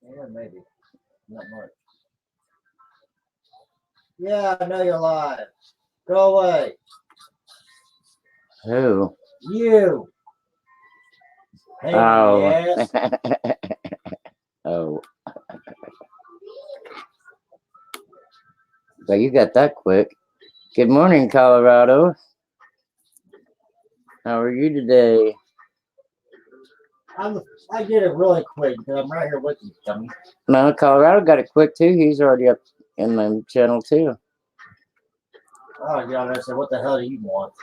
Yeah, maybe. Not much. Yeah, I know you're live. Go away. Who? You. Hey, Oh. yes. Oh. Well, you got that quick. Good morning, Colorado. How are you today? I did it really quick because I'm right here with you, dummy. No, Colorado got it quick too. He's already up in my channel too. Oh, yeah, I said, what the hell do you want?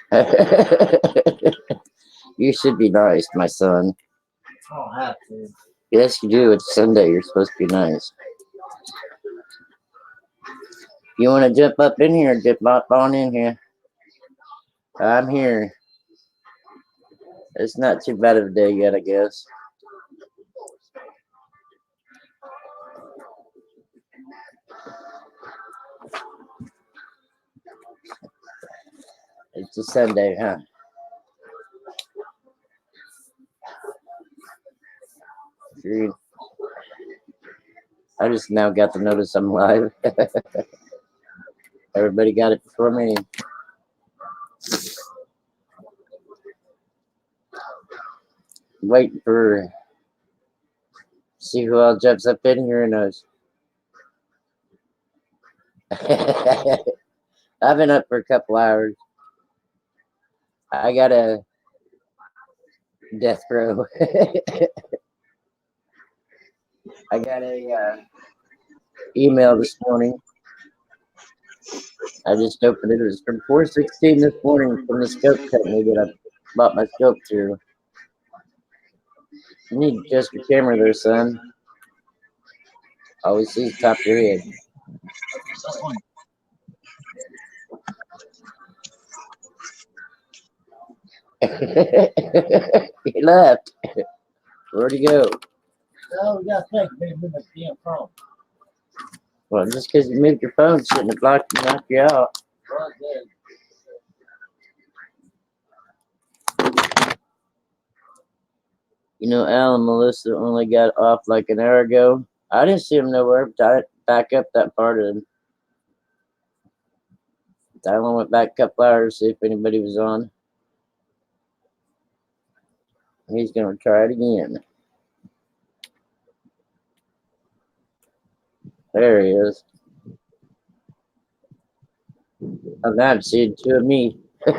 You should be nice, my son. I don't have to. Yes, you do. It's Sunday. You're supposed to be nice. You want to jump up in here? Jump up on in here. I'm here. It's not too bad of a day yet, I guess. It's a Sunday, huh? I just now got to notice I'm live. Everybody got it before me. Waiting for see who else jumps up in here and knows. I've been up for a couple hours. I got a death row. I got a email this morning. I just opened it. It was from 416 this morning from the scope company that I bought my scope through. You need to adjust your camera there, son. Always see the top of your head. He left. Where'd he go? Oh, you gotta think, maybe move my damn phone. Well, just because you moved your phone shouldn't have knocked you out. Well, it did. You know, Al and Melissa only got off like an hour ago. I didn't see them nowhere. Back up that part of them. I only went back a couple hours to see if anybody was on. He's going to try it again. There he is. I'm not seeing two of me. I'm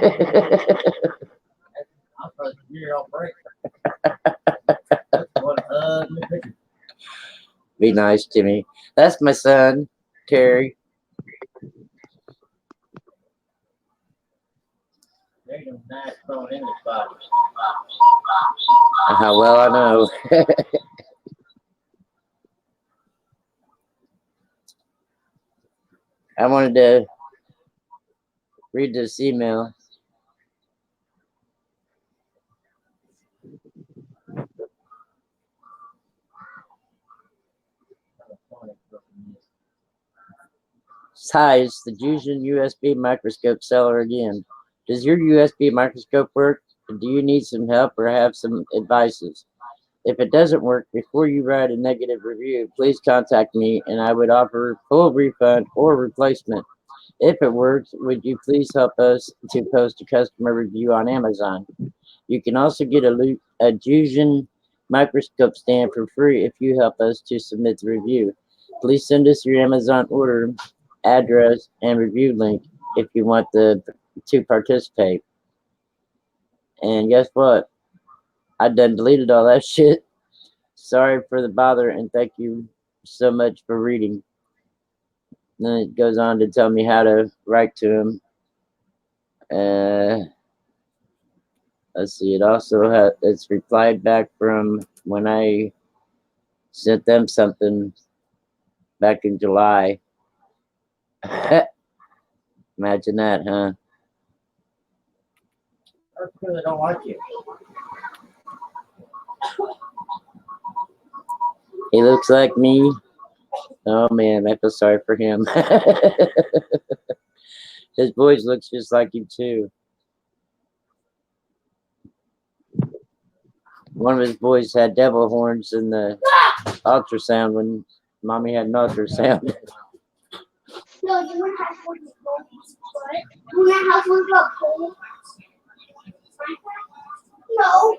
supposed to be here on break. That's one ugly picture. Be nice to me. That's my son, Terry. There's a nice phone in the spot. How well I know. I wanted to read this email. Hi, it's the Fusion USB microscope seller again. Does your USB microscope work? Do you need some help or have some advices? If it doesn't work, before you write a negative review, please contact me and I would offer full refund or replacement. If it works, would you please help us to post a customer review on Amazon? You can also get a Fusion microscope stand for free if you help us to submit the review. Please send us your Amazon order, address, and review link if you want to participate. And guess what? I done deleted all that shit. Sorry for the bother and thank you so much for reading. And then it goes on to tell me how to write to him. Let's see. It also it's replied back from when I sent them something back in July. Imagine that, huh? That's because I don't like you. He looks like me. Oh man, I feel sorry for him. His voice looks just like you too. One of his boys had devil horns in the ultrasound when mommy had an ultrasound. No, you want to have one. You want to have one go cold? No.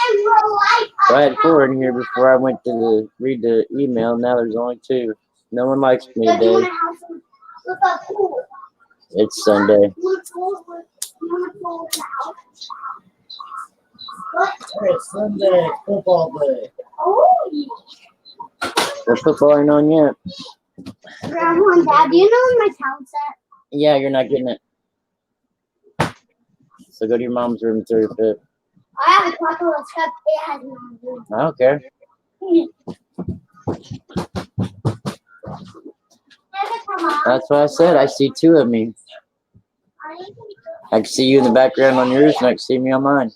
And real life. So I had 4 in here before I went to read the email. Now there's only 2. No one likes me But you want today. to have some with a pool. It's Sunday. You want to pool with the house? What? Hey, it's Sunday, football day. Oh, yeah. The football ain't on yet. Grandma and Dad, do you know where my towel's at? Yeah, you're not getting it. So go to your mom's room and throw your fit. I have a couple of stuff it has no do. I don't care. That's what I said. I see 2 of me. I can see you in the background on yours, and I can see me on mine.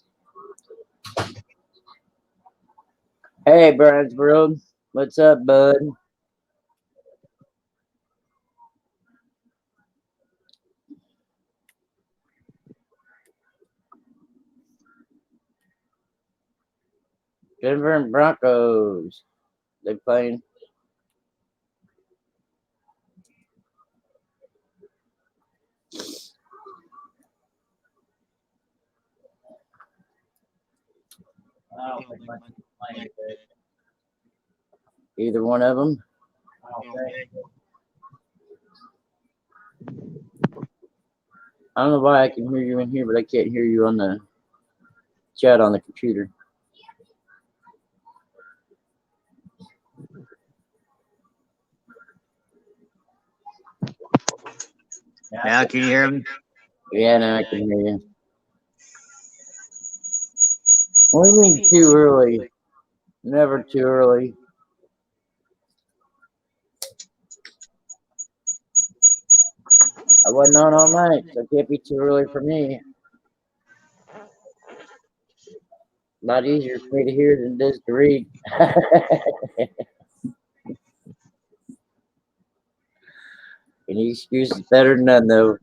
Hey, Brian's World. What's up, bud? Denver and Broncos. They playing. I don't think my team's playing today. Either one of them. I don't think. I don't know why I can hear you in here, but I can't hear you on the chat on the computer. Now can you hear me? Yeah, now I can hear you. What do you mean too early? Never too early. I wasn't on all night, so it can't be too early for me. A lot easier for me to hear than it is to read. Any excuse is better than none, though.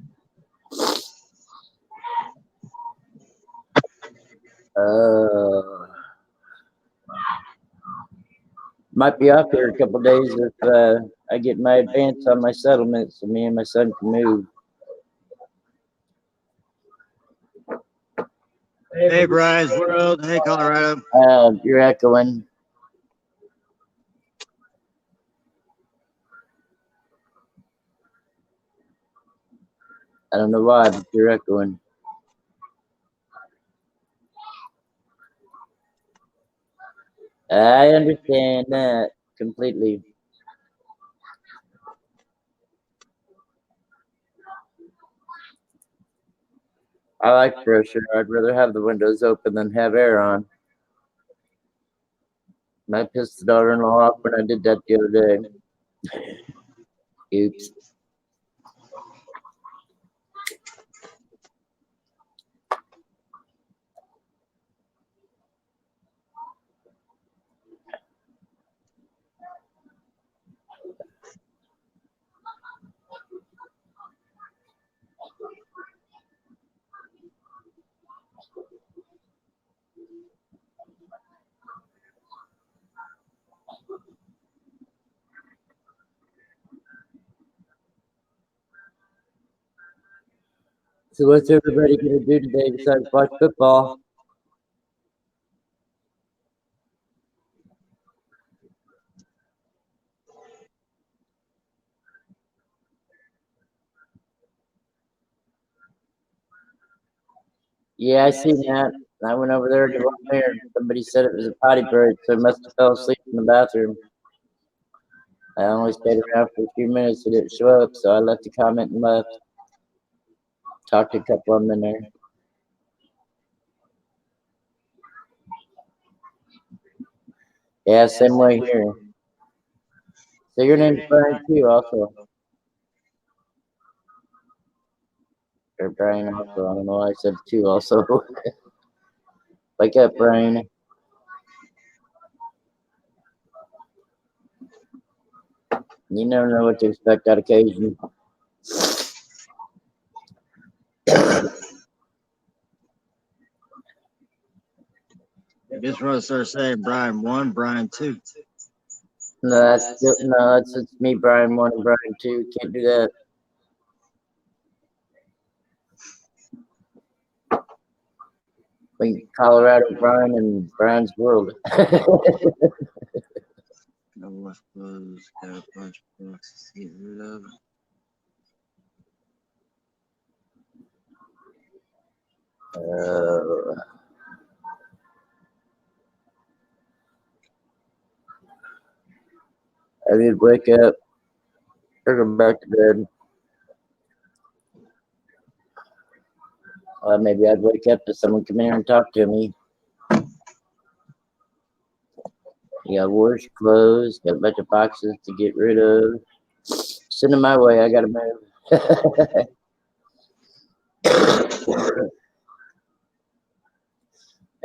Might be off here a couple days if I get my advance on my settlement, so me and my son can move. Hey, Brian's World. Hey, Colorado. You're echoing. I don't know why, but you're echoing. I understand that completely. I like fresh air. I'd rather have the windows open than have air on. And I pissed the daughter-in-law off when I did that the other day. Oops. So what's everybody gonna do today besides watch football? Yeah, I seen that. I went over there to one there. Somebody said it was a potty break, so I must have fell asleep in the bathroom. I only stayed around for a few minutes. It didn't show up, so I left a comment and left. Talked to a couple of them in there. Yeah, same way here. So your name's Brian too, also. Or Brian also. I don't know why I said two also. Wake up, Brian. You never know what to expect that occasion. I just want to start saying Brian 1, Brian 2. It's me, Brian 1 and Brian 2. Can't do that. Colorado Brian and Brian's World. No left clothes, got a bunch of books to get rid of. I need to wake up or go back to bed. Maybe I'd wake up to someone come in here and talk to me. You got wash clothes, got a bunch of boxes to get rid of. Send them my way, I gotta move.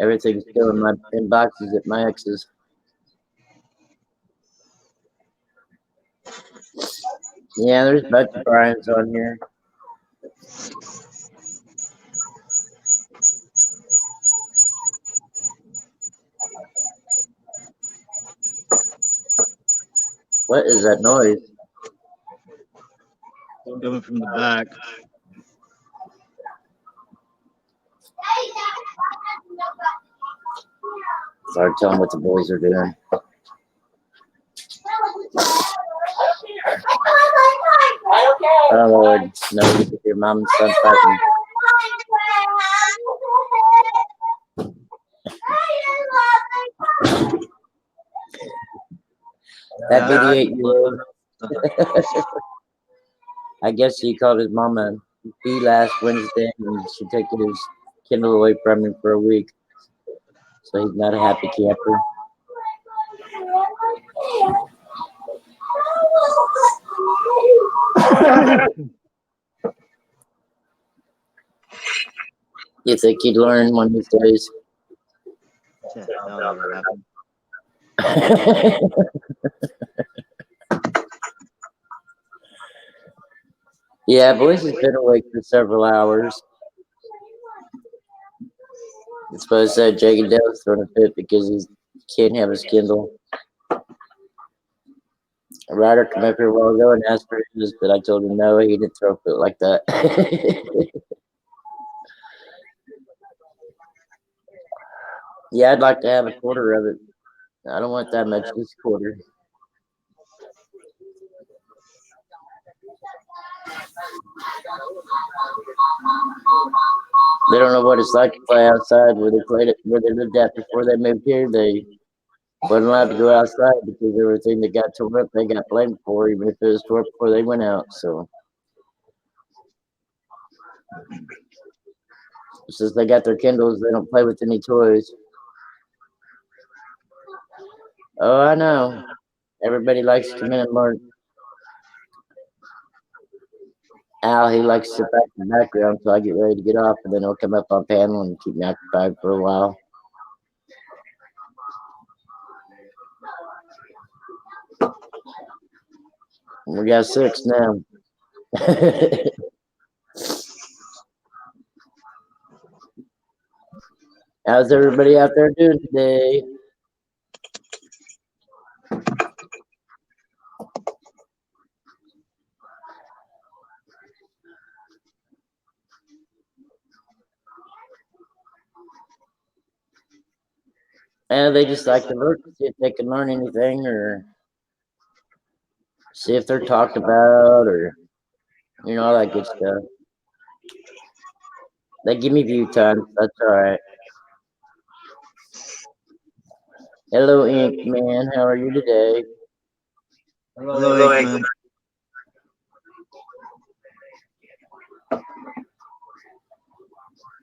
Everything's still in boxes at my ex's. Yeah, there's a bunch of Brian's on here. What is that noise? Coming from the back. It's hard telling what the boys are doing. Oh Lord, no, you can hear mom and son fighting. That 88-year-old. I guess he called his mama B last Wednesday and she took his Kindle away from him for a week. So he's not a happy camper. You think he'd learn one of these days? Yeah, that'll never happen. Yeah, boys has been awake for several hours. I suppose Jake and Dale's throwing a fit because he can't have his Kindle. A rider came up here a while ago and asked for his, but I told him no, he didn't throw a fit like that. Yeah, I'd like to have a quarter of it. I don't want that much, just a quarter. They don't know what it's like to play outside where they lived at before they moved here. They wasn't allowed to go outside because everything that got torn up, they got blamed for, even if it was torn before they went out. So since they got their Kindles, they don't play with any toys. Oh, I know. Everybody likes to come in and learn. Al, he likes to sit back in the background until I get ready to get off, and then he'll come up on panel and keep me occupied for a while. We got 6 now. How's everybody out there doing today? And they just like to look to see if they can learn anything or see if they're talked about or, you know, all that good stuff. They give me view time. That's all right. Hello, Ink Man. How are you today? Hello, Aikman.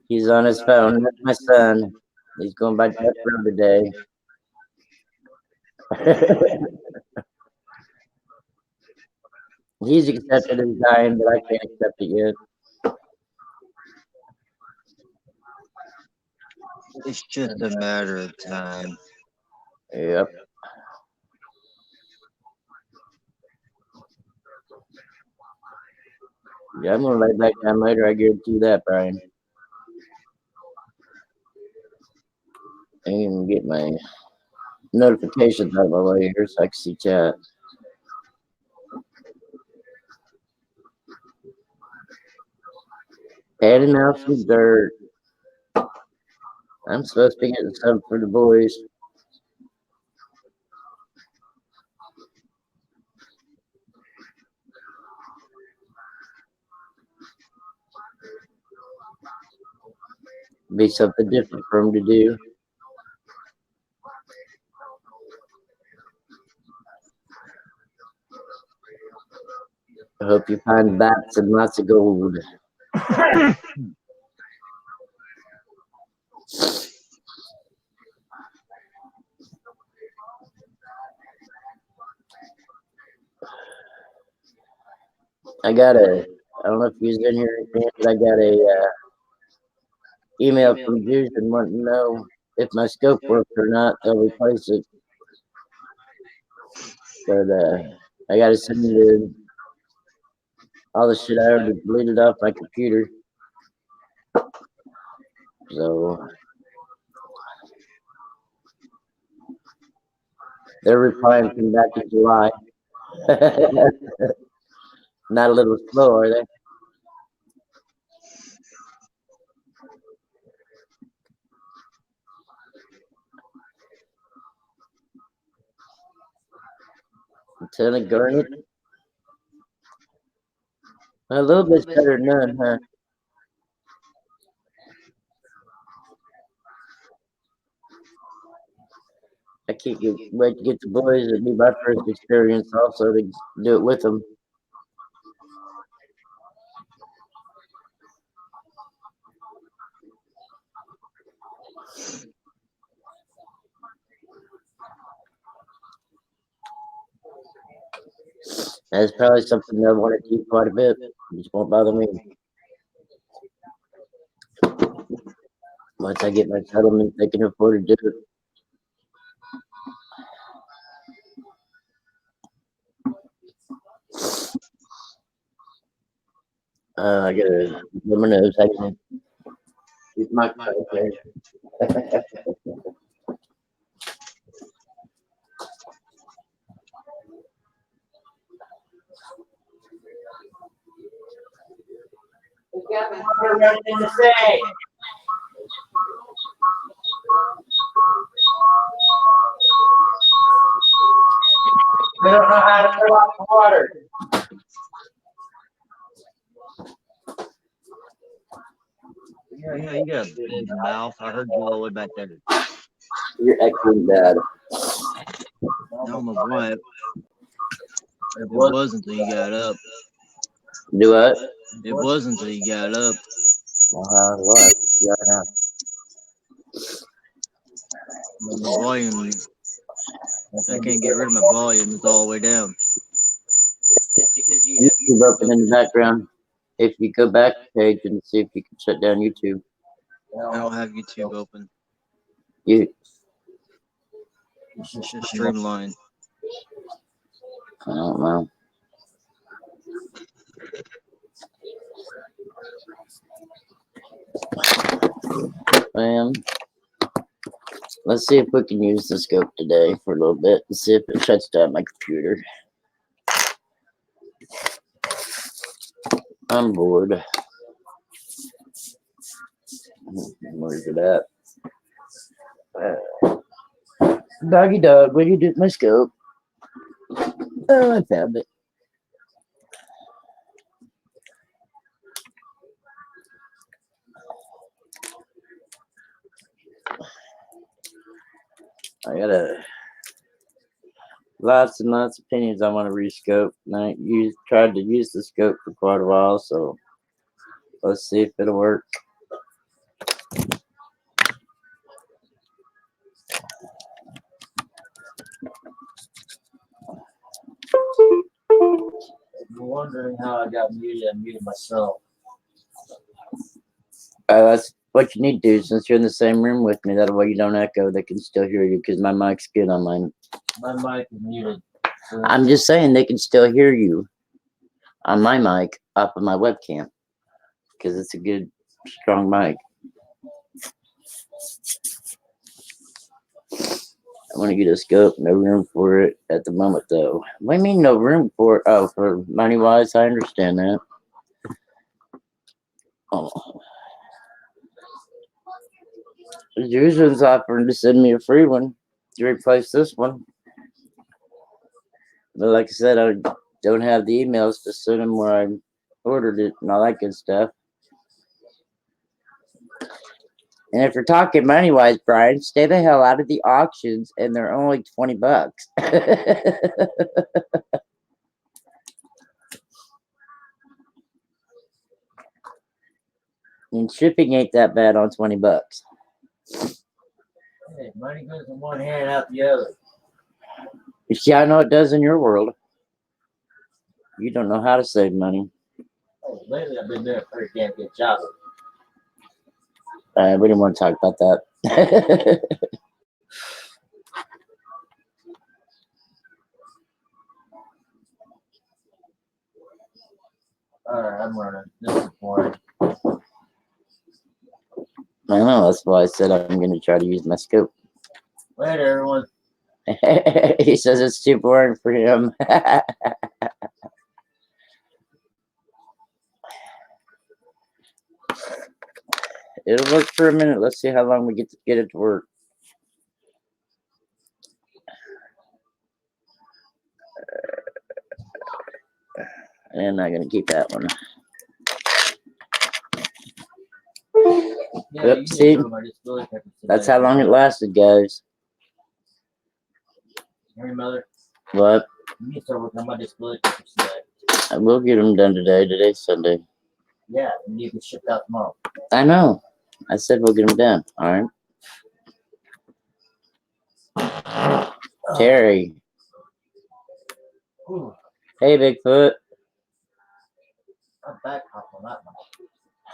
He's on his phone. That's my son. He's going by Jeff Road today. He's accepted as dying, but I can't accept it yet. It's just a matter of time. Yep. Yeah, I'm gonna lay back down later. I guarantee you that, Brian. I can get my notifications out of my way here so I can see chat. Handing out some dirt. I'm supposed to be getting something for the boys. Be something different for them to do. I hope you find bats and lots of gold. I don't know if he's in here, but I got a email from Fusion wanting to know if my scope works or not. They'll replace it. But I got to send you all the shit I already deleted off my computer. So they're replying from back in July. Not a little slow, are they? Lieutenant Garnet. A little bit better than none, huh? I can't wait to get the boys. It'll be my first experience also to do it with them. That's probably something they'll want to do quite a bit. It just won't bother me. Once I get my settlement, they can afford to do it. I gotta blow my nose. I can keep my there. Nothing to say. We don't know how to turn off the water. Yeah, you got a big mouth. I heard you all the way back there. You're echoing bad. I don't know why. It wasn't until you got up. Do what? It wasn't until you got up. What? Yeah, now. The volume. I can't get rid of my volume. It's all the way down. YouTube open in the background. If you go back page and see if you can shut down YouTube. I don't have YouTube open. You. It's just Streamline. I don't know. Let's see if we can use the scope today for a little bit and see if it shuts down my computer. I'm bored. Where's it at? Doggy dog, where you do my scope? Oh, I found it. I got lots and lots of opinions I want to rescope. And I tried to use the scope for quite a while, so let's see if it'll work. I'm wondering how I got muted. I muted myself. That's what you need to do since you're in the same room with me. That way you don't echo. They can still hear you because my mic's good on mine. My mic is muted. So I'm just saying they can still hear you on my mic off of my webcam because it's a good, strong mic. I want to get a scope. No room for it at the moment, though. What do you mean no room for it? Oh, for money wise, I understand that. Oh, Usual's offering to send me a free one to replace this one. But like I said, I don't have the emails to send them where I ordered it and all that good stuff. And if you're talking money wise, Brian, stay the hell out of the auctions, and they're only $20. And shipping ain't that bad on $20. Hey, money goes in one hand, out the other. Yeah, I know it does in your world. You don't know how to save money. Oh, lately I've been doing a pretty damn good job. We didn't want to talk about that. Alright, I'm running. This is boring. I know, that's why I said I'm going to try to use my scope. Later, everyone. He says it's too boring for him. It'll work for a minute. Let's see how long we get it to work. I'm not going to keep that one. Yeah, Yep, you see? need to my disability papers today. That's how long it lasted, guys. Hey, mother, What? you need to start working on my disability papers today. I will get them done today. Today's Sunday. Yeah, and you can ship out tomorrow. I know. I said we'll get them done. All right. Terry. Ooh, Hey, Bigfoot. I'm back hop on that one.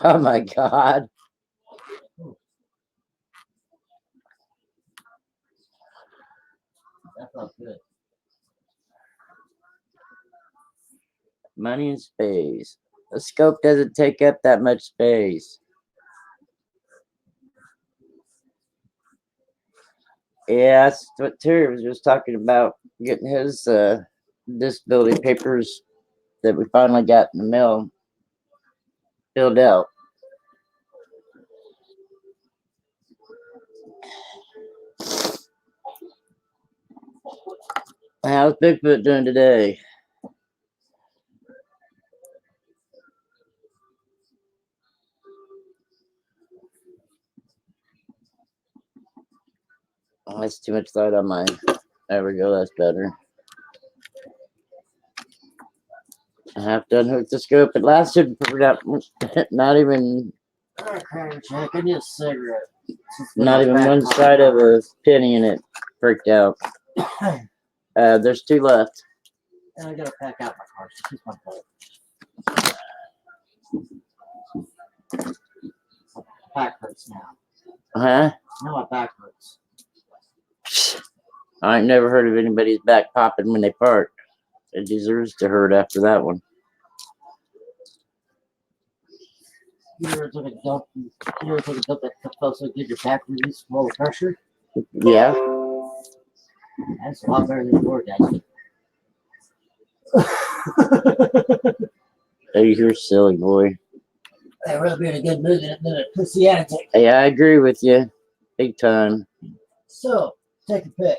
Oh, my God. That felt good. Money and space. The scope doesn't take up that much space. Yeah, that's what Terry was just talking about, getting his disability papers that we finally got in the mail filled out. How's Bigfoot doing today? Oh, that's too much light on mine. There we go, that's better. I have to unhook the scope. It lasted for not even Jack, I need a cigarette. not even one side of a penny, and it freaked out. There's two left. And I gotta pack out my car. She's my fault. Back hurts now. Huh? Now my back hurts. I ain't never heard of anybody's back popping when they fart. It deserves to hurt after that one. You ever took a dump? That felt so good your back release from all the pressure? Yeah. That's a lot better than DoorDash. Hey, you're silly, boy. I'd rather be in a good mood than a pussy attitude. Hey, I agree with you. Big time. So, take a pick.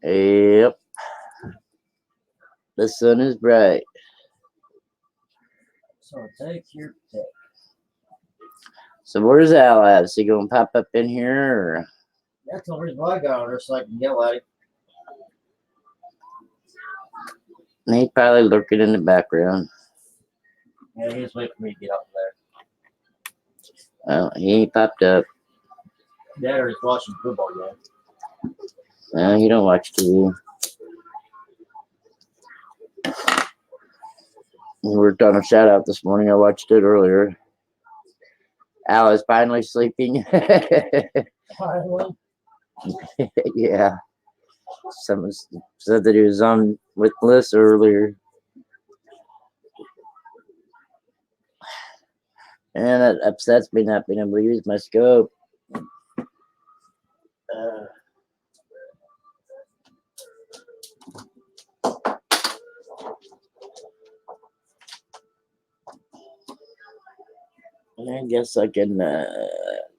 Yep. The sun is bright. So, take your pick. So where's Al at? Is he gonna pop up in here, or? That's the only reason why I got on there, so I can yell at him. He's probably lurking in the background. Yeah, he was waiting for me to get up there. Well, he ain't popped up. Dad is watching football game. No, he don't watch TV. We worked on a shout out this morning. I watched it earlier. Al is finally sleeping. Yeah. Someone said that he was on with Melissa earlier. And it upsets me not being able to use my scope. 'em. I guess I can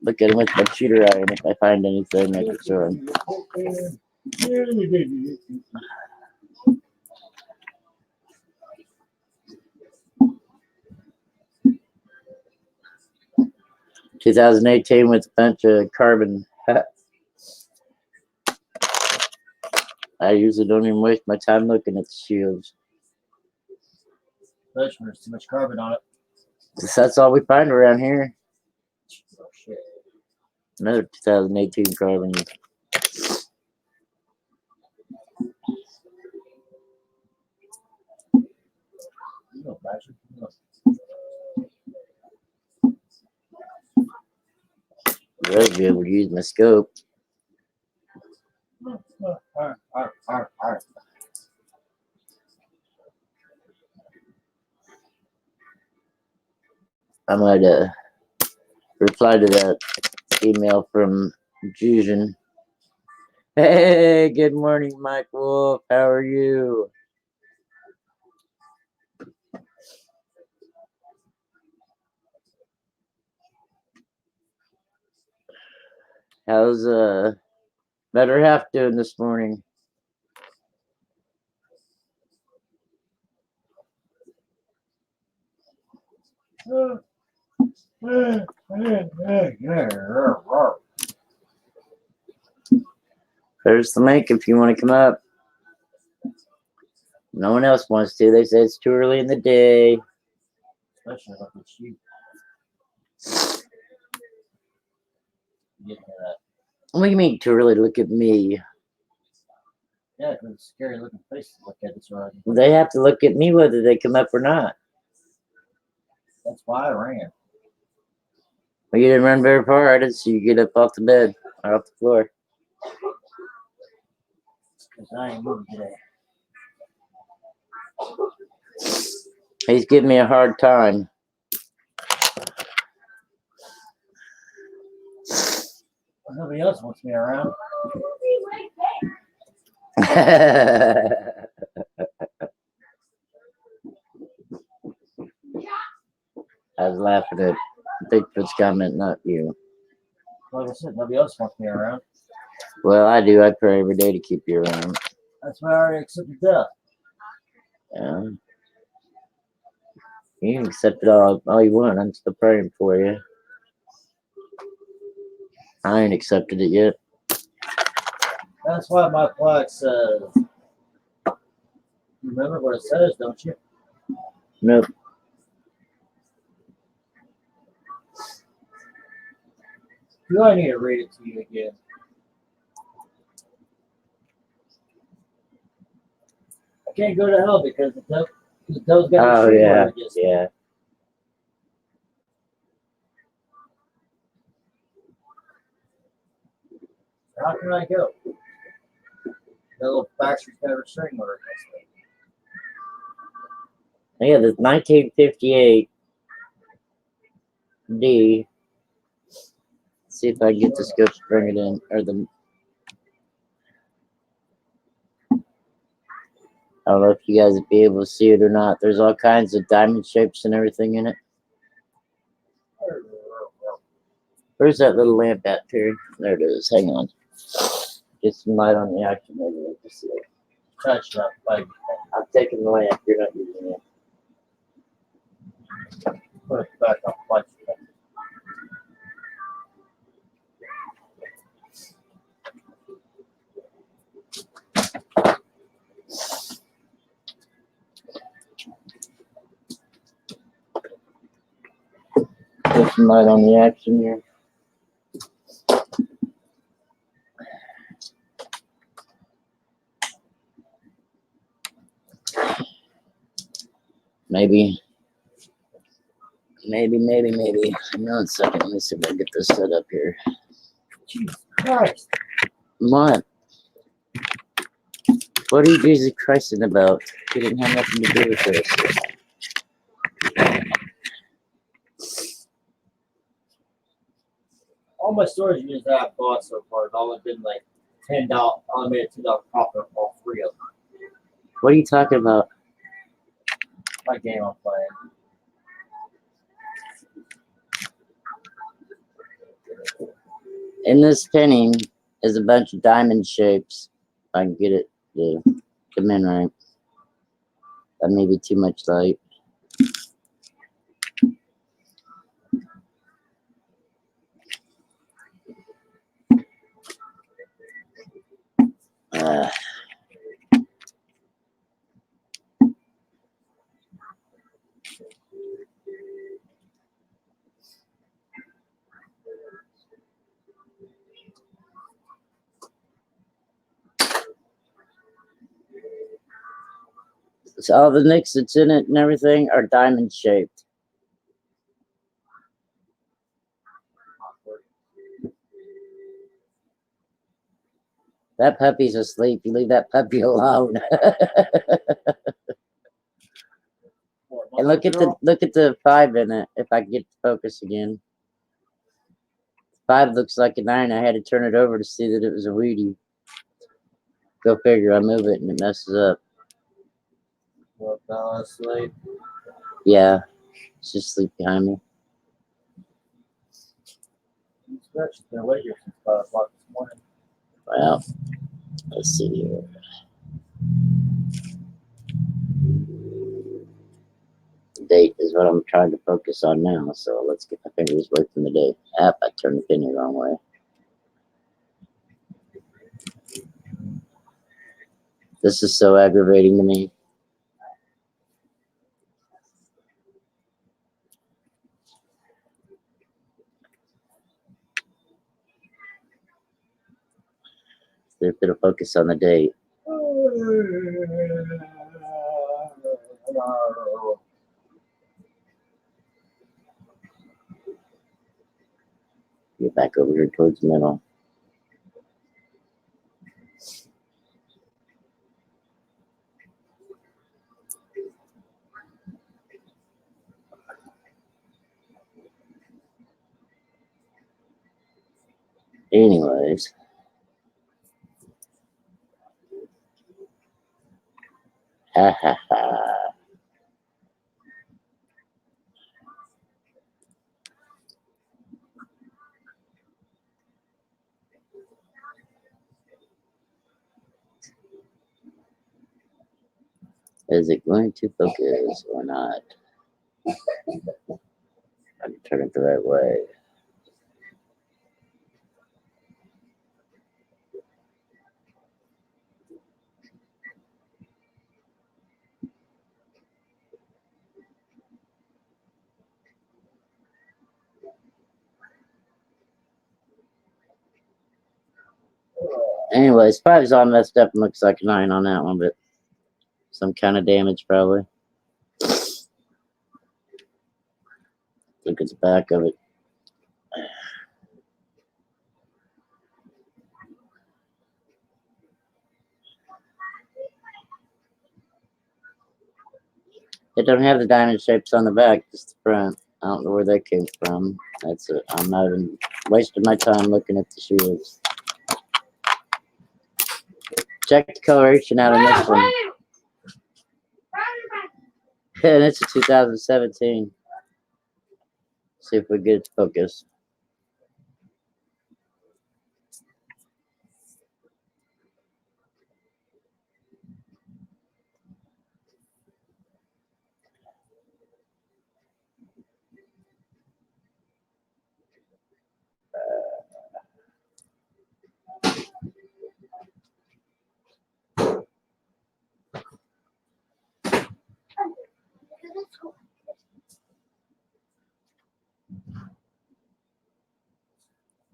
look at him with my shooter eye, and if I find anything, I can show him. 2018 with a bunch of carbon. I usually don't even waste my time looking at the shields. Especially when there's too much carbon on it. That's all we find around here. Oh shit. Another 2018 carbon. You know, Badger. You know. I'd rather be able to use my scope. I might reply to that email from Fusion. Hey, good morning, Mike Wolf. How are you? How's better half doing this morning? There's the link if you want to come up. No one else wants to. They say it's too early in the day. Especially like it's you. You get that. What do you mean too early to look at me? Yeah, because it's a scary looking place to look at. It's right. They have to look at me whether they come up or not. That's why I ran. Well, you didn't run very far. I didn't see you get up off the bed or off the floor. Because I ain't moving today. He's giving me a hard time. Nobody else wants me around. I was laughing at Bigfoot's comment, not you. Like I said, nobody else wants me around. Well, I do. I pray every day to keep you around. That's why I already accepted death. Yeah. You can accept it all you want. I'm still praying for you. I ain't accepted it yet. That's why my plaque says. You remember what it says, don't you? Nope. Do I need to read it to you again? I can't go to hell because the devil's got Oh, a shame yeah. word against me. Yeah. How can I go? The little bastard's got a restraining order against me. Yeah, the 1958 D. See if I can get the scope to bring it in, or the. I don't know if you guys would be able to see it or not. There's all kinds of diamond shapes and everything in it. Where's that little lamp at, Terry? There it is. Hang on. Get some light on the action. Maybe we can see it. Touch that fight. I'm taking the lamp. You're not using it. Put it back on fight. Get some light on the action here. Maybe. Hang on a second. Let me see if I can get this set up here. Jesus Christ. What? What are you Jesus Christing about? It didn't have nothing to do with this. all my storage units that I've bought so far have all been like $10. I made a $2 profit on all three of them. What are you talking about? My game I'm playing. In this painting is a bunch of diamond shapes. If I can get it to come in right. That may be too much light. Uh, so all the nicks that's in it and everything are diamond shaped. That puppy's asleep. You leave that puppy alone. And look at the 5 in it. If I can get the focus again, 5 looks like a 9. I had to turn it over to see that it was a weedy. Go figure. I move it and it messes up. Well, now it's late. Yeah, it's just asleep behind me. It's actually been awake here since 5 o'clock this morning. Well, let's see here. The date is what I'm trying to focus on now. So let's get my fingers away from the date. I turned the pin the wrong way. This is so aggravating to me. They're going to focus on the date. Get back over here towards the middle. Anyways. Ha ha ha. Is it going to focus or not? I can turn it the right way. Anyways, 5's all messed up and looks like a 9 on that one, but some kind of damage probably. Look at the back of it. It don't have the diamond shapes on the back, just the front. I don't know where they came from. That's it. I'm not even wasting my time looking at the shields. Check the coloration out on this one. And it's a 2017. See if we get it to focus.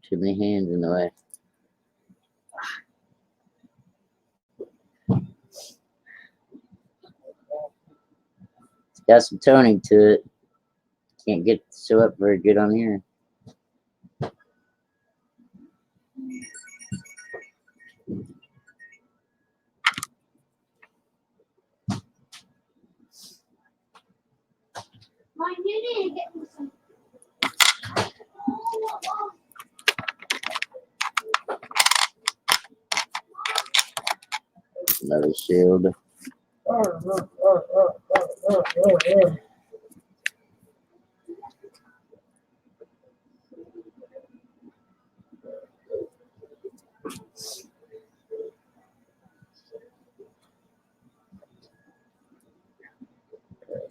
Too many hands in the way. It's got some toning to it. Can't get to show up very good on here. Mom, you need to get me some. Another shield.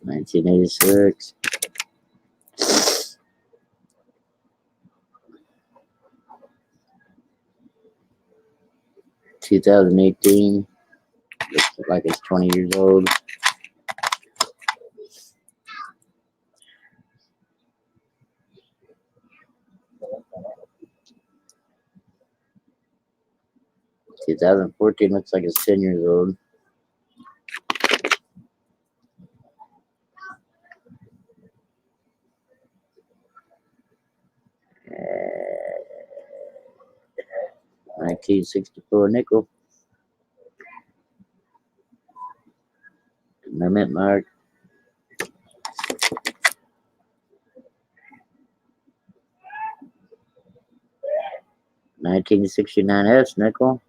$19.86. $2018. Looks like it's 20 years old. $2014 looks like it's 10 years old. Uh, 1964 nickel. No mint mark. 1969 S nickel.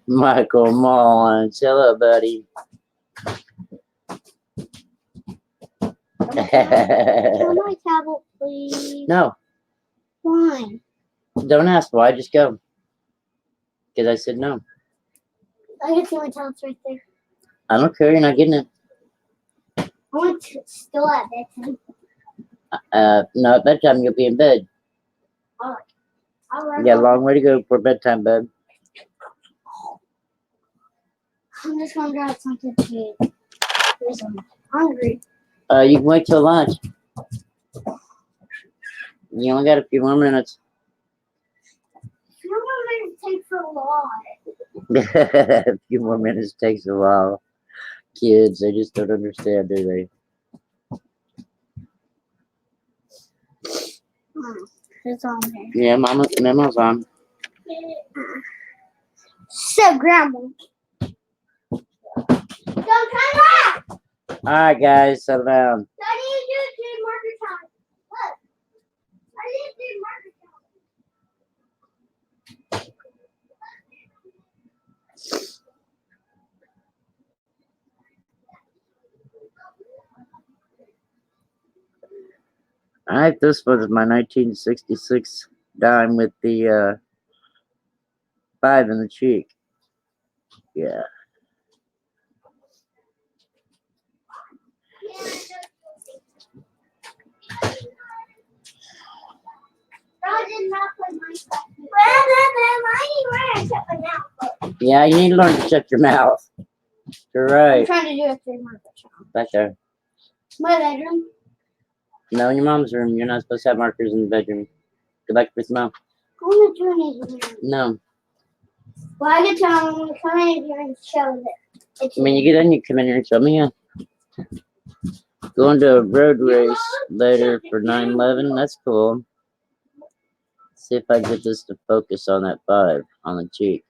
Michael Mullins. Hello, buddy. Can my tablet, please? No, Why? don't ask why. Just go. Because I said no. I can see my tablet's right there. I don't care. You're not getting it. I want to still at bedtime. No, at bedtime you'll be in bed. All You right. got a long way to go for bedtime, bud. I'm just gonna grab something to eat. Because I'm hungry. You can wait till lunch. You only got a few more minutes. You know what it takes a lot. A few more minutes takes a while. Kids, they just don't understand, do they? It's on there. Yeah, Mama's on. So, Grandma. Don't come back! Alright, guys, settle down. I need you to do marker time. Look. I need to do marker Alright, this was my 1966 dime with the 5 in the cheek. Yeah. I did not play my stuff. I need to shut my mouth. Yeah, you need to learn to shut your mouth. You're I'm right. trying to do a 3 marker challenge. Back there. My bedroom. No, in your mom's room. You're not supposed to have markers in the bedroom. Go back to your mouth. I want to do it here. No. Well, I can tell them when we come in here and show that. It's When you get in, you come in here and show me. Yeah. Going to a road race later for 9/11. That's cool. See if I get this to focus on that 5 on the cheek.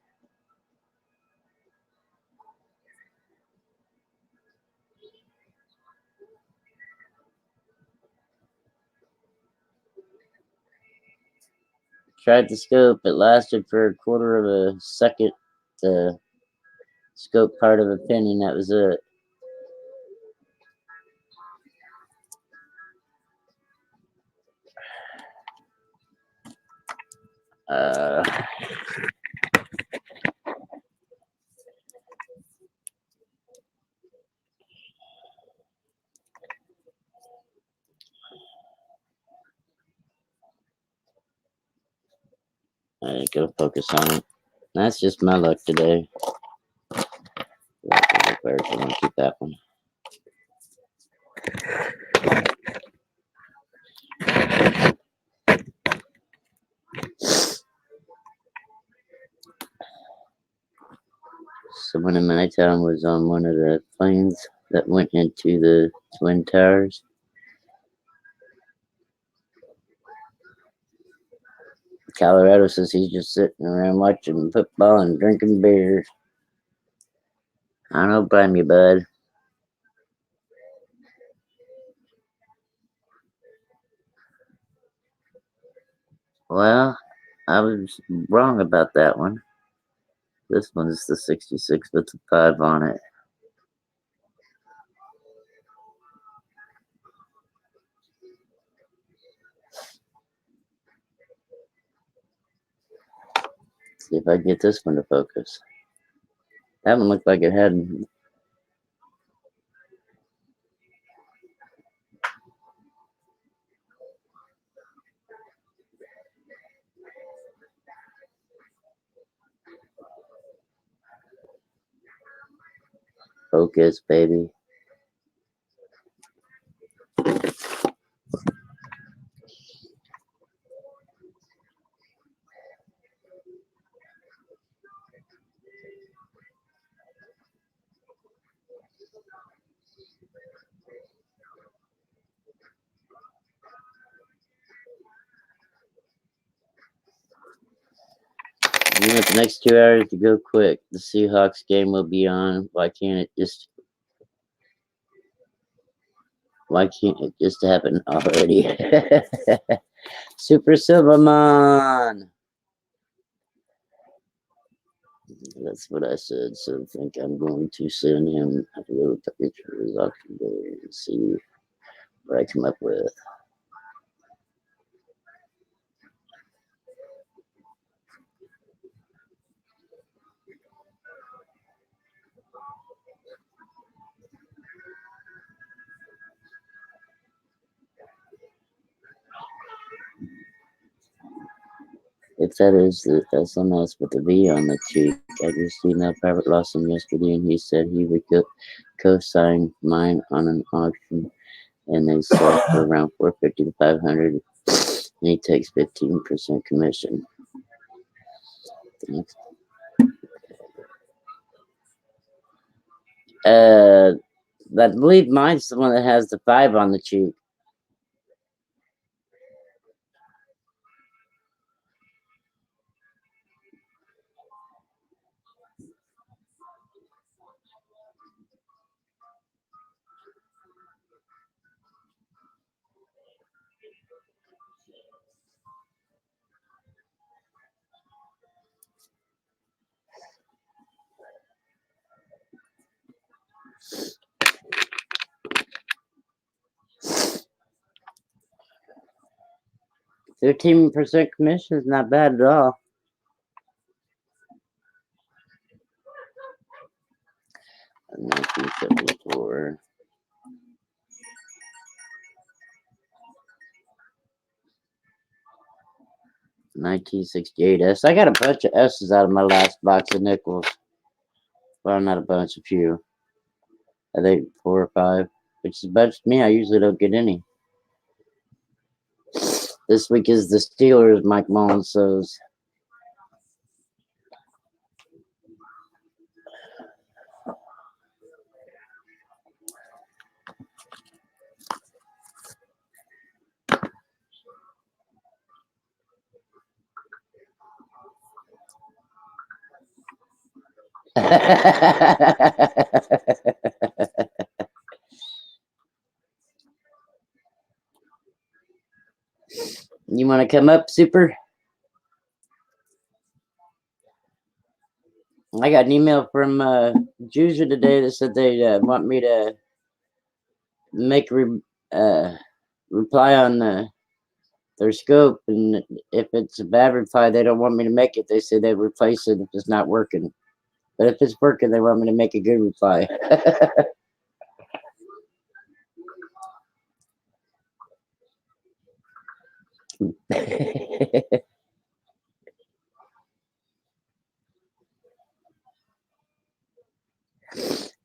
Tried the scope. It lasted for a quarter of a second. The scope part of a penny, and that was it. I ain't gonna focus on it. That's just my luck today. I'm gonna keep that one. Someone in my town was on one of the planes that went into the Twin Towers. Colorado says he's just sitting around watching football and drinking beer. I don't blame you, bud. Well, I was wrong about that one. This one's the 66 with the 5 on it. See if I get this one to focus. That one looked like it had. Focus, baby. You want the next 2 hours to go quick. The Seahawks game will be on. Why can't it just happen already? Super Silverman. That's what I said. So I think I'm going to send him a little picture of his auction day and see what I come up with. If that is the SMS with the V on the cheek, I just emailed Robert Lawson yesterday and he said he would co-sign mine on an auction and they sell for around 450 to 500 and he takes 15% commission. Thanks. I believe mine's the one that has the 5 on the cheek. $15% commission is not bad at all. $19.74. $19.68 S. I got a bunch of S's out of my last box of nickels. Well, not a bunch, a few. I think 4 or 5, which is a bunch to me. I usually don't get any. This week is the Steelers, Mike Mullins says. You want to come up, Super? I got an email from Juicer today that said they want me to make a reply on their scope, and if it's a bad reply, they don't want me to make it. They say they replace it if it's not working. But if it's working, they want me to make a good reply.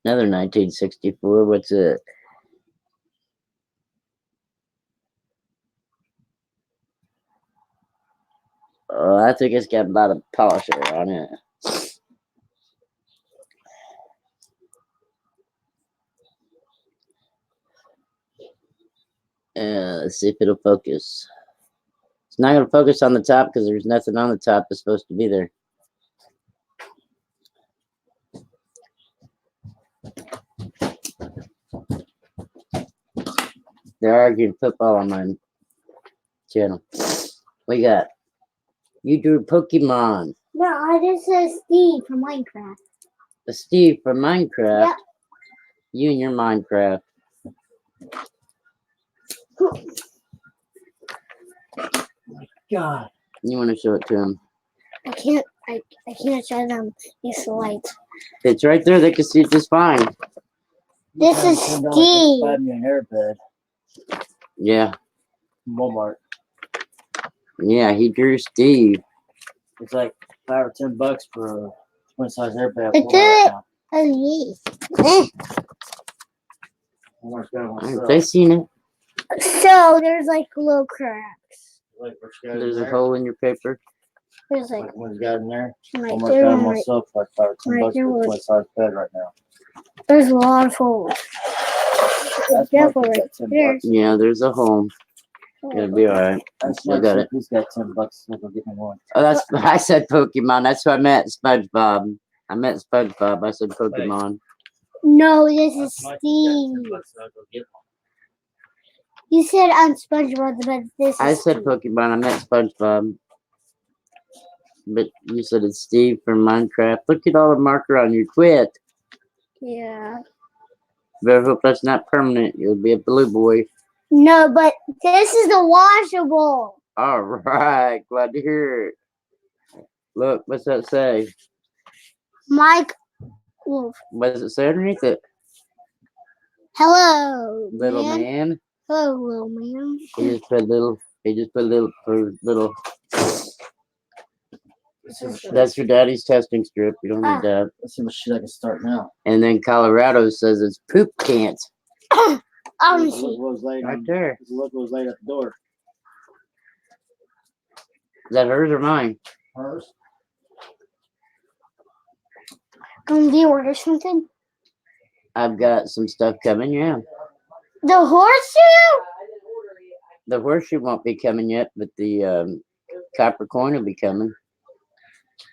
Another 1964. What's it? Oh, I think it's got about a polisher on it. Let's see if it'll focus. It's not going to focus on the top because there's nothing on the top that's supposed to be there. They're arguing football on my channel. We got you drew Pokemon. No, this is Steve from Minecraft. Steve from Minecraft. Yep. You and your Minecraft. God. You want to show it to him? I can't show them this light. It's right there. They can see it just fine. This is $10 Steve. Buy me a hairbed. Yeah. Walmart. Yeah, he drew Steve. It's like $5 or $10 for a twin size hairbed. But Walmart now. Oh, yeah. Walmart's got it on Have sale. they seen it? So there's like little cracks. Like what you got in There's a there? hole in your paper. There's like Like what you got in there? right Walmart's there, got them on right, sale for like $5 or $10 right there for a was- twin size bed right now. there's a lot of holes. That's Careful Mark, right he's got $10. there. Yeah, there's a hole. It'll be alright. That's Look Mark, at it. he's got $10. So he'll get me one. Oh, that's I said Pokemon. That's what I meant. SpongeBob. I meant SpongeBob. I said Pokemon. No, this is That's Mike, Steve. he's got $10, so I'll go get one. You said on SpongeBob, but this is I said Steve. Pokemon. I meant SpongeBob. But you said it's Steve from Minecraft. Look at all the marker on you. Quit. Yeah. Better hope that's not permanent. You'll be a blue boy. No, but this is the washable. All right. Glad to hear it. Look, what's that say? Mike Wolf. What does it say underneath it? Hello, Little man. man. Hello, little man. He just put little. He just put little for little. That's your daddy's testing strip. You don't need that. Let's see what shit I can start now. And then Colorado says it's poop pants. I want to Look see. what was laid Right on- there. Look what was laid at the door. Is that hers or mine? Hers? Do you order something? I've got some stuff coming, yeah. The horseshoe? The horseshoe won't be coming yet, but the copper coin will be coming.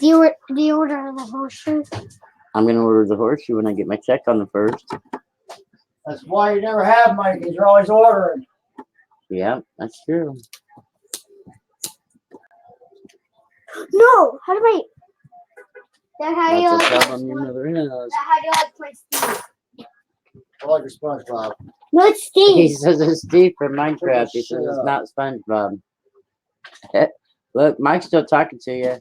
Do you order the horseshoe? I'm going to order the horseshoe when I get my check on the first. That's why you never have money, because you're always ordering. Yeah, that's true. No. How do I? That how you That's a like? problem your mother has. That how you like my Steve? I like your SpongeBob. No, it's He Steve. says it's Steve from Minecraft. He Shut says it's up. not SpongeBob. Look, Mike's still talking to you.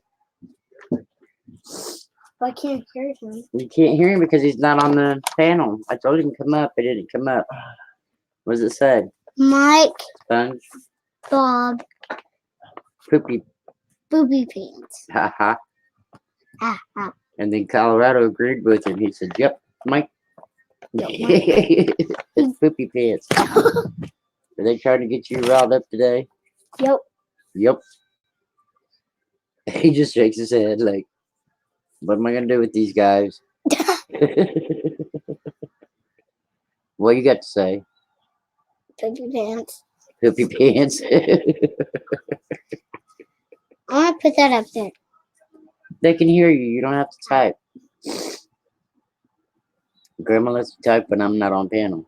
I can't hear him. You can't hear him because he's not on the panel. I told him to come up. It didn't come up. What does it say? Mike, Sponge? Bob, Poopy. booby pants. Ha ha. Ah, ah. And then Colorado agreed with him. He said, yep, Mike. It's poopy pants. Are they trying to get you riled up today? Yep. Yep. He just shakes his head like, what am I going to do with these guys? What you got to say? Booby pants. Poopy pants. I want to put that up there. They can hear you. You don't have to type. Grandma lets you type when I'm not on panel.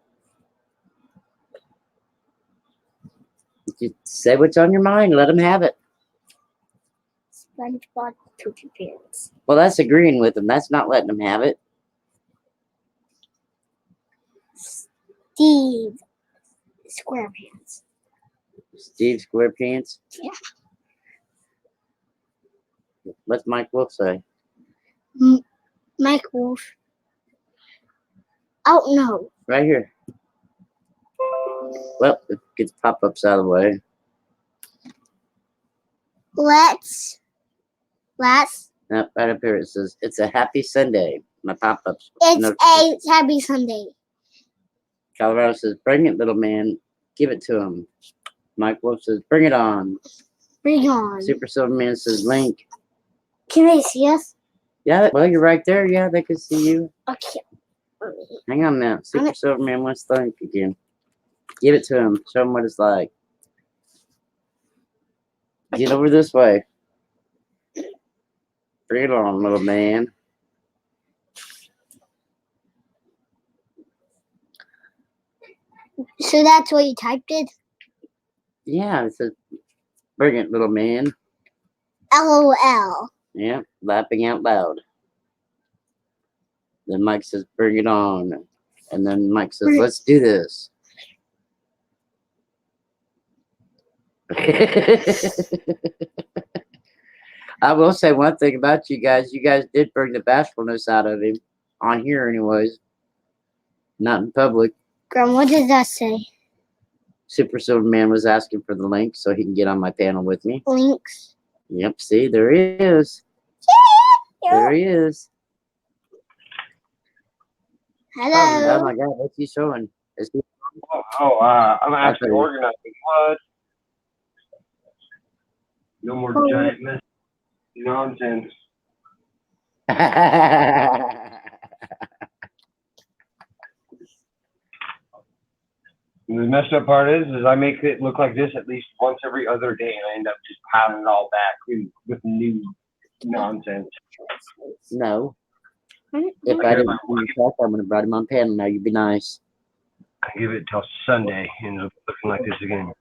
Just say what's on your mind. Let them have it. SpongeBob poopy pants. Well, that's agreeing with them. That's not letting them have it. Steve SquarePants. Steve SquarePants. Yeah. What's Mike Wolf say? Mike Wolf. Oh no. Right here. Well, it gets pop-ups out of the way. Let's. Nope, right up here it says, it's a happy Sunday. My pop-ups. It's a happy Sunday. Colorado says, bring it, little man. Give it to him. Mike Wolf says, bring it on. Bring on. Super Silverman says, Link. Can they see us? Yeah, well, you're right there. Yeah, they can see you. Okay. Hang on now. Super Silverman wants Link again. Give it to him. Show him what it's like. Get over this way. Bring it on, little man. So that's what you typed it? Yeah, it says, bring it, little man. LOL. Yep, laughing out loud. Then Mike says, bring it on. And then Mike says, let's do this. I will say one thing about you guys. You guys did bring the bashfulness out of him. On here, anyways. Not in public. Graham, what does that say? Super Silverman was asking for the link so he can get on my panel with me. Links. Yep, see, there he is. There he is. Oh Hello. my God, what's he showing? Is he I'm actually Okay. organizing what? No more giant mess nonsense. And the messed up part is I make it look like this at least once every other day, and I end up just piling it all back with new nonsense. No. If I didn't see you talk, I'm going to bring him on panel now. You'd be nice. I give it till Sunday, and it'll be looking like this again.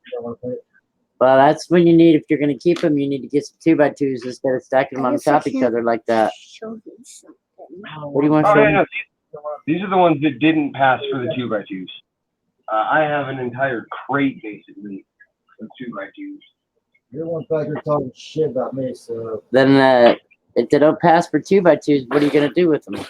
Well, that's when you need, if you're going to keep them, you need to get some 2x2s instead of stacking them on top of each other like that. Show you something. What do you want to Oh, show yeah, me? no, these are the ones that didn't pass for the 2x2s. I have an entire crate, basically, of 2x2s. You're one back here talking shit about me, so Then, if they don't pass for 2x2s, what are you going to do with them?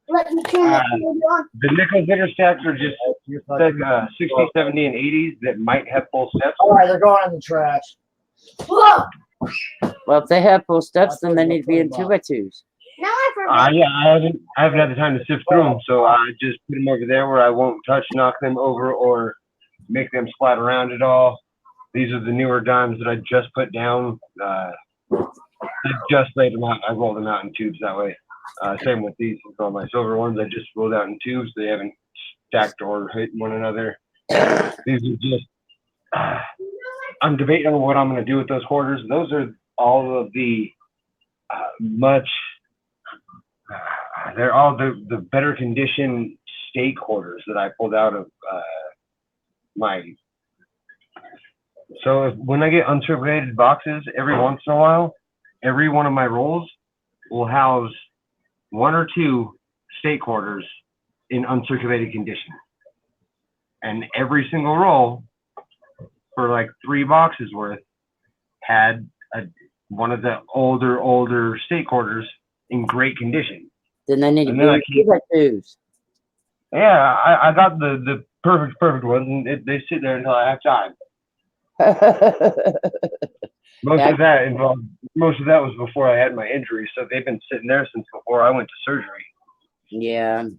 Let me turn that video on. The nickel bitter stacks are just you're like fucking. 60, 70, and 80s that might have full steps. All right, they're going in the trash. Whoa! Well, if they have full steps, then they need to be in 2x2s. Now I forgot. Yeah, I haven't had the time to sift through them, so I just put them over there where I won't touch, knock them over, or make them splat around at all. These are the newer dimes that I just put down. I just laid them out. I rolled them out in tubes that way. Same with these. With all my silver ones, I just rolled out in tubes. They haven't stacked or hit one another. These are just. I'm debating on what I'm going to do with those quarters. Those are all of the much. They're all the better condition stake quarters that I pulled out of my. So when I get uncirculated boxes, every once in a while, every one of my rolls will house one or two stake quarters in uncirculated condition. And every single roll for like 3 boxes worth had one of the older stake quarters in great condition. Then they need to And be then in 2x2s. Yeah, I got the perfect ones, and they sit there until I have time. Most of that was before I had my injury, so they've been sitting there since before I went to surgery. Yeah.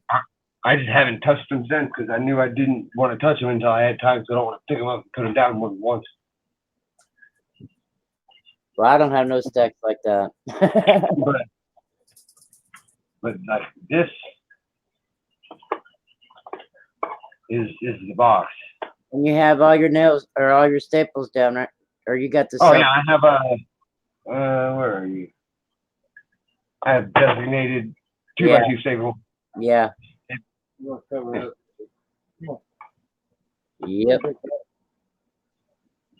I just haven't touched them since because I knew I didn't want to touch them until I had time, so I don't want to pick them up and put them down more than once. Well, I don't have no stacks like that. But like this is the box. And you have all your nails or all your staples down, right? Or you got the Oh yeah, I have a where are you? I have designated 2x2 staple. Yeah. You'll cover it. Yep.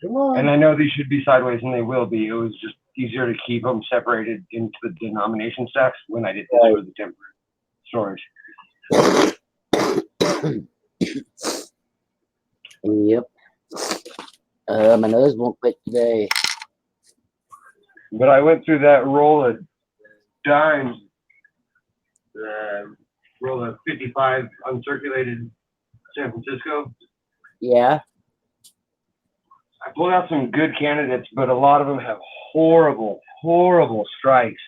Come on. And I know these should be sideways, and they will be. It was just easier to keep them separated into the denomination stacks when I did this for the temporary storage. Yep. My nose won't quit today. But I went through that roll of dimes, roll of 55 uncirculated San Francisco. Yeah. I pulled out some good candidates, but a lot of them have horrible strikes.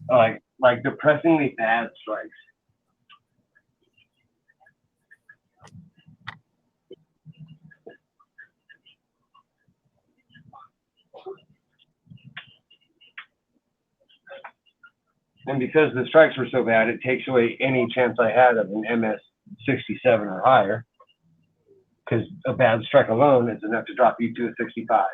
Like depressingly bad strikes. And because the strikes were so bad, it takes away any chance I had of an MS 67 or higher. Because a bad strike alone is enough to drop you to a 65.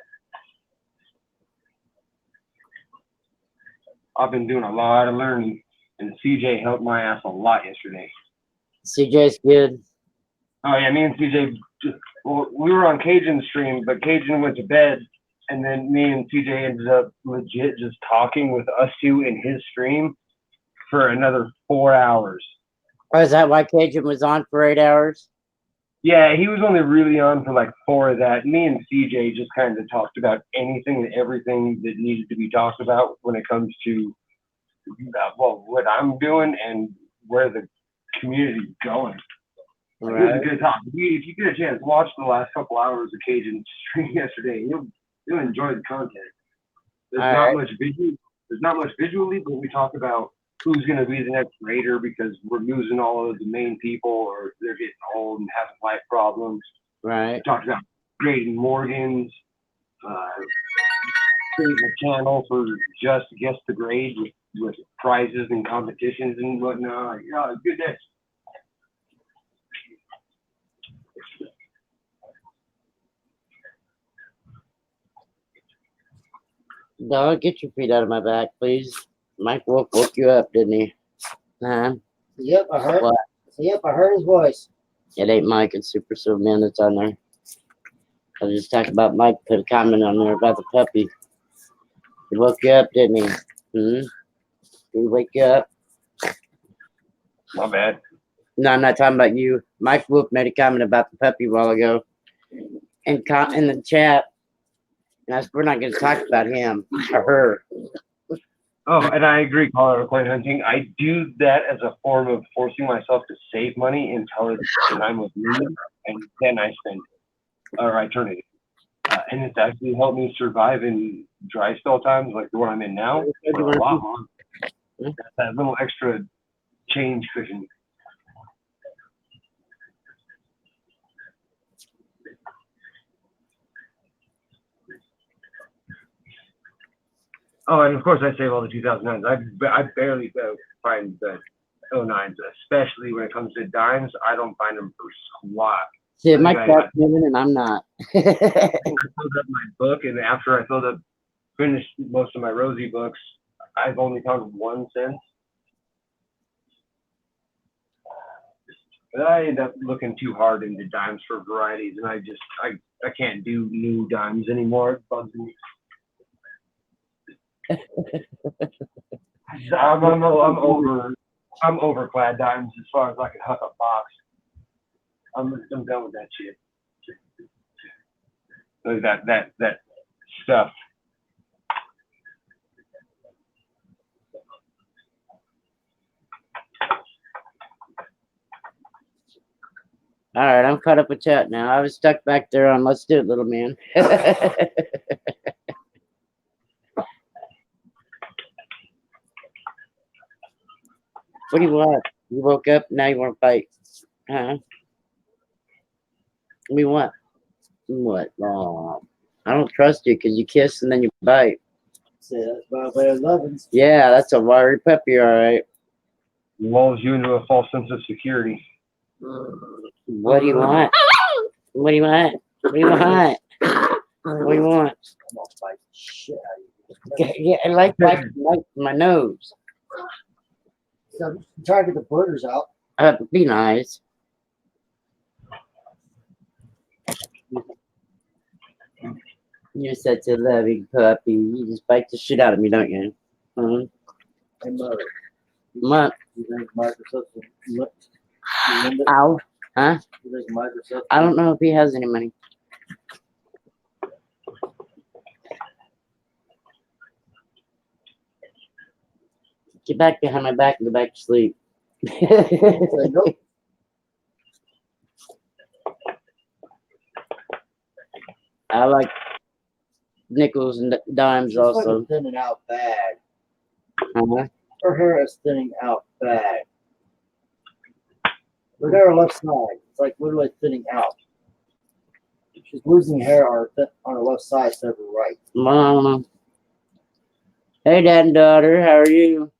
I've been doing a lot of learning, and CJ helped my ass a lot yesterday. CJ's good. Oh yeah, me and CJ, well, we were on Cajun's stream, but Cajun went to bed, and then me and CJ ended up legit just talking with us two in his stream for another 4 hours. Oh, is that why Cajun was on for 8 hours? Yeah, he was only really on for like 4 of that. Me and CJ just kind of talked about anything and everything that needed to be talked about when it comes to well, what I'm doing and where the community's going. Like, it was a good talk. If you get a chance, watch the last couple hours of Cajun stream yesterday. You'll enjoy the content. There's All not right. much visual. There's not much visually, but we talk about who's going to be the next raider because we're losing all of the main people, or they're getting old and having life problems. Right. We talked about grading Morgans, creating a channel for just guess the grade with prizes and competitions and whatnot. Yeah, good day. Dog, get your feet out of my back, please. Mike woke you up, didn't he? Yep, I heard. What? Yep, I heard his voice. It ain't Mike, it's Super Superman that's on there. I was just talking about Mike put a comment on there about the puppy. He woke you up, didn't he? Did he wake you up? My bad. No, I'm not talking about you. Mike Whoop made a comment about the puppy a while ago. In the chat. We're not going to talk about him or her. Oh, and I agree, Colorado coin hunting. I do that as a form of forcing myself to save money until it's time with me, and then I spend it, or I turn it in. And it's actually helped me survive in dry spell times like the one I'm in now for a lot longer. That little extra change cushion. Oh, and of course I save all the 2009s. I barely find the 09s, especially when it comes to dimes. I don't find them for squat. See, Mike's out moving and I'm not. I filled up my book, and after I finished most of my Rosie books, I've only found 1 cent. But I end up looking too hard into dimes for varieties, and I can't do new dimes anymore. It bugs me. I'm over clad dimes as far as I can huck a box. I'm done with that shit. That stuff. All right, I'm caught up with chat now. I was stuck back there on Let's Do It, Little Man. What do you want? You woke up, now you want to fight. Huh? What do you want? What? Oh, I don't trust you because you kiss and then you bite. See, that's my way of loving. Yeah, that's a wiry puppy, all right. Lulls you into a false sense of security. What do you want? What do you want? What do you want? What do you want? I'm gonna fight the shit out of you. Yeah, I like my nose. So I'm trying to get the burgers out. Be nice. You're such a loving puppy. You just bite the shit out of me, don't you? And mother. What? You think Microsoft will Ow. Huh? You think Microsoft? I don't know if he has any money. Get back behind my back and go back to sleep. Nope. I like nickels and dimes She's also. fucking thinning out bad. Uh-huh. Her hair is thinning out bad. Look at her left side. It's like literally thinning out. She's losing hair on her left side instead of her right. Mama. Hey, Dad and daughter, how are you?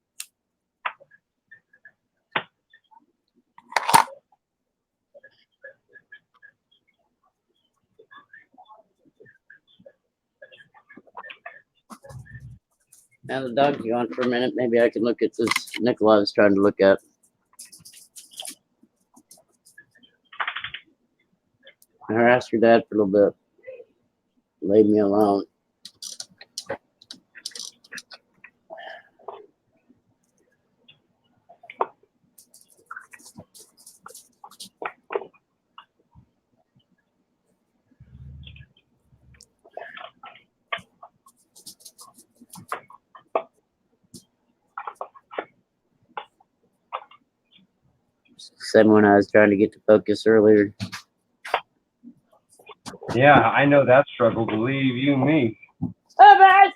Now the dog's gone for a minute. Maybe I can look at this nickel I was trying to look at. I harassed your dad for a little bit. Leave me alone. Same when I was trying to get to focus earlier. Yeah, I know that struggle. Believe you me. Oh,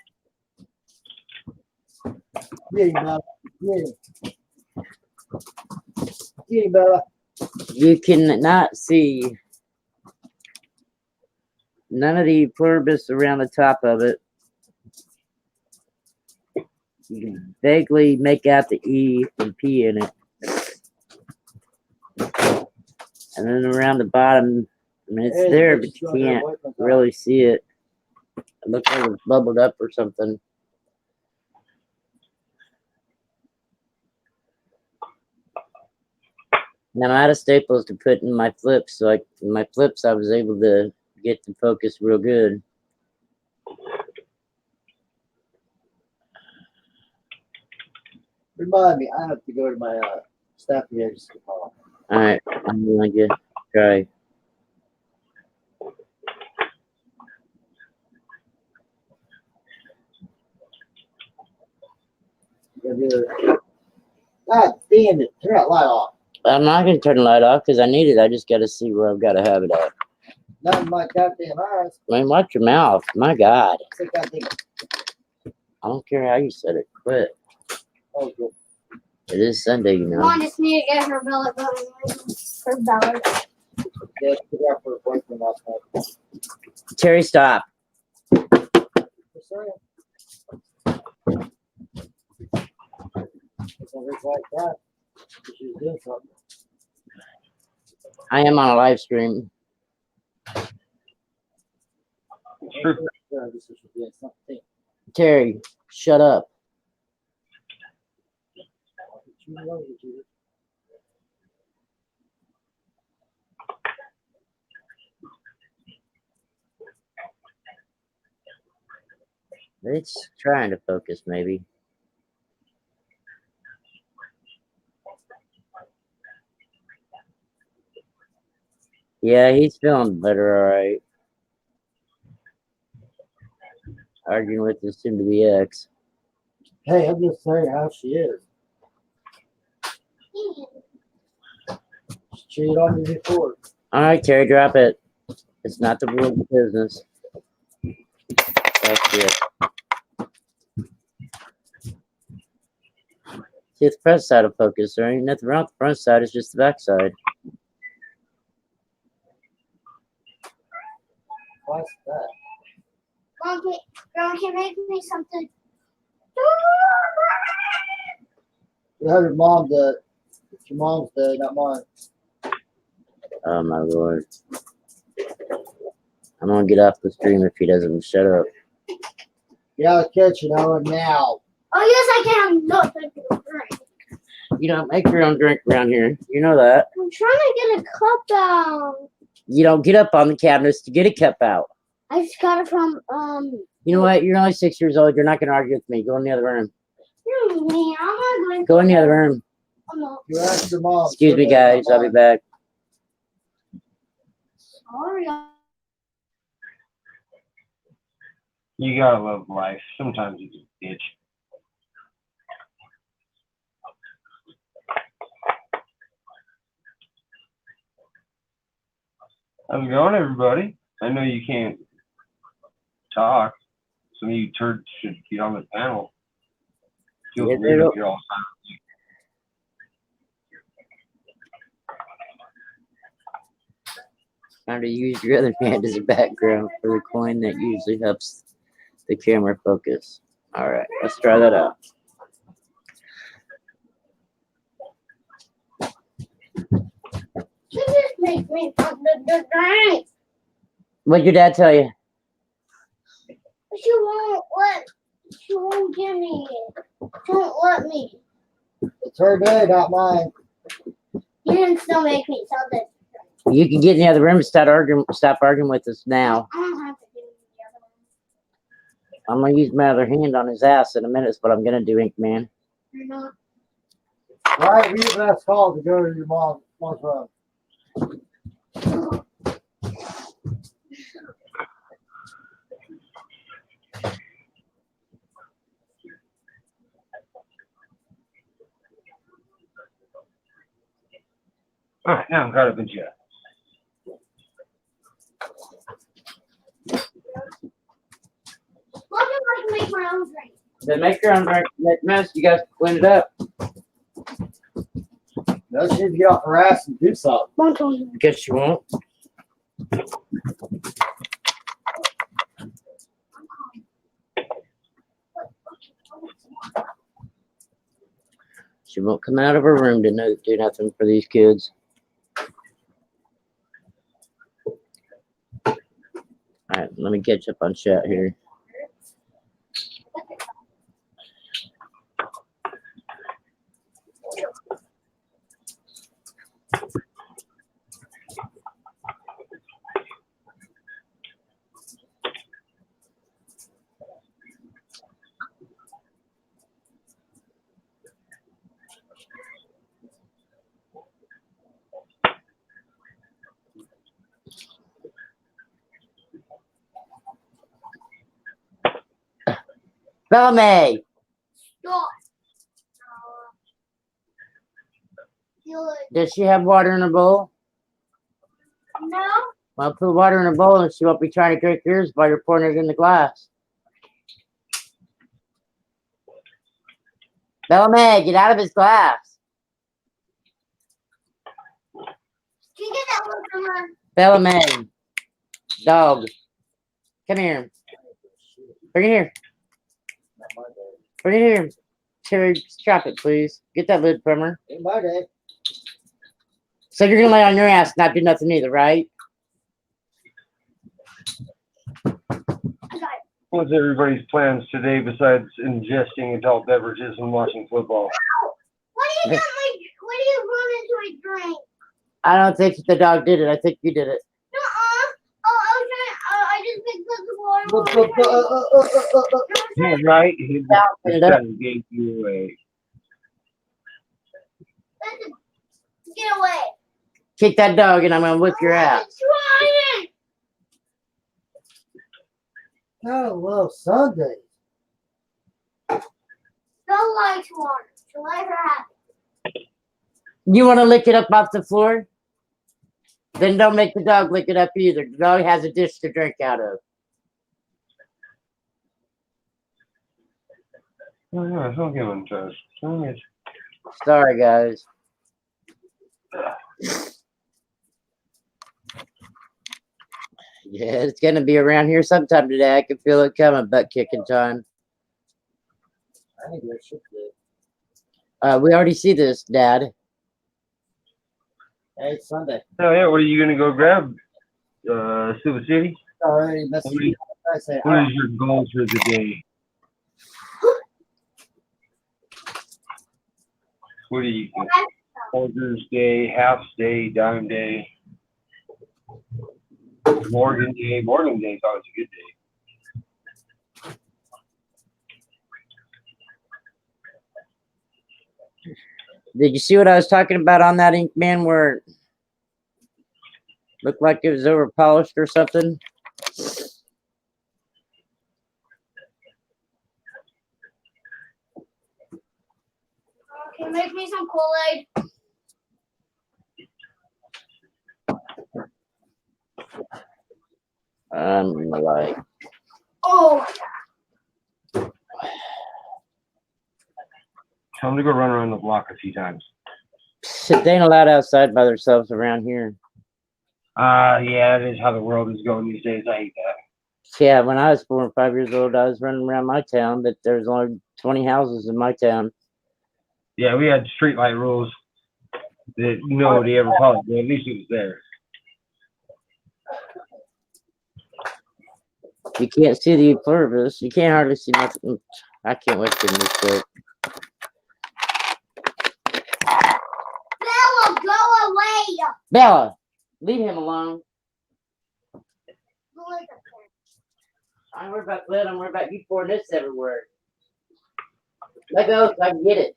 Get him, Bella. Get him. Get him, Bella. you cannot see none of the pluribus around the top of it. You can vaguely make out the E and P in it. And then around the bottom, I mean, it's Hey, there, what but you doing there, can't boy? Come really see it. It looks like it's bubbled up or something. Now I'm out of staples to put in my flips, so in my flips I was able to get the focus real good. Remind me, I have to go to my staff agency call. All right, I'm gonna get try. God damn it! Turn that light off. I'm not gonna turn the light off because I need it. I just gotta see where I've gotta have it at. Not in my goddamn eyes. I mean, watch your mouth. My God, Say goddamn. I don't care how you said it. Quit. Oh, good. It is Sunday, you know. Mom just need to get her belly button. Her belly. Yeah, she got for a boyfriend last night. Terry, stop. Just saying. It's not like that. She was doing something. I am on a live stream. True. Yeah, this is doing something. Terry, shut up. You know what you do. It's trying to focus, maybe. Yeah, he's feeling better, all right. Arguing with his soon-to-be ex. Hey, I'm just saying how she is. She cheated on me before. All right, Terry, drop it. It's not the world of business. That's it. See, it's the front side of focus. There ain't nothing wrong with the front side. It's just the back side. What's that? Mom, can make me something. You have your mom do it. It's your mom's day, not mine. Oh, my Lord. I'm going to get off the stream if he doesn't shut up. Get out of the kitchen, Owen, now. Oh, yes, I can. No, thank you. Right. You don't make your own drink around here. You know that. I'm trying to get a cup out. You don't get up on the cabinets to get a cup out. I just got it from, You know what? You're only 6 years old. You're not going to argue with me. Go in the other room. I'm not going Go in the other room. I'm not. You asked your mom. Excuse me, guys. I'll be back. Sorry. You gotta love life. Sometimes you just bitch. How's it going, everybody? I know you can't talk. Some of you turds should get on the panel. Feels Yeah, weird they if you're all silent. Trying to use your other hand as a background for the coin that usually helps the camera focus. All right, let's try that out. You just make me put the drink. What'd your dad tell you? She won't give me it. She won't let me. It's her day, not mine. You can still make me sell this. You can get in the other room and stop arguing with us now. I don't have to do the other one. I'm gonna use my other hand on his ass in a minute. Is what I'm gonna do, Ink Man. You're not. All right, we have last call to go to your mom's room. All right, now I'm caught up in chat. Look if I can make my own drink. Then make your own mess. You guys clean it up. No, she needs to get off her ass and do something. One told Guess you won't. She won't come out of her room to do nothing for these kids. All right, let me catch up on chat here. Bellamy, Stop. Good. does she have water in her bowl? No. Well, put water in her bowl and she won't be trying to drink yours while you're pouring it in the glass. Bellamy, get out of his glass. Can you get that one from her? Bellamy, dog, come here. Bring it here. Bring it here. Terry, drop it, please. Get that lid from her. Ain't my day. So you're gonna lay on your ass and not do nothing either, right? I got it. What's everybody's plans today besides ingesting adult beverages and watching football? What do you got what do you run into a drink? I don't think the dog did it. I think you did it. Nuh-uh. Oh, I was trying. I just picked up the water. Yeah, right? He It up. gave you away. Listen, get away. Kick that dog and I'm gonna whip your ass. Trying. Oh, well, Sunday. Don't lie to her. To let her have it. You wanna lick it up off the floor? Then don't make the dog lick it up either. The dog has a dish to drink out of. Oh, yeah, don't give him toast. Dang it. Sorry, guys. Yeah, it's gonna be around here sometime today. I can feel it coming, butt kicking time. I think there should be. We already see this, Dad. Hey, it's Sunday. Oh, yeah, what are you going to go grab? Silver City? Already messaged. I say, What is your goal for the day? What do you think? Quarters day, half day, dime day, Morgan day. Morgan day is always a good day. Did you see what I was talking about on that Ink Man where it looked like it was over polished or something? Can you make me some Kool-Aid? Like, Oh my god. Tell them to go run around the block a few times. they ain't allowed outside by themselves around here. Yeah, that is how the world is going these days. I hate that. Yeah, when I was 4 and 5 years old, I was running around my town, but there's only 20 houses in my town. Yeah, we had streetlight rules that nobody ever followed, but at least it was there. You can't see the pluribus. You can't hardly see nothing. I can't wait to get this quick. Bella, go away. Bella, Leave him alone. Go like that. I don't worry about Glenn. I'm worried about you pouring this everywhere. Let go so I can get it.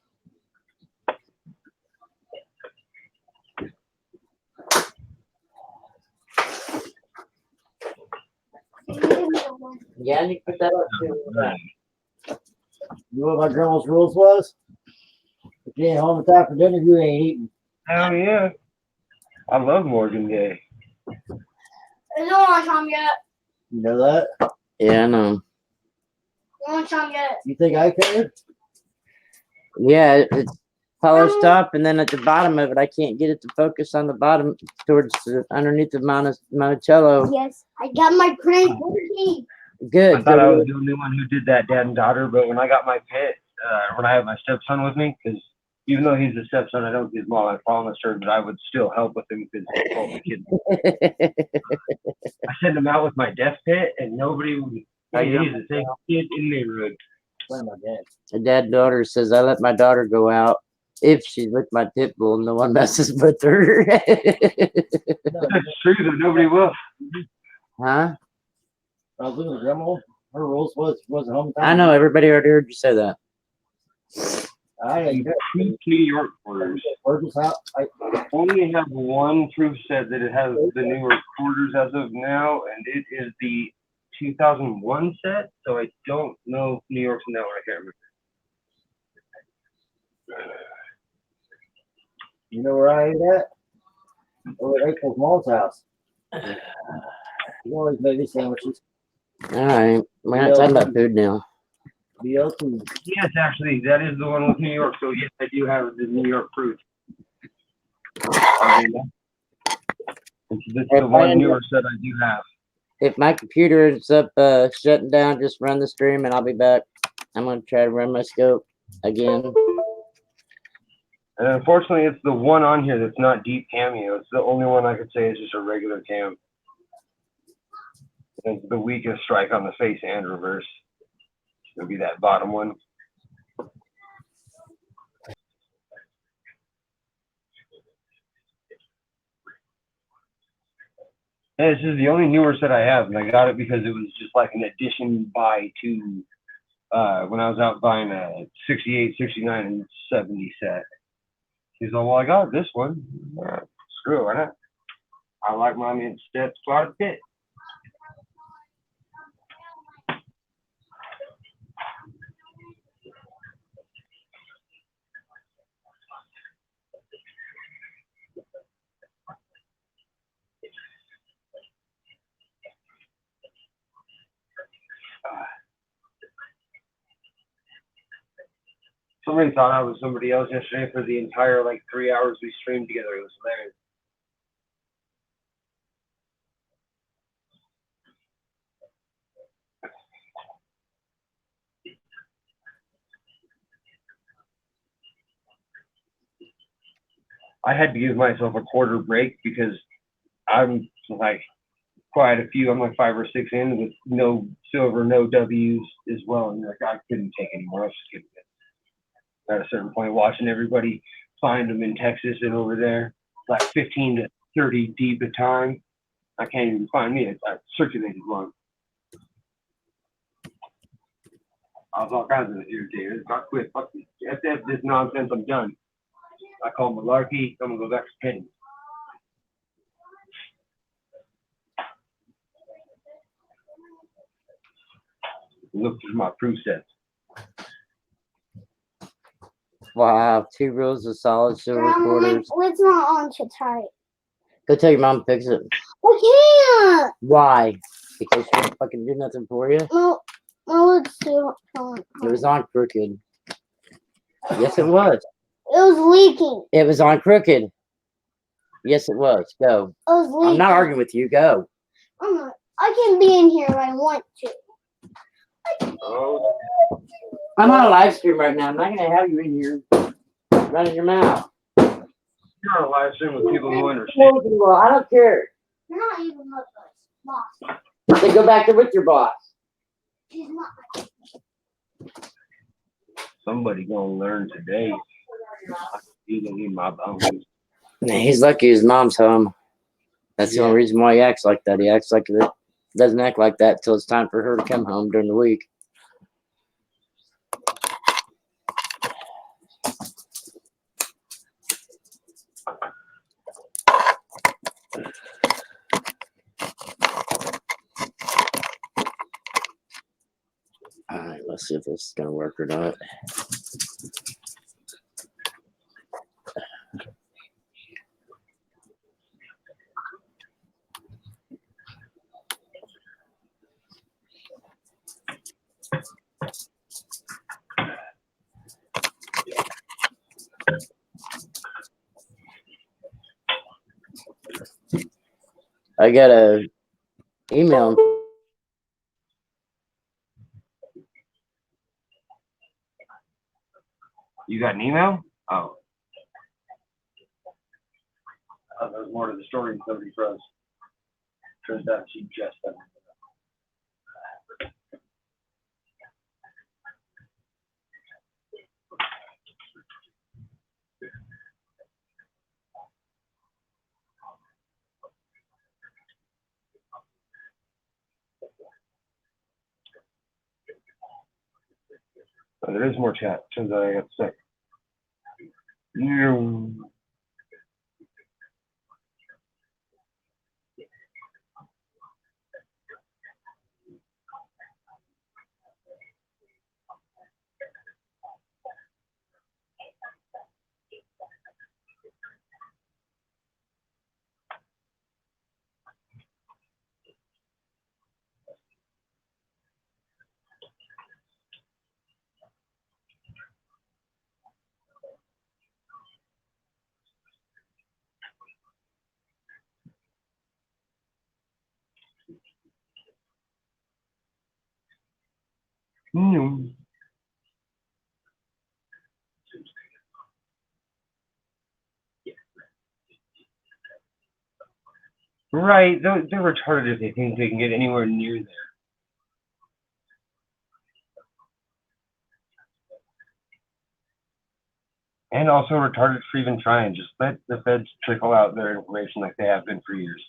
Yeah, you put that up too. You know what my grandma's rules was? If you ain't home in time for dinner, you ain't eating. Hell yeah. I love Morgan Day. There's no lunch time yet. You know that? Yeah, I know. Lunch time yet. You think I care? Yeah, it's polished up, and then at the bottom of it, I can't get it to focus on the bottom towards the, underneath the Monticello. Yes, I got my print working. Good. I thought I good. was the only one who did that, dad and daughter, but when I got my pit, when I had my stepson with me, because even though he's a stepson, I don't get his mom. I promised her that I would still help with him because he's all the kids. I sent him out with my death pit, and nobody would. Hey, he's the same kid in the neighborhood. Blame my dad. The dad daughter says I let my daughter go out if she's with my pit bull. No one messes with her. That's true, though. Nobody will. Huh? I was living with grandma. Her rules wasn't home in time. I know everybody already heard you say that. I ain't Proof New York orders. Burgess out. I Only have one proof set that it has the New York quarters as of now, and it is the 2001 set. So I don't know if New York's in that one. I can't remember. You know where I ate at? Over at April's mom's house. You always make me sandwiches. All right, we're not talking about food now. BLT. Yes, actually, that is the one with New York. So yes, I do have the New York proof. And so this is the one New York set I do have. If my computer ends up shutting down, just run the stream and I'll be back. I'm gonna try to run my scope again. And unfortunately, it's the one on here that's not deep cameo. It's the only one I could say is just a regular cam. It's the weakest strike on the face and reverse. It'll be that bottom one. And this is the only newer set I have, and I got it because it was just like an addition buy to when I was out buying a 68, 69, and 70 set. He's like, well, I got this one. Screw it, why not? I like my mid-step squad pit. Somebody thought I was somebody else yesterday for the entire 3 hours we streamed together. It was hilarious. I had to give myself a quarter break because I'm quite a few. I'm 5 or 6 in with no silver, no W's as well. And I couldn't take anymore. I was just getting it. At a certain point, watching everybody find them in Texas and over there, 15 to 30 deep a time. I can't even find me. I circulated one. I was all kinds of irritated. I quit. Fuck this. After this nonsense, I'm done. I call malarkey. I'm gonna go back to penny. Look through my proof sets. Wow, 2 rows of solid silver quarters. It's not on too tight. Go tell your mom to fix it. I can't. Why? Because she didn't fucking do nothing for you? No, it's too tight. It was on crooked. Yes, it was. It was leaking. It was on crooked. Yes, it was. Go. It was leaking. I'm not arguing with you. Go. I'm not. I can be in here if I want to. Oh. I'm on a live stream right now. I'm not going to have you in here running your mouth. You're on a live stream with people who understand. Well, I don't care. You're not even with us, boss. Then go back there with your boss. She's not. Somebody gonna learn today. You gonna need my bones. He's lucky his mom's home. That's the Yeah. only reason why he acts like that. He acts like it doesn't act like that till it's time for her to come home during the week. All right, let's see if this is gonna work or not. I got a email. You got an email? Oh. There was more to the story than somebody froze. Turns out she just done it. Oh, there is more chat. Turns out I got sick. You. Right, they're retarded if they think they can get anywhere near there. And also retarded for even trying. Just let the feds trickle out their information like they have been for years.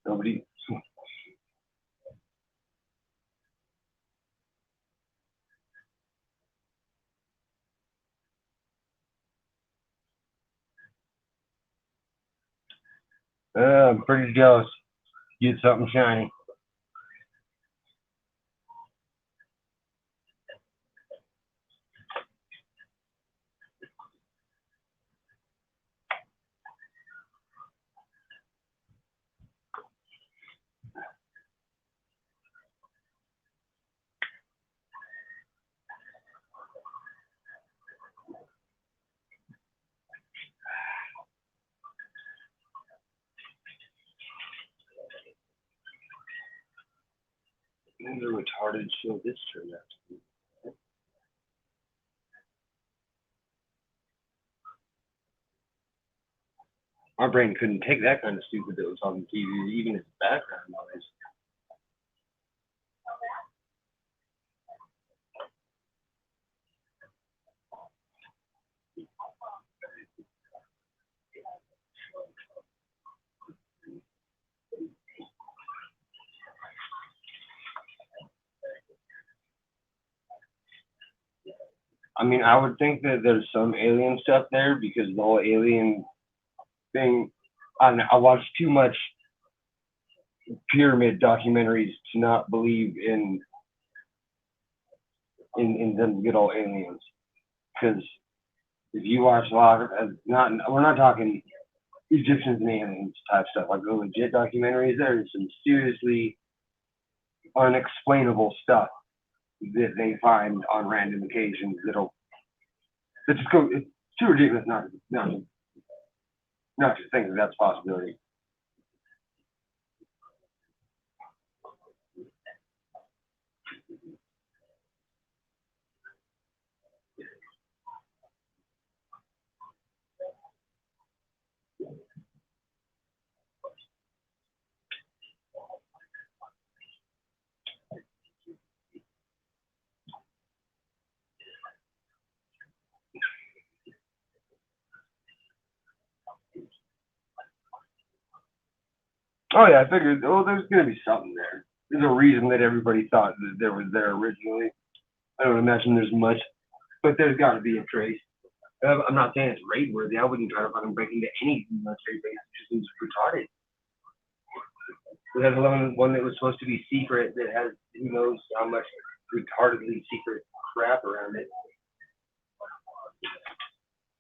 Nobody. I'm pretty jealous. Get something shiny. The retarded show this turned out to be. Our brain couldn't take that kind of stupid that was on TV, even as background noise. I mean, I would think that there's some alien stuff there because the whole alien thing. I watched too much pyramid documentaries to not believe in them good old aliens. Because if you watch a lot of, we're not talking Egyptians and aliens type stuff. Like the legit documentaries, there's some seriously unexplainable stuff that they find on random occasions that just go. It's too ridiculous not to think that that's a possibility. Oh yeah, I figured. Oh, there's gonna be something there. There's a reason that everybody thought that there was there originally. I don't imagine there's much, but there's got to be a trace. I'm not saying it's raid worthy. I wouldn't try to fucking break into any military base. It just seems retarded. We had one that was supposed to be secret that has who knows how much retardedly secret crap around it.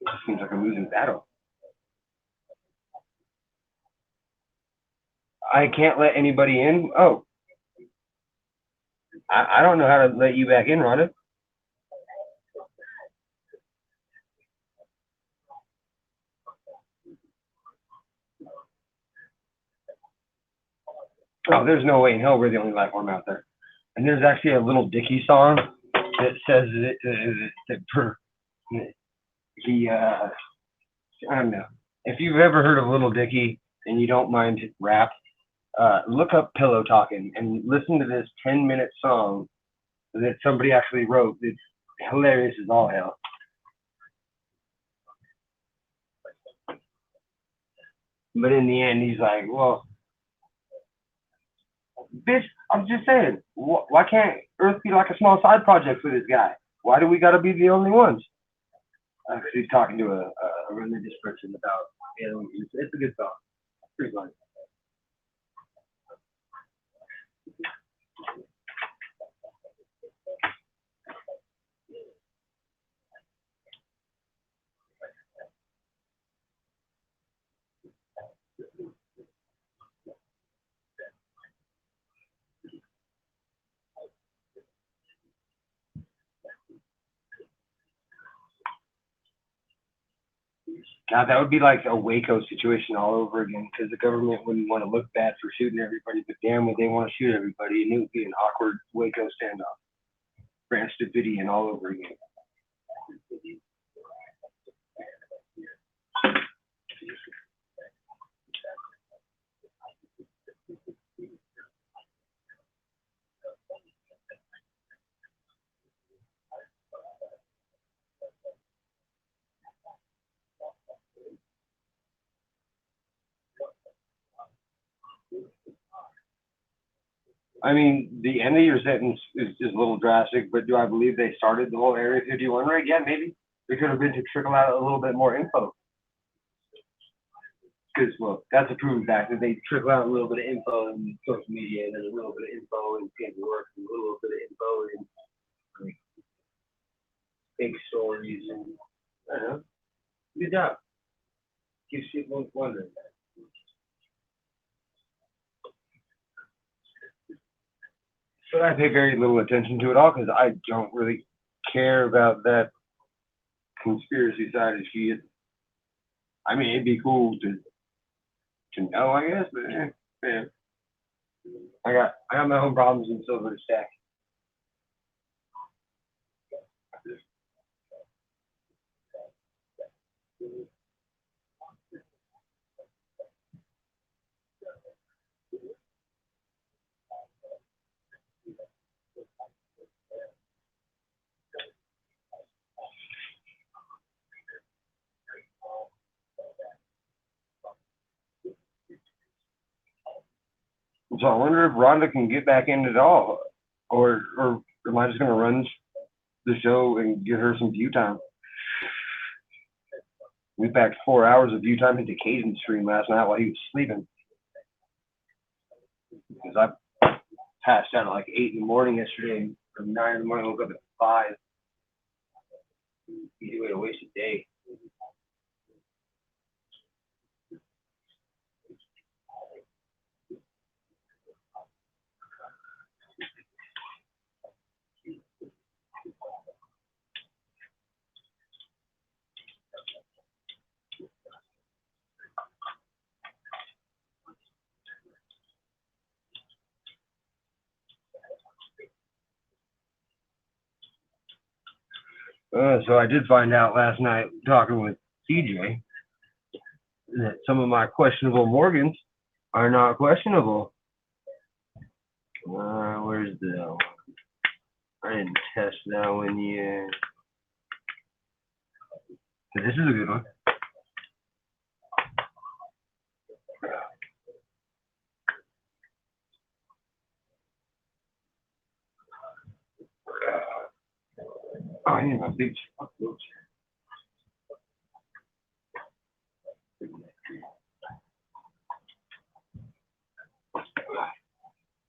It just seems like a losing battle. I can't let anybody in. Oh, I don't know how to let you back in, Rhonda. Oh, there's no way in hell we're the only life form out there. And there's actually a Little Dicky song that says I don't know. If you've ever heard of Little Dicky and you don't mind rap, look up Pillow Talking and listen to this 10-minute song that somebody actually wrote. It's hilarious as all hell. But in the end, he's like, well, bitch, I'm just saying, why can't Earth be like a small side project for this guy? Why do we got to be the only ones? He's talking to a religious person about aliens. It's a good song. Pretty funny. God, that would be like a Waco situation all over again because the government wouldn't want to look bad for shooting everybody, but damn it, they want to shoot everybody, and it would be an awkward Waco standoff. Branch Davidian all over again. I mean, the end of your sentence is a little drastic, but do I believe they started the whole Area 51 raid? Yeah, maybe. It could have been to trickle out a little bit more info. Because, well, that's a proven fact that they trickle out a little bit of info in social media, and then a little bit of info in paperwork, and a little bit of info in like, big stories, and I don't know. Good job. Keeps people wondering. But I pay very little attention to it all because I don't really care about that conspiracy side of shit. I mean, it'd be cool to know, I guess, but yeah. I got my own problems in Silver to stack. So I wonder if Rhonda can get back in at all, or am I just gonna run the show and get her some view time? We packed 4 hours of view time into Caden's stream last night while he was sleeping. Because I passed out at like 8 in the morning yesterday, or 9 in the morning, woke up at 5. Easy way to waste a day. So I did find out last night, talking with CJ, that some of my questionable Morgans are not questionable. Where's the one? I didn't test that one yet. This is a good one. Oh, I need my big boots.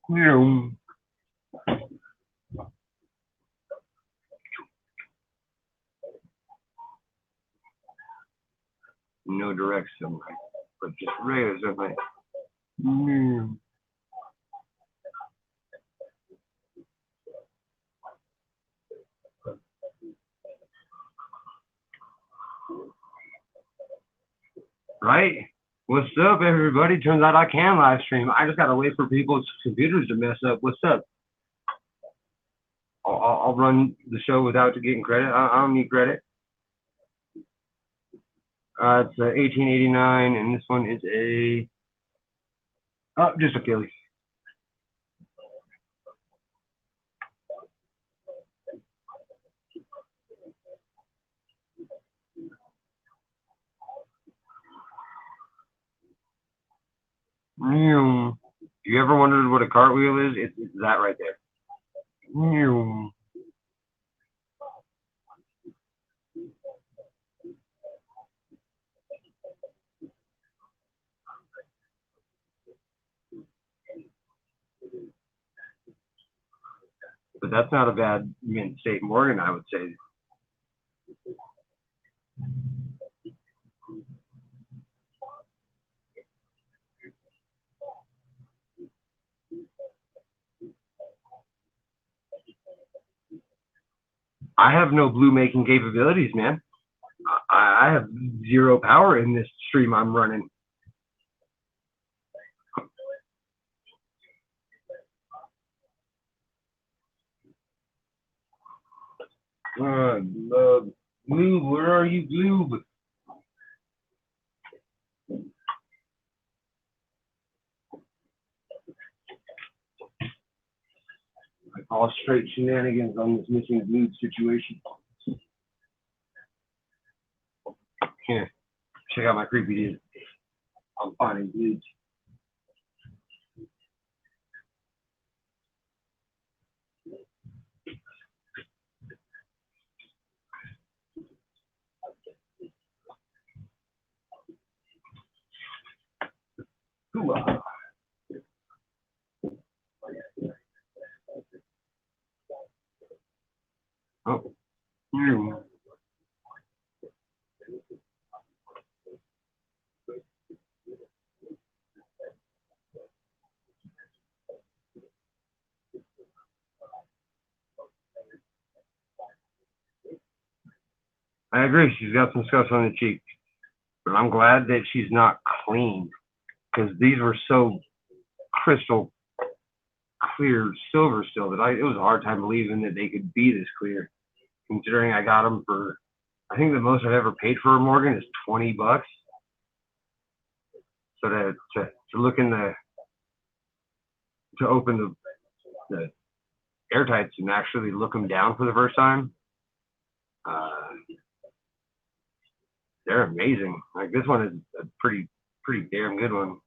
Yeah. No direct sunlight, but just regular sunlight. Right? What's up, everybody? Turns out I can live stream. I just gotta wait for people's computers to mess up. What's up? I'll run the show without getting credit. I don't need credit. It's 1889, and this one is just Achilles. You ever wondered what a cartwheel is? It's that right there. But that's not a bad Mint State Morgan, I would say. I have no blue making capabilities, man. I have zero power in this stream I'm running. Love. Gloob, where are you, Gloob? I call straight shenanigans on this missing Gloob situation. Here, check out my creepy dude. I'm finding Gloobs. Hoo-ah. Oh. I agree. She's got some scuffs on the cheek, but I'm glad that she's not clean because these were so crystal clear silver still that it was a hard time believing that they could be this clear. Considering I got them for, I think the most I've ever paid for a Morgan is $20. So to look in to open the airtights and actually look them down for the first time, they're amazing. Like this one is a pretty damn good one.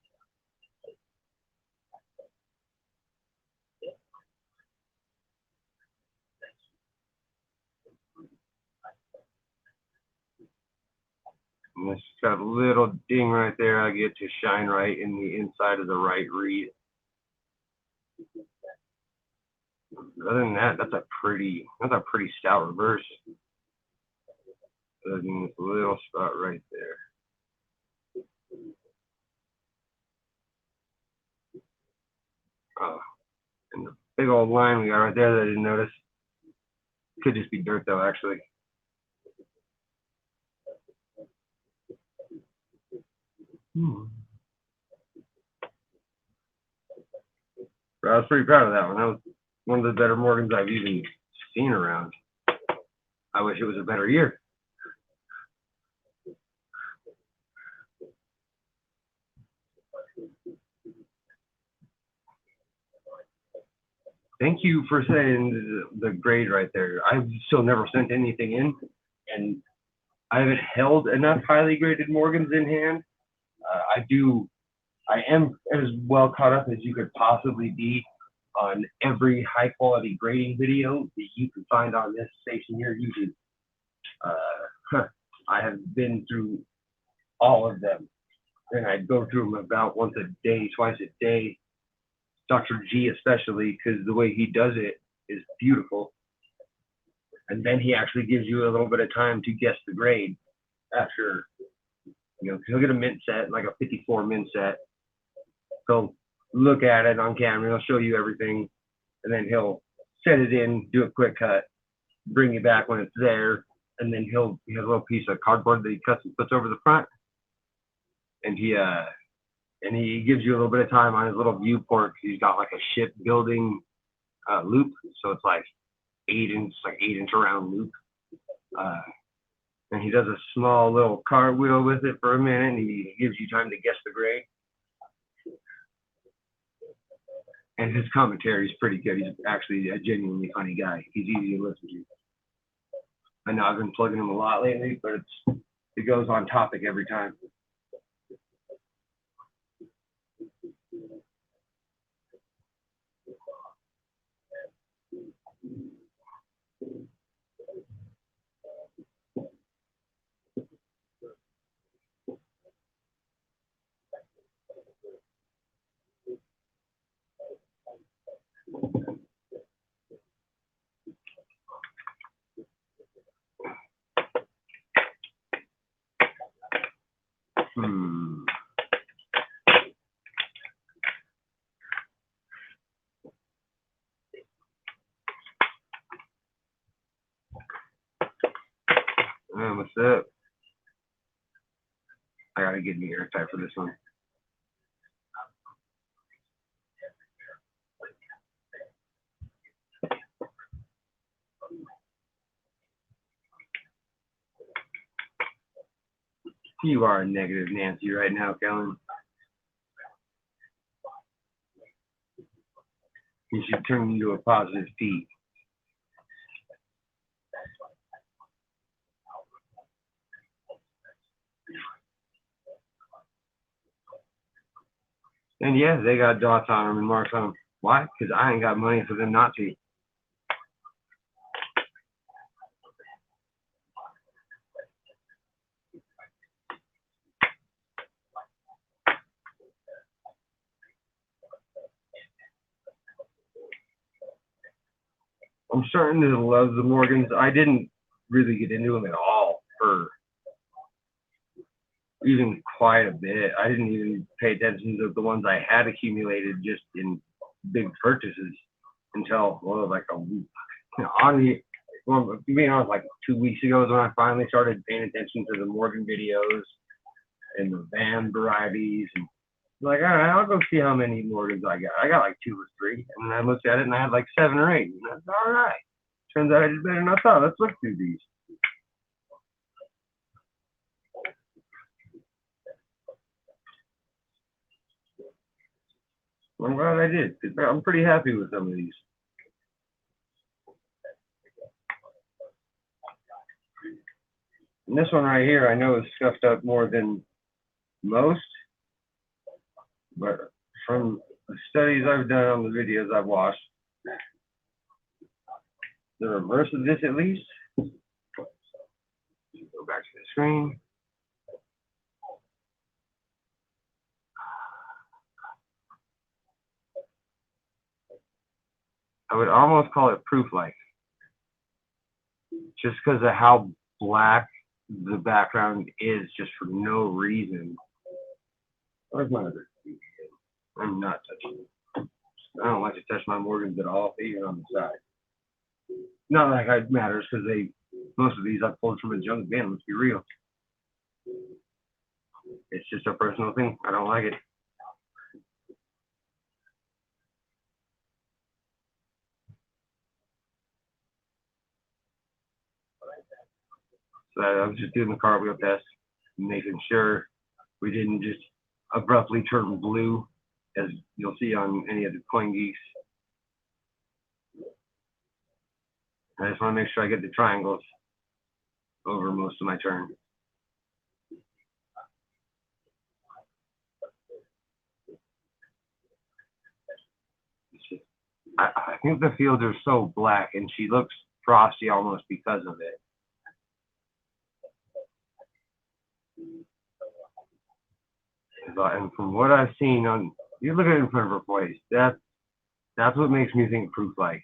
And it's got a little ding right there. I get to shine right in the inside of the right reed. Other than that, that's a pretty stout reverse. Other than this little spot right there. And the big old line we got right there that I didn't notice. Could just be dirt though, actually. But I was pretty proud of that one. That was one of the better Morgans I've even seen around. I wish it was a better year. Thank you for saying the grade right there. I've still never sent anything in, and I haven't held enough highly graded Morgans in hand. I am as well caught up as you could possibly be on every high quality grading video that you can find on this station here, YouTube. I have been through all of them, and I go through them about once a day, twice a day. Dr. G especially, because the way he does it is beautiful. And then he actually gives you a little bit of time to guess the grade after, he'll get a mint set, like a 54 mint set. He'll look at it on camera, he'll show you everything, and then he'll set it in, do a quick cut, bring it back when it's there, and then he has a little piece of cardboard that he cuts and puts over the front. And he gives you a little bit of time on his little viewport, because he's got like a shipbuilding loop, so it's like 8-inch around loop. And he does a small little cartwheel with it for a minute, and he gives you time to guess the grade. And his commentary is pretty good. He's actually a genuinely funny guy. He's easy to listen to. I know I've been plugging him a lot lately, but it goes on topic every time. What's up? I gotta get an ear type for this one. You are a negative Nancy right now, Kellen. You should turn into a positive Pete. And yeah, they got dots on them and marks on them. Why? Because I ain't got money for them not to. I'm starting to love the Morgans. I didn't really get into them at all for even quite a bit. I didn't even pay attention to the ones I had accumulated just in big purchases until, well, like a week. Being honest, like 2 weeks ago is when I finally started paying attention to the Morgan videos and the van varieties. And like, all right, I'll go see how many Morgans I got. I got like 2 or 3. And then I looked at it and I had like 7 or 8. And that's all right. Turns out I did better than I thought. Let's look through these. I'm glad I did, because I'm pretty happy with some of these. And this one right here, I know is scuffed up more than most, but from the studies I've done on the videos I've watched, the reverse of this at least. Go back to the screen. I would almost call it proof-like, just because of how black the background is, just for no reason. Where's my other? I'm not touching it. I don't like to touch my Morgans at all, even on the side. Not like it matters, because most of these I pulled from a junk bin. Let's be real. It's just a personal thing. I don't like it. So I was just doing the cartwheel test, making sure we didn't just abruptly turn blue, as you'll see on any of the coin geeks. I just want to make sure I get the triangles over most of my turn. I think the fields are so black, and she looks frosty almost because of it. And from what I've seen on, you look at it in front of her place. That's what makes me think proof like.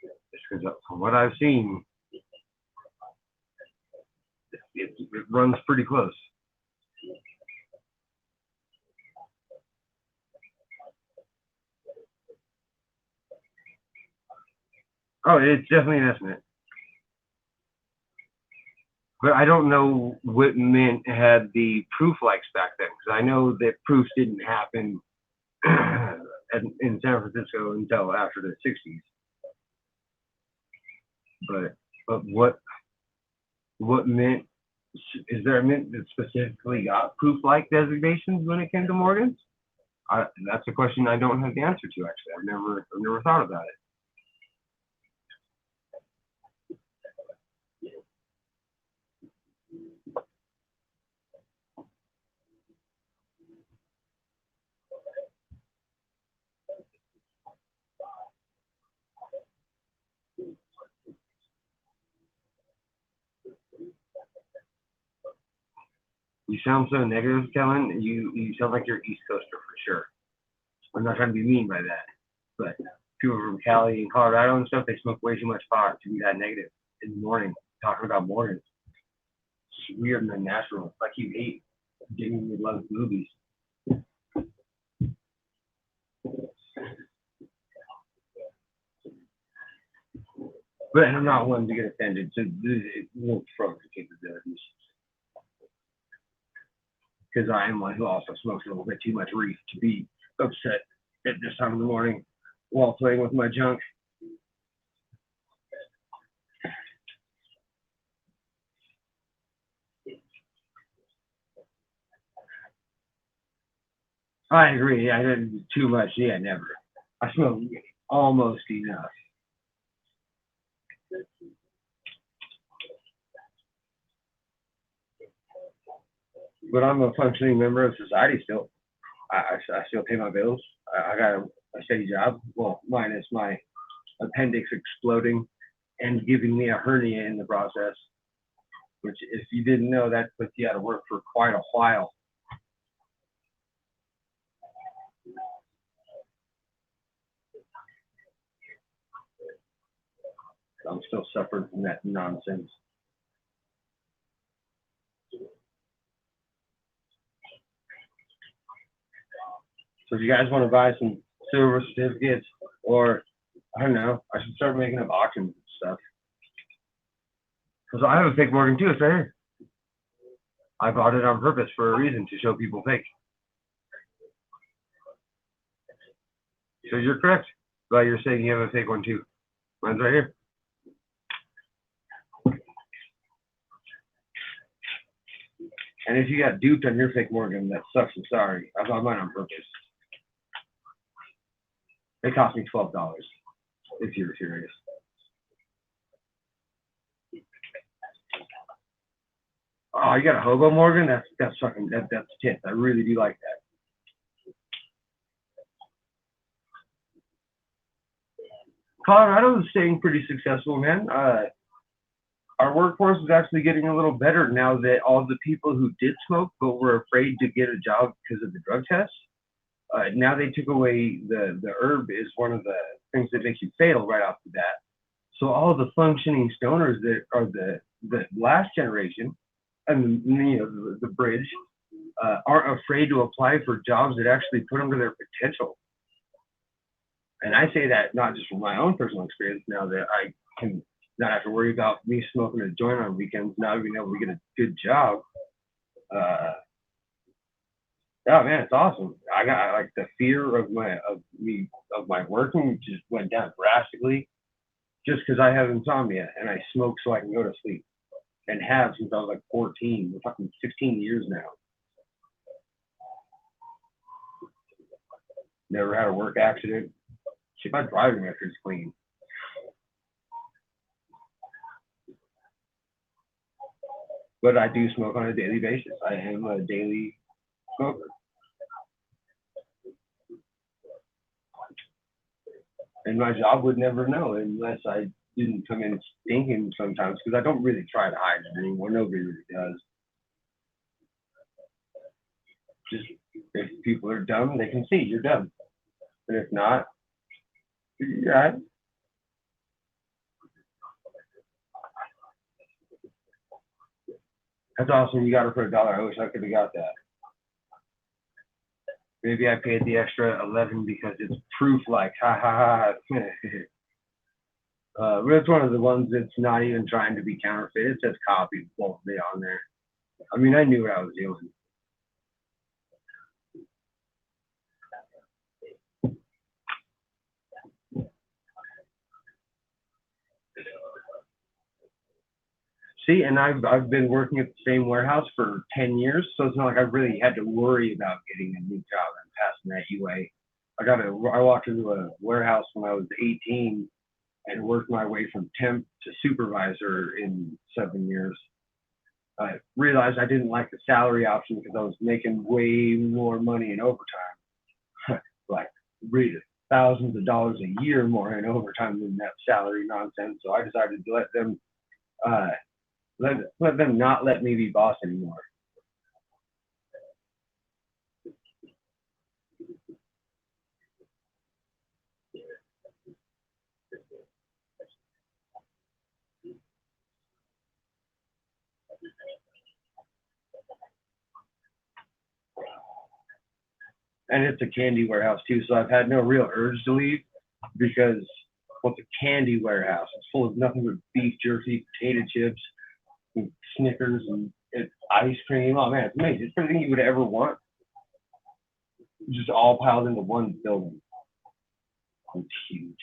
Just because from what I've seen, it runs pretty close. Oh, it's definitely an estimate. But I don't know what Mint had the proof likes back then, because I know that proofs didn't happen in San Francisco until after the 60s. But what Mint, is there a Mint that specifically got proof like designations when it came to Morgans? That's a question I don't have the answer to, actually. I've never thought about it. You sound so negative, Kellen. You sound like you're East Coaster for sure. I'm not trying to be mean by that, but people from Cali and Colorado and stuff, they smoke way too much pot to be that negative in the morning, talking about Morgans. It's just weird and unnatural. It's like you hate Jamie loves movies. But I'm not one to get offended, so it won't throw the capabilities. Because I am one who also smokes a little bit too much reef to be upset at this time of the morning while playing with my junk. I agree. I didn't do too much. Yeah, never. I smoke almost enough. But I'm a functioning member of society still. I still pay my bills. I got a steady job. Well, minus my appendix exploding and giving me a hernia in the process. Which, if you didn't know, that puts you out of work for quite a while. I'm still suffering from that nonsense. So if you guys want to buy some silver certificates, or I don't know, I should start making up auctions and stuff. Because I have a fake Morgan too, it's right here. I bought it on purpose for a reason, to show people fake. So you're correct, but you're saying you have a fake one too. Mine's right here. And if you got duped on your fake Morgan, that sucks. I'm sorry. I bought mine on purpose. It cost me $12, if you're serious. Oh, you got a hobo Morgan? That's fucking that's tits. I really do like that. Colorado is staying pretty successful, man. Our workforce is actually getting a little better now that all the people who did smoke but were afraid to get a job because of the drug test. Now they took away the herb is one of the things that makes you fatal right off the bat. So all the functioning stoners that are the last generation, and the bridge, aren't afraid to apply for jobs that actually put them to their potential. And I say that not just from my own personal experience, now that I can not have to worry about me smoking a joint on weekends, now being able to get a good job. Oh man, it's awesome. I got like the fear of my working just went down drastically, just because I have insomnia and I smoke so I can go to sleep, and have since I was like 14. We're talking 16 years now. Never had a work accident. Shit, my driving record's clean. But I do smoke on a daily basis. I am a daily smoker. And my job would never know unless I didn't come in stinking sometimes, because I don't really try to hide it anymore. Nobody really does. Just if people are dumb, they can see you're dumb. And if not, you're all right. That's awesome. You got it for $1. I wish I could have got that. Maybe I paid the extra 11 because it's proof, like, ha ha ha. But it's one of the ones that's not even trying to be counterfeit. It says copy boldly on there. I mean, I knew what I was doing. See, and I've been working at the same warehouse for 10 years, so it's not like I really had to worry about getting a new job and passing that UA. I walked into a warehouse when I was 18 and worked my way from temp to supervisor in 7 years. I realized I didn't like the salary option because I was making way more money in overtime, like really thousands of dollars a year more in overtime than that salary nonsense. So I decided to let them not let me be boss anymore. And it's a candy warehouse too, so I've had no real urge to leave because, well, it's a candy warehouse. It's full of nothing but beef jerky, potato chips, and Snickers, and ice cream. Oh man, it's amazing. It's everything you would ever want. It's just all piled into one building. It's huge.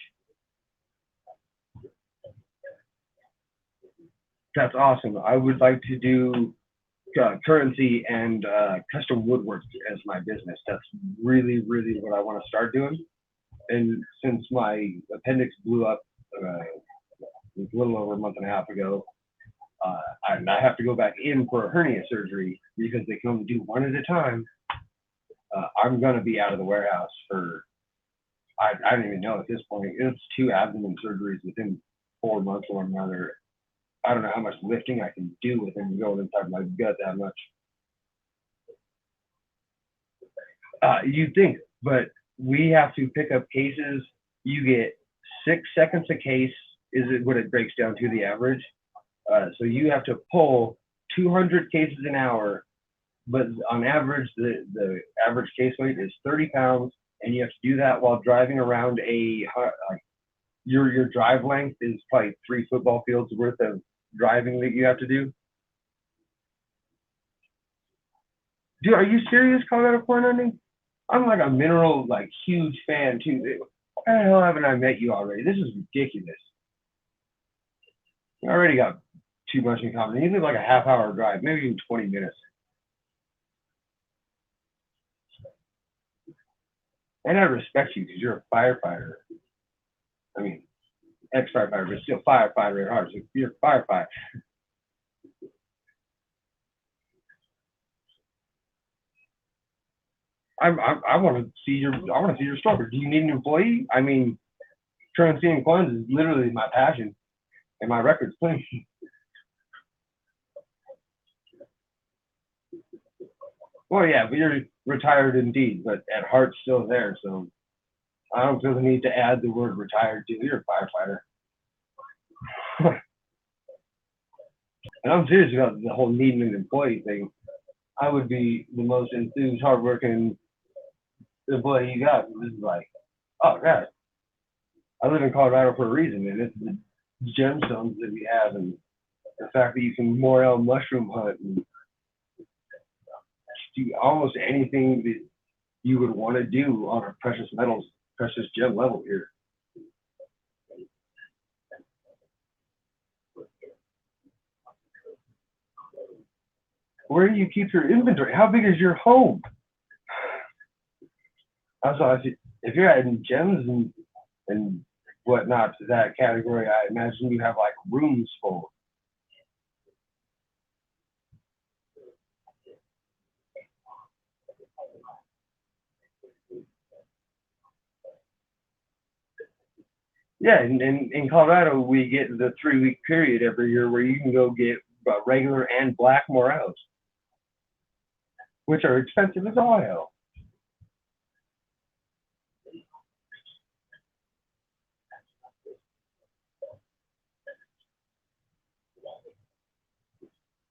That's awesome. I would like to do currency and custom woodwork as my business. That's really, really what I want to start doing. And since my appendix blew up a little over a month and a half ago, I have to go back in for a hernia surgery because they can only do one at a time. I'm going to be out of the warehouse for, I don't even know at this point. It's 2 abdomen surgeries within 4 months or another. I don't know how much lifting I can do with them going inside my gut that much. You'd think, but we have to pick up cases. You get 6 seconds a case is what it breaks down to, the average. So you have to pull 200 cases an hour, but on average, the average case weight is 30 pounds, and you have to do that while driving around your drive length is probably 3 football fields worth of driving that you have to do. Dude, are you serious, Colorado corn hunting? I'm like a mineral, like, huge fan too. Why the hell haven't I met you already? This is ridiculous. I already got too much in common. You live like a half-hour drive, maybe even 20 minutes. And I respect you because you're a firefighter. I mean, ex-firefighter, but still firefighter at heart. So you're a firefighter. I want to see your story. Do you need an employee? I mean, currency and coins is literally my passion, and my record's clean. Well, yeah, but you're retired indeed, but at heart still there. So I don't feel the need to add the word retired to. You're a firefighter. And I'm serious about the whole needing an employee thing. I would be the most enthused, hardworking employee you got. This is like, oh God, I live in Colorado for a reason, and it's the gemstones that we have, and the fact that you can morel mushroom hunt and do almost anything that you would want to do on a precious metals, precious gem level here. Where do you keep your inventory? How big is your home? Also, if you're adding gems and whatnot to that category, I imagine you have like rooms full. Yeah, and in Colorado, we get the 3-week period every year where you can go get regular and black morels, which are expensive as all hell.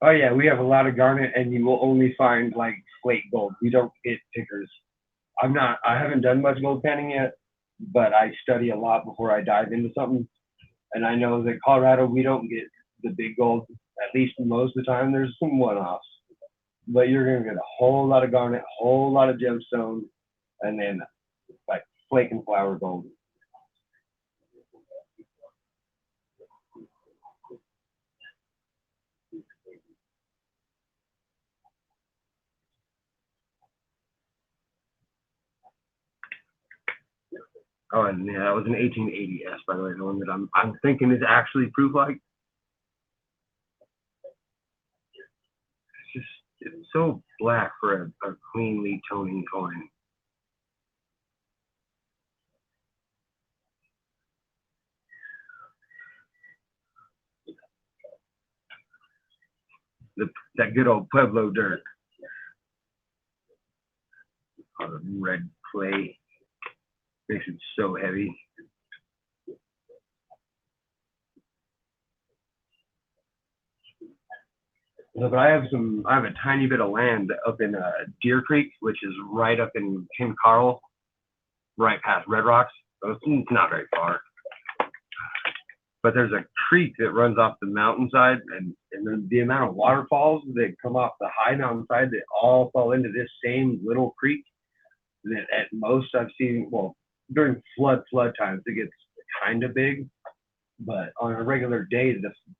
Oh yeah, we have a lot of garnet, and you will only find like slate gold. We don't get pickers. I haven't done much gold panning yet, but I study a lot before I dive into something. And I know that Colorado, we don't get the big gold. At least most of the time, there's some one-offs. But you're gonna get a whole lot of garnet, a whole lot of gemstone, and then like flake and flower gold. Oh, and yeah, that was an 1880S, by the way, the one that I'm thinking is actually proof like. It's so black for a cleanly toning coin. That good old Pueblo dirt. Oh, the red clay makes it so heavy. No, but I have a tiny bit of land up in Deer Creek, which is right up in Kim Carl, right past Red Rocks. So it's not very far. But there's a creek that runs off the mountainside, and the amount of waterfalls that come off the high mountainside that all fall into this same little creek that at most I've seen, well, during flood times, it gets kind of big, but on a regular day,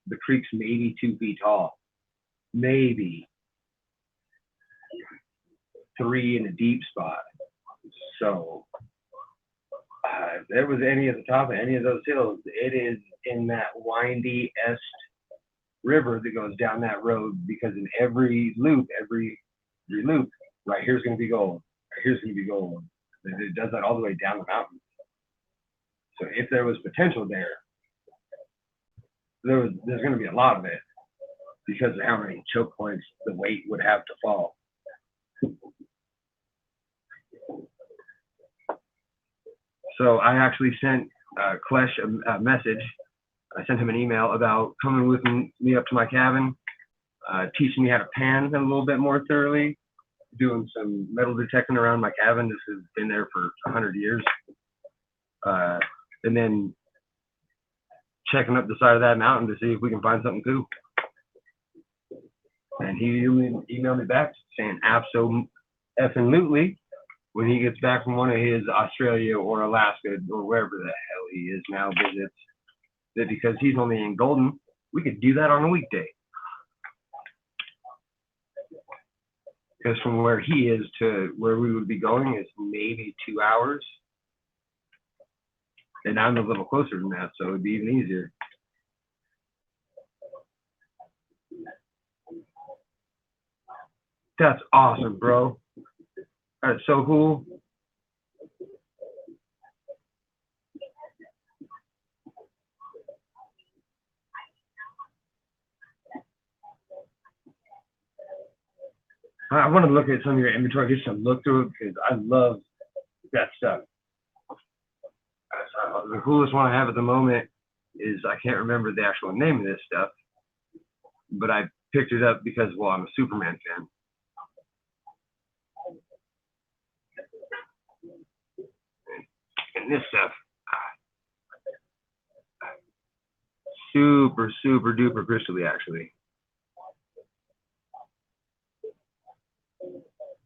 the creek's maybe 2 feet tall. Maybe 3 in a deep spot. So if there was any at the top of any of those hills, it is in that windy est river that goes down that road, because in every loop, right here's going to be gold. Right here's going to be gold. And it does that all the way down the mountain. So if there was potential there, there's going to be a lot of it, because of how many choke points the weight would have to fall. So I actually sent Klesh a message. I sent him an email about coming with me up to my cabin, teaching me how to pan a little bit more thoroughly, doing some metal detecting around my cabin. This has been there for 100 years. And then checking up the side of that mountain to see if we can find something cool. And he emailed me back saying absolutely when he gets back from one of his Australia or Alaska or wherever the hell he is now visits, that because he's only in Golden, we could do that on a weekday. Because from where he is to where we would be going is maybe 2 hours. And I'm a little closer than that, so it'd be even easier. That's awesome, bro. That's so cool. I want to look at some of your inventory, just to look through it, because I love that stuff. The coolest one I have at the moment is, I can't remember the actual name of this stuff, but I picked it up because, well, I'm a Superman fan. And this stuff, super duper crystally, actually.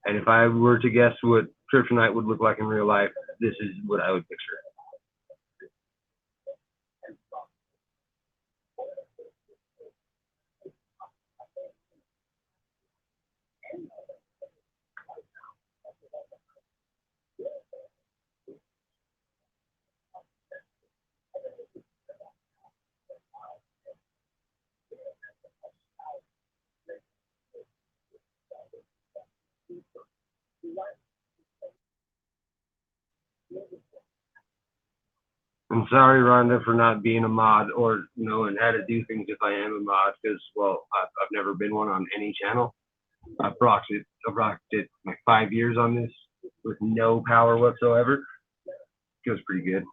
And if I were to guess what kryptonite would look like in real life, this is what I would picture. I'm sorry, Rhonda, for not being a mod or knowing how to do things if I am a mod, because, well, I've never been one on any channel. I've rocked it like 5 years on this with no power whatsoever. Feels pretty good.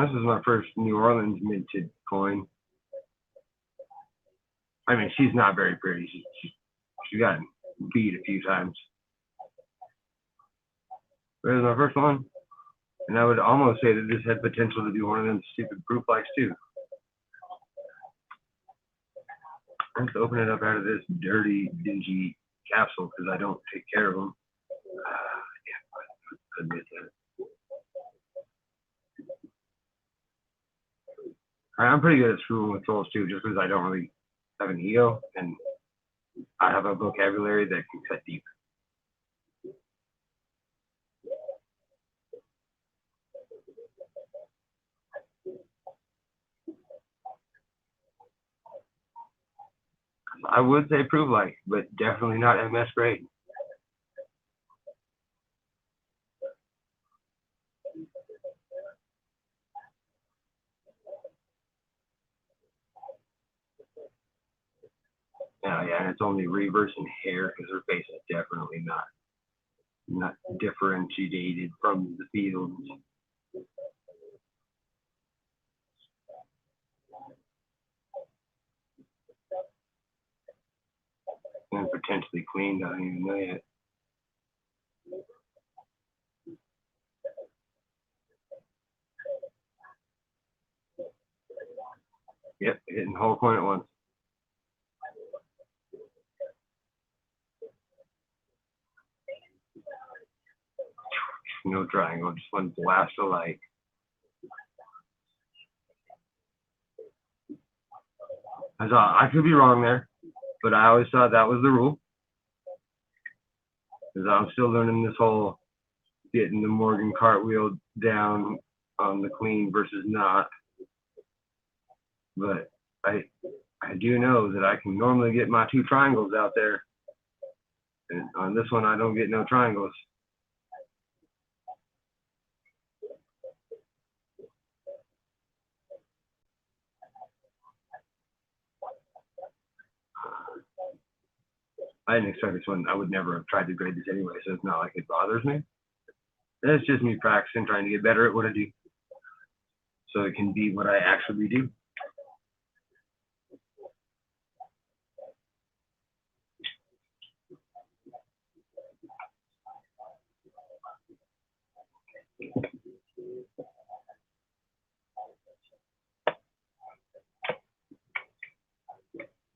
This is my first New Orleans minted coin. I mean, she's not very pretty. She got beat a few times. But it was my first one. And I would almost say that this had potential to be one of them stupid proof likes too. I have to open it up out of this dirty, dingy capsule because I don't take care of them. Yeah, I admit that. I'm pretty good at screwing with souls too, just because I don't really have an ego and I have a vocabulary that can cut deep. I would say proof like, but definitely not MS grade. Yeah, and it's only reversing hair because her face is definitely not differentiated from the fields. And potentially cleaned, I don't even know yet. Yep, hitting the whole coin at once. No triangle, just one blast of light. I could be wrong there, but I always thought that was the rule. Because I'm still learning this whole getting the Morgan cartwheel down on the clean versus not. But I do know that I can normally get my 2 triangles out there. And on this one, I don't get no triangles. I didn't expect this one. I would never have tried to grade this anyway, so it's not like it bothers me. It's just me practicing, trying to get better at what I do. So it can be what I actually do.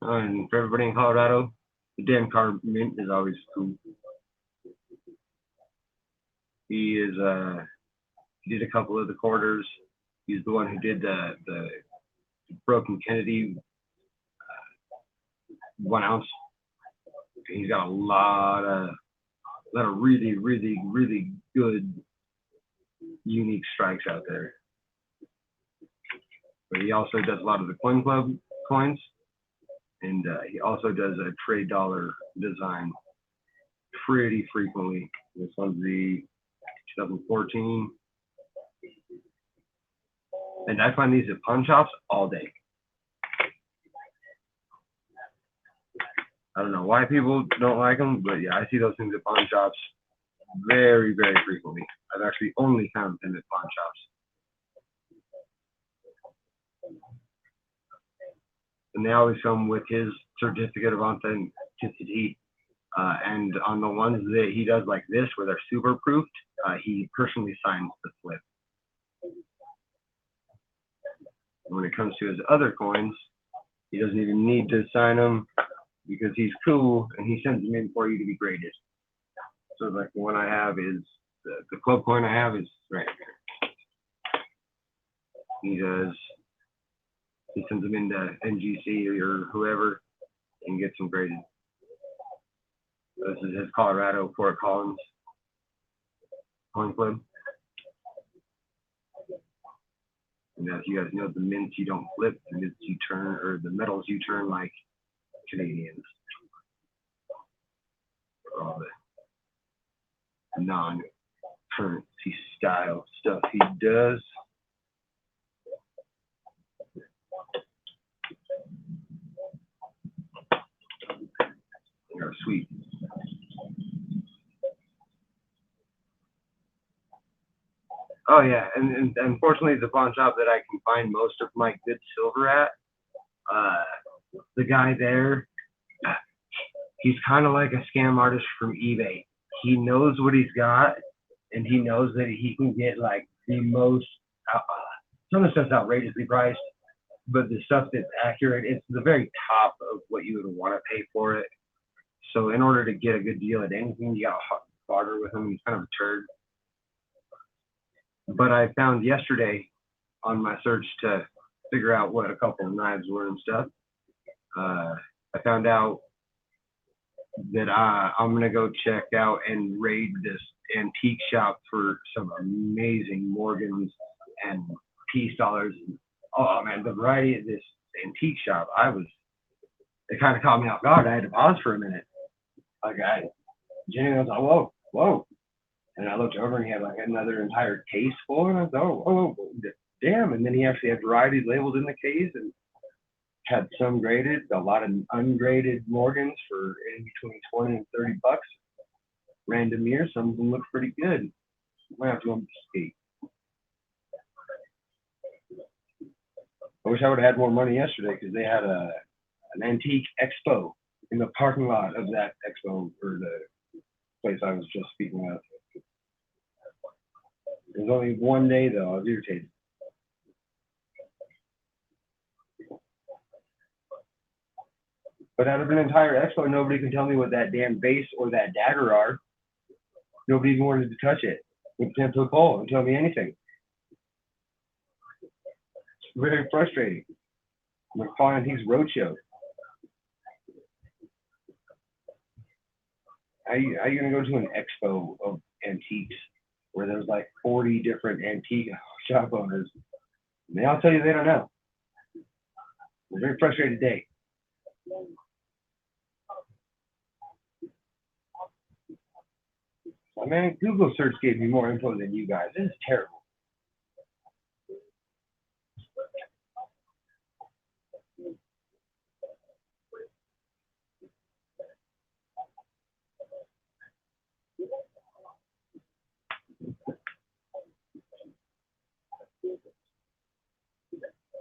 And for everybody in Colorado, the Dan Carr mint is always cool. He did a couple of the quarters. He's the one who did the Broken Kennedy 1 ounce. He's got a lot of really, really, really good unique strikes out there. But he also does a lot of the Coin Club coins. And he also does a trade dollar design pretty frequently. This one's the 2014. And I find these at pawn shops all day. I don't know why people don't like them, but yeah, I see those things at pawn shops very, very frequently. I've actually only found them at pawn shops. And they always come with his certificate of authenticity. And on the ones that he does like this, where they're super proofed, he personally signs the slip. When it comes to his other coins, he doesn't even need to sign them because he's cool and he sends them in for you to be graded. So like the one I have is, the club coin I have is right here. He sends them into NGC or whoever and gets them graded. This is his Colorado Fort Collins. coin flip. And as you guys know, the mints you don't flip, the mints you turn, or the metals you turn like Canadians. For all the non-currency style stuff he does. They're sweet. Oh yeah, and unfortunately, the pawn shop that I can find most of my good silver at, the guy there, he's kind of like a scam artist from eBay. He knows what he's got, and he knows that he can get like the most. Some of the stuff's outrageously priced, but the stuff that's accurate, it's the very top of what you would want to pay for it. So in order to get a good deal at anything, you got to barter with him. He's kind of a turd. But I found yesterday on my search to figure out what a couple of knives were and stuff, I found out that I'm going to go check out and raid this antique shop for some amazing Morgans and peace dollars. Oh man, the variety of this antique shop, it kind of caught me off guard. I had to pause for a minute. Like Jenny was like, whoa. And I looked over and he had like another entire case full, and I thought, oh, damn. And then he actually had varieties labeled in the case and had some graded, a lot of ungraded Morgans for in between 20 and 30 bucks. Random year, some of them look pretty good. Might have to go skate. I wish I would have had more money yesterday because they had an antique expo in the parking lot of that expo, or the place I was just speaking of. It was only one day though. I was irritated. But out of an entire expo, nobody can tell me what that damn base or that dagger are. Nobody even wanted to touch it with a 10-foot pole and tell me anything. It's very frustrating. I'm gonna call Antiques Roadshow. How you gonna go to an expo of antiques where there's like 40 different antique shop owners? And they all tell you they don't know. It's a very frustrated day. Oh, man, Google search gave me more info than you guys. This is terrible.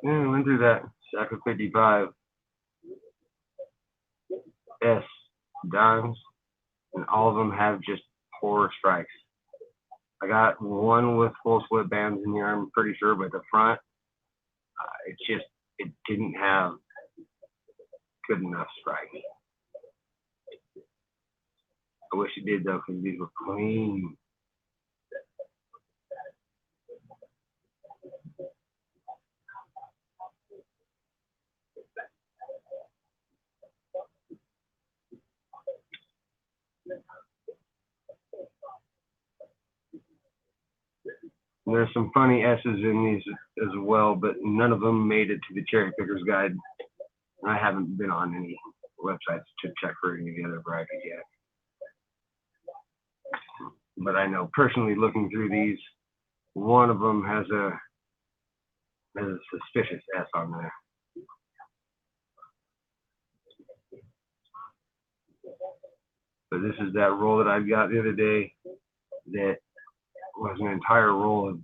Yeah, we went through that stack of 55 S dimes, and all of them have just poor strikes. I got one with full split bands in here, I'm pretty sure, but the front, it didn't have good enough strike. I wish it did though, because these were clean. There's some funny S's in these as well, but none of them made it to the Cherry Picker's Guide. I haven't been on any websites to check for any of the other varieties yet. But I know personally, looking through these, one of them has a suspicious S on there. But this is that roll that I got the other day that was an entire roll of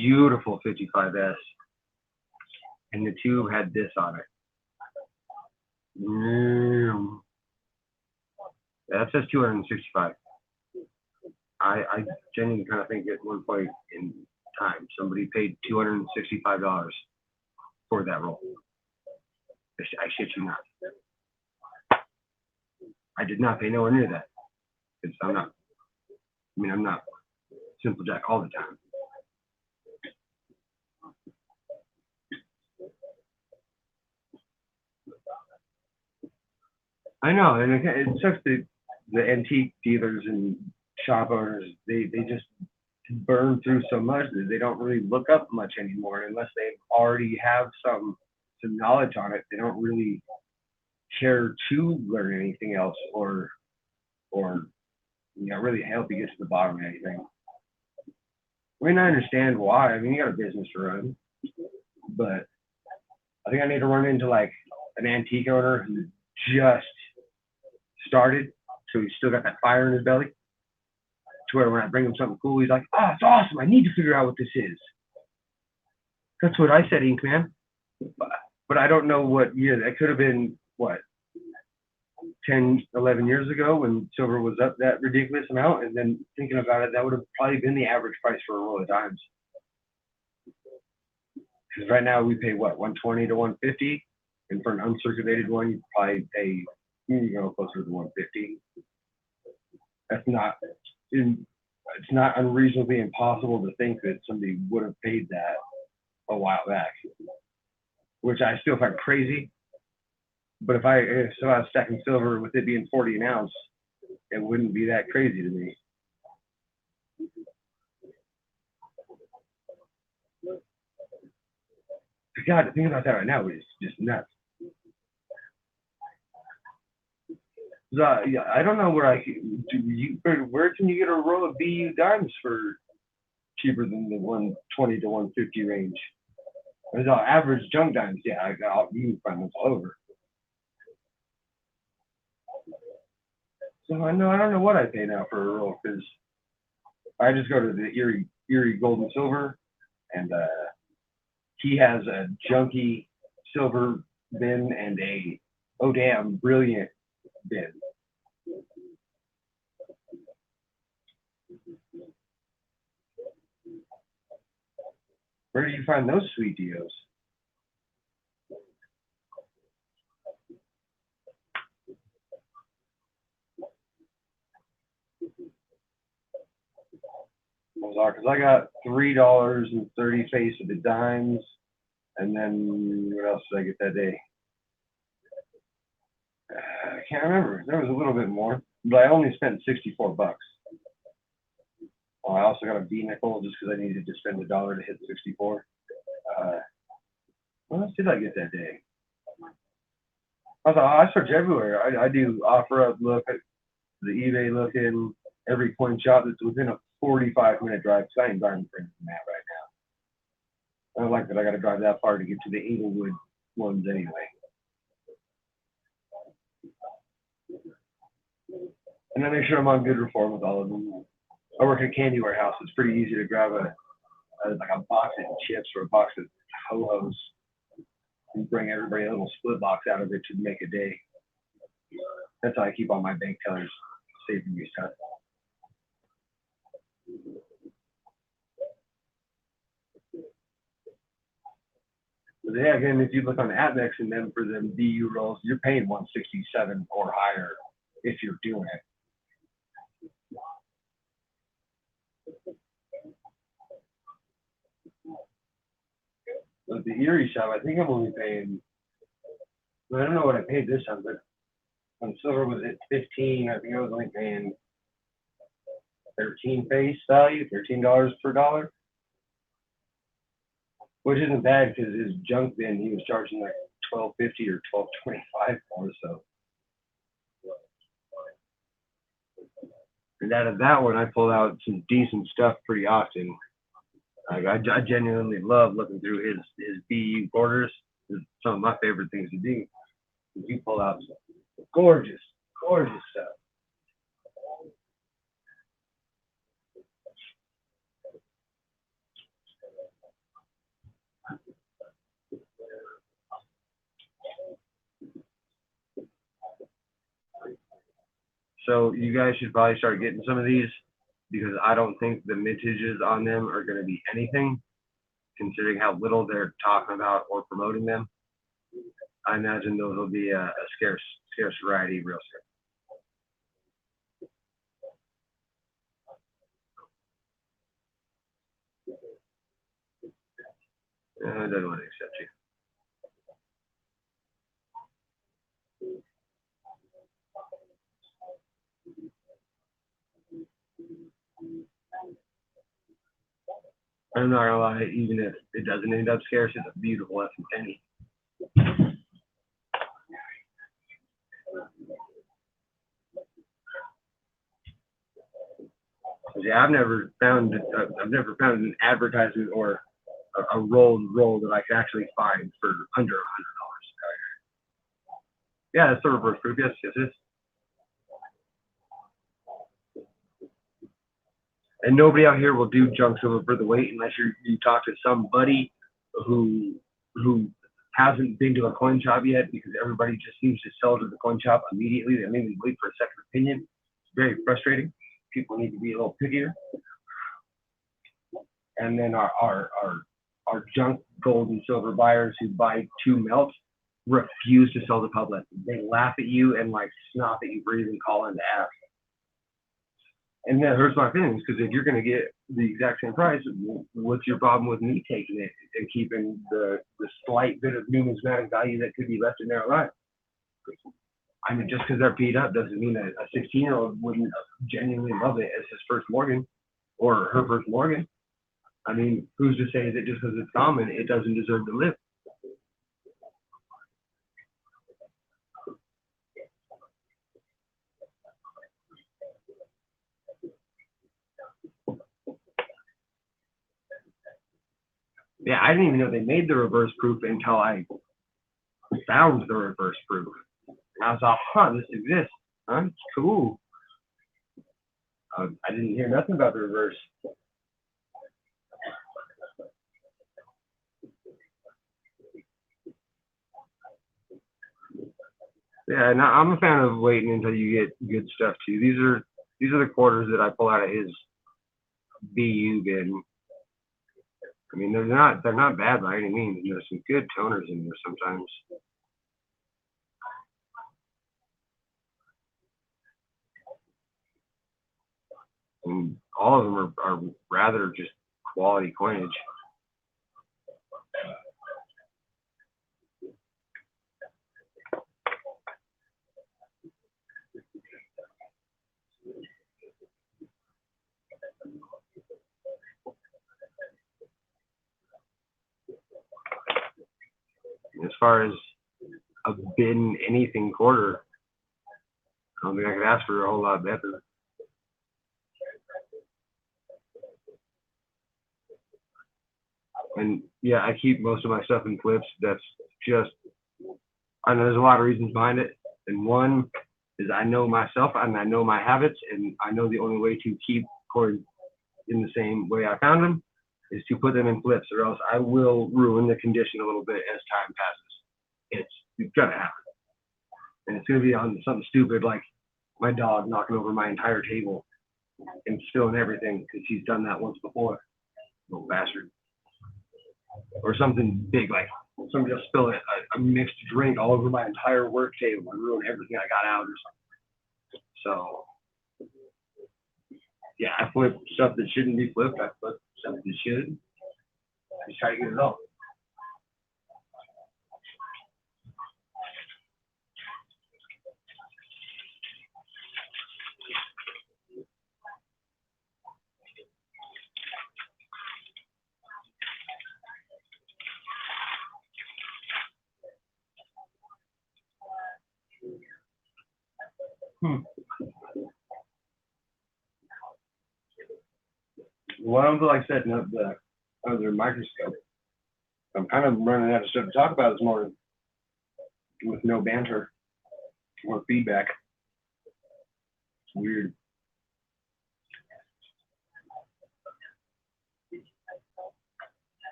beautiful 55S, and the tube had this on it. That says 265. I genuinely kind of think at one point in time somebody paid $265 for that roll. I shit you not. I did not pay nowhere near that, because I'm not Simple Jack all the time. I know, and it sucks that the antique dealers and shop owners, they just burn through so much that they don't really look up much anymore unless they already have some knowledge on it. They don't really care to learn anything else or really help you get to the bottom of anything. I mean, I understand why. I mean, you got a business to run, but I think I need to run into like an antique owner who just started, so he's still got that fire in his belly, to where when I bring him something cool, he's like, "Oh, it's awesome! I need to figure out what this is." That's what I said, Ink Man. But I don't know what year. That could have been, what, 10, 11 years ago when silver was up that ridiculous amount. And then thinking about it, that would have probably been the average price for a roll of dimes. Because right now we pay what, 120 to 150, and for an uncirculated one, you probably pay, closer to 150. That's not, it's not unreasonably impossible to think that somebody would have paid that a while back, which I still find crazy. But if I was stacking silver with it being 40 an ounce, it wouldn't be that crazy to me. God, to think about that right now is just nuts. Yeah, I don't know where where can you get a roll of BU dimes for cheaper than the 120 to 150 range? There's all average junk dimes. Yeah, you can find those all over. So I don't know what I pay now for a roll, because I just go to the Erie Gold and Silver, and he has a junky silver bin and a oh damn brilliant bin. Where do you find those sweet deals? Because I got $3.30 face of the dimes, and then what else did I get that day? I can't remember. There was a little bit more, but I only spent $64. I also got a B nickel just because I needed to spend $1 to hit 64. What else did I get that day? I search everywhere. I do OfferUp, look at the eBay, looking every coin shop that's within a 45-minute drive. Because I ain't driving from that right now. I don't like that I got to drive that far to get to the Inglewood ones anyway. And I make sure I'm on good rapport with all of them. I work at a candy warehouse. It's pretty easy to grab a box of chips or a box of ho-hos and bring everybody a little split box out of it to make a day. That's how I keep all my bank tellers saving me stuff. But yeah, again, if you look on APMEX and then for them BU rolls, you're paying 167 or higher if you're doing it. But the Erie shop, I think I'm only paying, I don't know what I paid this time, but on silver was at 15. I think I was only paying 13 face value, $13 per dollar, which isn't bad because his junk bin he was charging like $12.50 or $12.25 for. So, and out of that one, I pull out some decent stuff pretty often. I genuinely love looking through his BU orders. It's some of my favorite things to do. You pull out some gorgeous stuff. So you guys should probably start getting some of these, because I don't think the mintages on them are going to be anything, considering how little they're talking about or promoting them. I imagine those will be a scarce variety real soon. I don't want to accept you. I'm not gonna lie, even if it doesn't end up scarce, it's a beautiful effing penny. Yeah, I've never found an advertisement or a roll that I could actually find for under $100. Yeah, that's the reverse proof. Yes, yes, it is. And nobody out here will do junk silver for the weight unless you talk to somebody who hasn't been to a coin shop yet, because everybody just seems to sell to the coin shop immediately. They don't even wait for a second opinion. It's very frustrating. People need to be a little pickier. And then our junk gold and silver buyers who buy to melt refuse to sell the public. They laugh at you and like snap at you for even calling to ask. And that hurts my feelings, because if you're going to get the exact same price, what's your problem with me taking it and keeping the slight bit of numismatic value that could be left in there alive? I mean, just because they're beat up doesn't mean that a 16-year-old wouldn't genuinely love it as his first Morgan or her first Morgan. I mean, who's to say that just because it's common, it doesn't deserve to live? Yeah, I didn't even know they made the reverse proof until I found the reverse proof. And I was like, huh, this exists. Huh? It's cool. I didn't hear nothing about the reverse. Yeah, and I'm a fan of waiting until you get good stuff too. These are the quarters that I pull out of his BU bin. I mean, they're not bad by any means. There's some good toners in there sometimes. And all of them are rather just quality coinage. As far as a bin anything quarter, I don't think I could ask for a whole lot better. And yeah, I keep most of my stuff in flips. That's just, I know there's a lot of reasons behind it. And one is I know myself and I know my habits, and I know the only way to keep coins in the same way I found them is to put them in flips, or else I will ruin the condition a little bit as time passes. It's gonna happen. And it's gonna be on something stupid like my dog knocking over my entire table and spilling everything, because he's done that once before. Little bastard. Or something big like somebody will spill a mixed drink all over my entire work table and ruin everything I got out or something. So yeah, I flip stuff that shouldn't be flipped. I flip stuff that should. I just try to get it all. Well, until I setting up the other microscope, I'm kind of running out of stuff to talk about this morning with no banter or feedback. It's weird.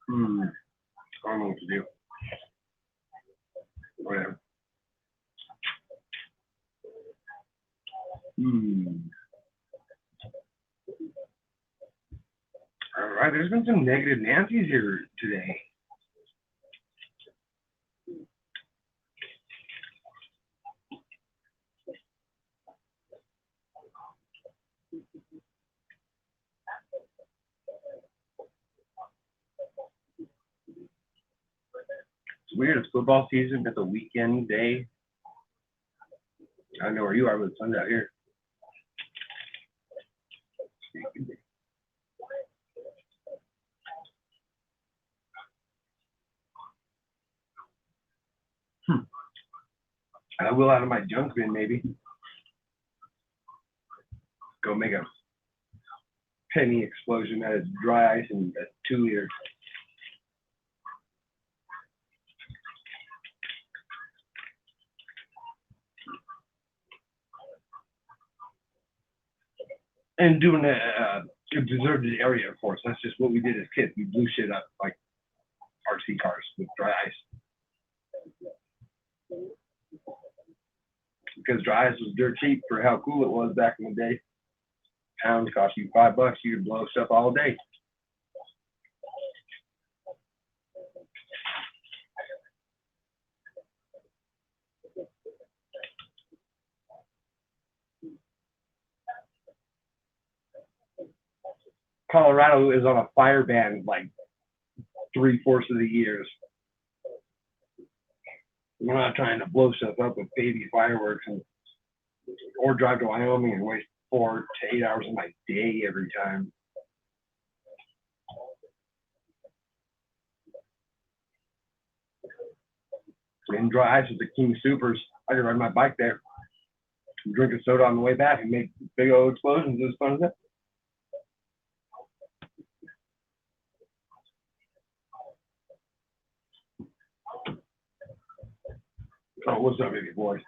I don't know what to do. Whatever. All right, there's been some negative Nancy's here today. weird. It's football season. It's a weekend day. I don't know where you are, but the sun's out here. I will out of my junk bin, maybe. Go make a penny explosion out of dry ice and a 2-liter. And doing a deserted area, of course. That's just what we did as kids. We blew shit up like RC cars with dry ice. Because dry ice was dirt cheap for how cool it was back in the day. Pound cost you $5, you could blow stuff all day. Colorado is on a fire ban like 3/4 of the years. We're not trying to blow stuff up with baby fireworks or drive to Wyoming and waste 4 to 8 hours of my day every time. And dry ice with the King Supers. I could ride my bike there, drink a soda on the way back, and make big old explosions. It was fun as that. Oh, what's up, baby boy?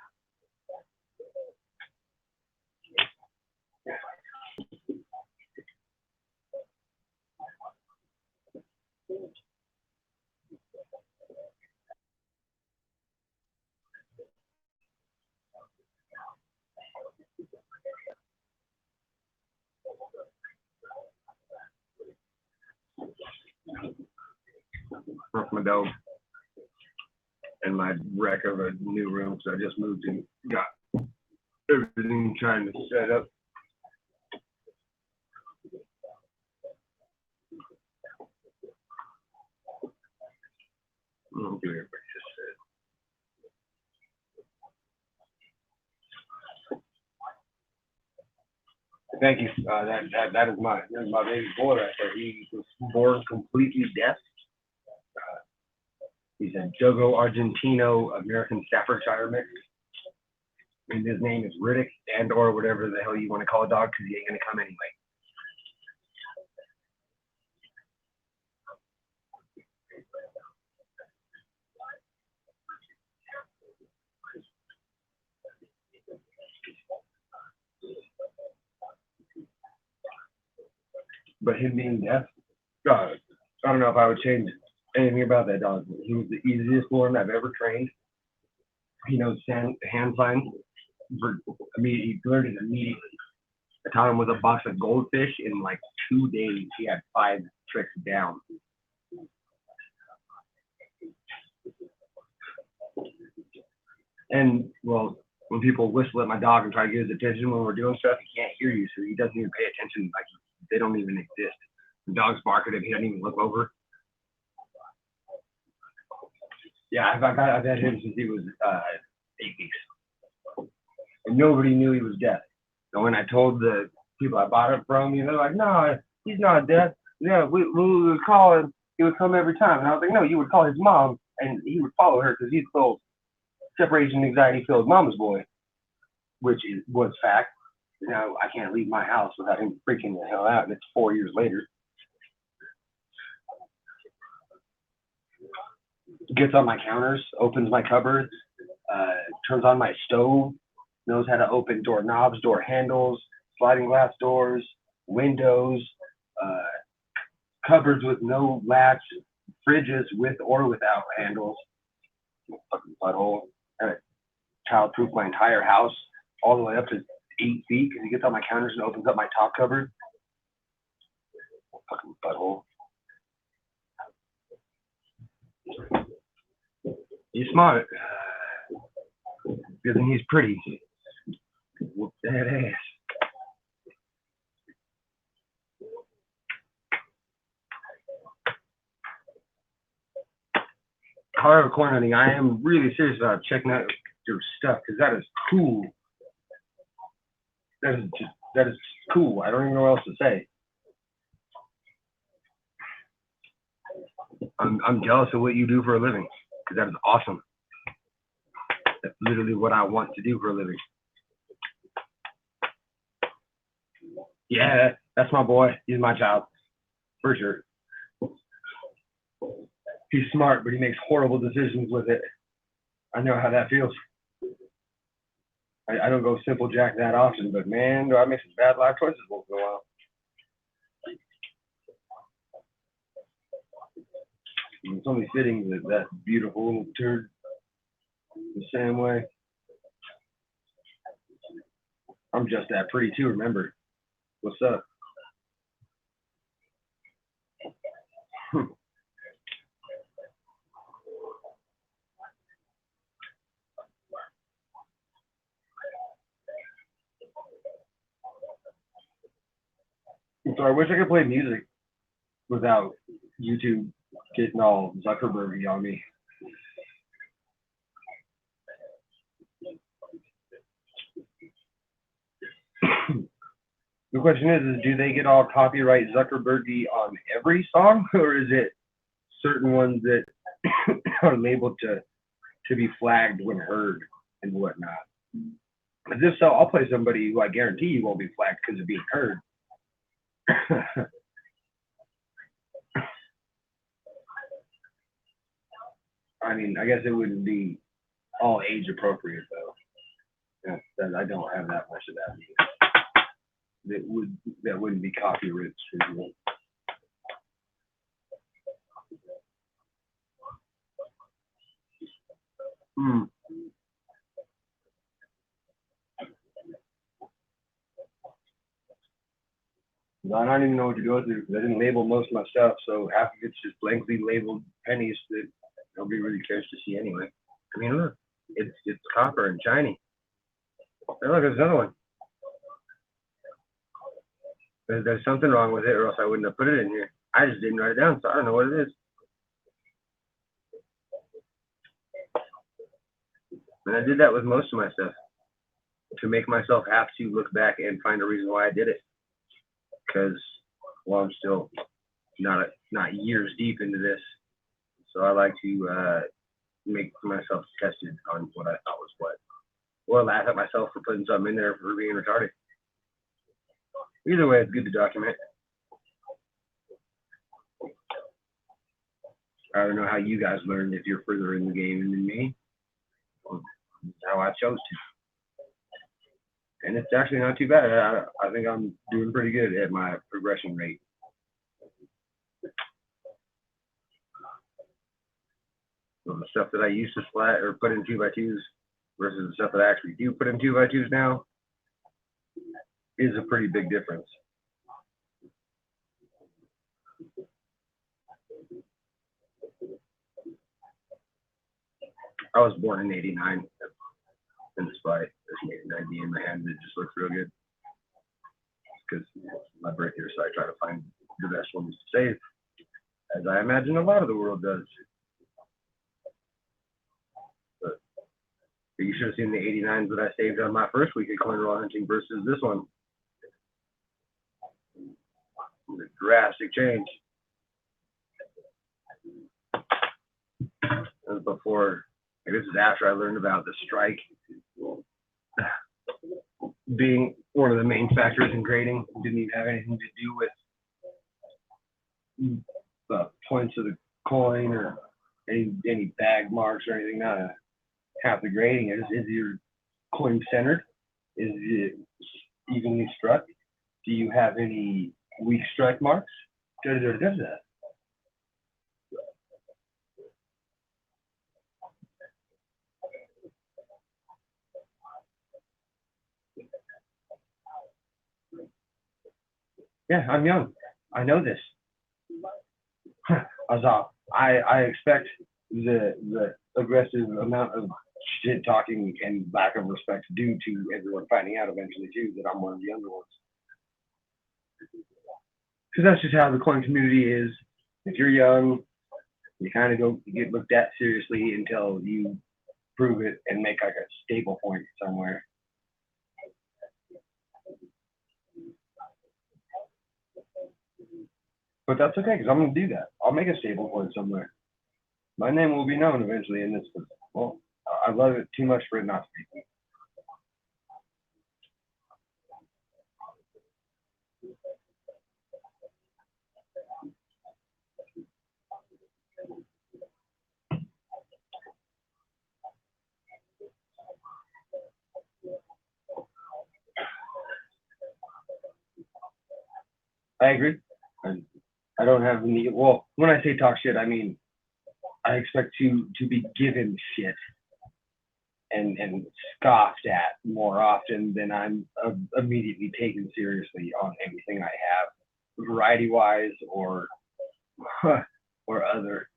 Broke my dog and my wreck of a new room, so I just moved and got everything trying to set up. Oh, good, everybody just said. Thank you. That is my baby boy right there. He was born completely deaf. He's a Dogo Argentino American Staffordshire mix. And his name is Riddick and or whatever the hell you want to call a dog, because he ain't gonna come anyway. But him being deaf, I don't know if I would change anything about that dog. He was the easiest one I've ever trained. He knows hand signs. He learned it immediately. I taught him with a box of goldfish. In like 2 days, he had 5 tricks down. And, well, when people whistle at my dog and try to get his attention when we're doing stuff, he can't hear you, so he doesn't even pay attention. Like, they don't even exist. The dogs bark at him, he doesn't even look over. Yeah, I've had him since he was 8 weeks. And nobody knew he was deaf. And when I told the people I bought it from, they're like, no, he's not deaf. Yeah, we would call him, he would come every time. And I was like, no, you would call his mom, and he would follow her because he's so separation anxiety filled mama's boy, which was fact. Now I can't leave my house without him freaking the hell out, and it's 4 years later. Gets on my counters, opens my cupboards, turns on my stove, knows how to open doorknobs, door handles, sliding glass doors, windows, cupboards with no latch, fridges with or without handles. Fucking butthole. Child-proof my entire house all the way up to 8 feet because he gets on my counters and opens up my top cupboard. Fucking butthole. He's smart. Good thing he's pretty. Whoop that ass. Colorado corn hunting, I am really serious about checking out your stuff because that is cool. That is cool. I don't even know what else to say. I'm jealous of what you do for a living because that is awesome. That's literally what I want to do for a living. Yeah, that's my boy. He's my child, for sure. He's smart, but he makes horrible decisions with it. I know how that feels. I don't go simple jack that often, but man, do I make some bad life choices once in a while. And it's only fitting that that beautiful little turd the same way. I'm just that pretty too, remember. What's up? So I wish I could play music without YouTube getting all Zuckerbergy on me. The question is do they get all copyright Zuckerbergy on every song, or is it certain ones that are labeled to be flagged when heard and whatnot? Because if so, I'll play somebody who I guarantee you won't be flagged because of being heard. I mean, I guess it wouldn't be all age appropriate though. Yeah, I don't have that much of that music. That wouldn't be copyright infringement. I don't even know what to go through because I didn't label most of my stuff, so half of it's just blankly labeled pennies that nobody really cares to see anyway. I mean, look, it's copper and shiny. Hey, look, there's another one. There's something wrong with it, or else I wouldn't have put it in here. I just didn't write it down, so I don't know what it is. And I did that with most of my stuff to make myself have to look back and find a reason why I did it. Because, well, I'm still not years deep into this, so I like to make myself tested on what I thought was what, or laugh at myself for putting something in there for being retarded. Either way, it's good to document. I don't know how you guys learned if you're further in the game than me. Well, that's how I chose to. And it's actually not too bad. I think I'm doing pretty good at my progression rate. So the stuff that I used to splat or put in 2x2s versus the stuff that I actually do put in 2x2s now is a pretty big difference. I was born in '89, and despite there's an 89D in my hand, it just looks real good. Because my birth year, so I try to find the best ones to save, as I imagine a lot of the world does. But you should have seen the 89s that I saved on my first week of coin roll hunting versus this one. It's a drastic change. And before, this is after I learned about the strike being one of the main factors in grading. It didn't even have anything to do with the points of the coin or any bag marks or anything. Not half the grading is your coin centered? Is it evenly struck? Do you have any weak strike marks? Yeah, I'm young. I know this. I expect the aggressive amount of shit talking and lack of respect due to everyone finding out eventually too that I'm one of the younger ones. Because that's just how the coin community is. If you're young, You kind of get looked at seriously until you prove it and make like a stable point somewhere. But that's okay, because I'm going to do that. I'll make a stable point somewhere. My name will be known eventually in this. Well, I love it too much for it not to be. I agree. I don't have any. Well, when I say talk shit, I mean I expect to be given shit and scoffed at more often than I'm immediately taken seriously on anything I have, variety wise or or other.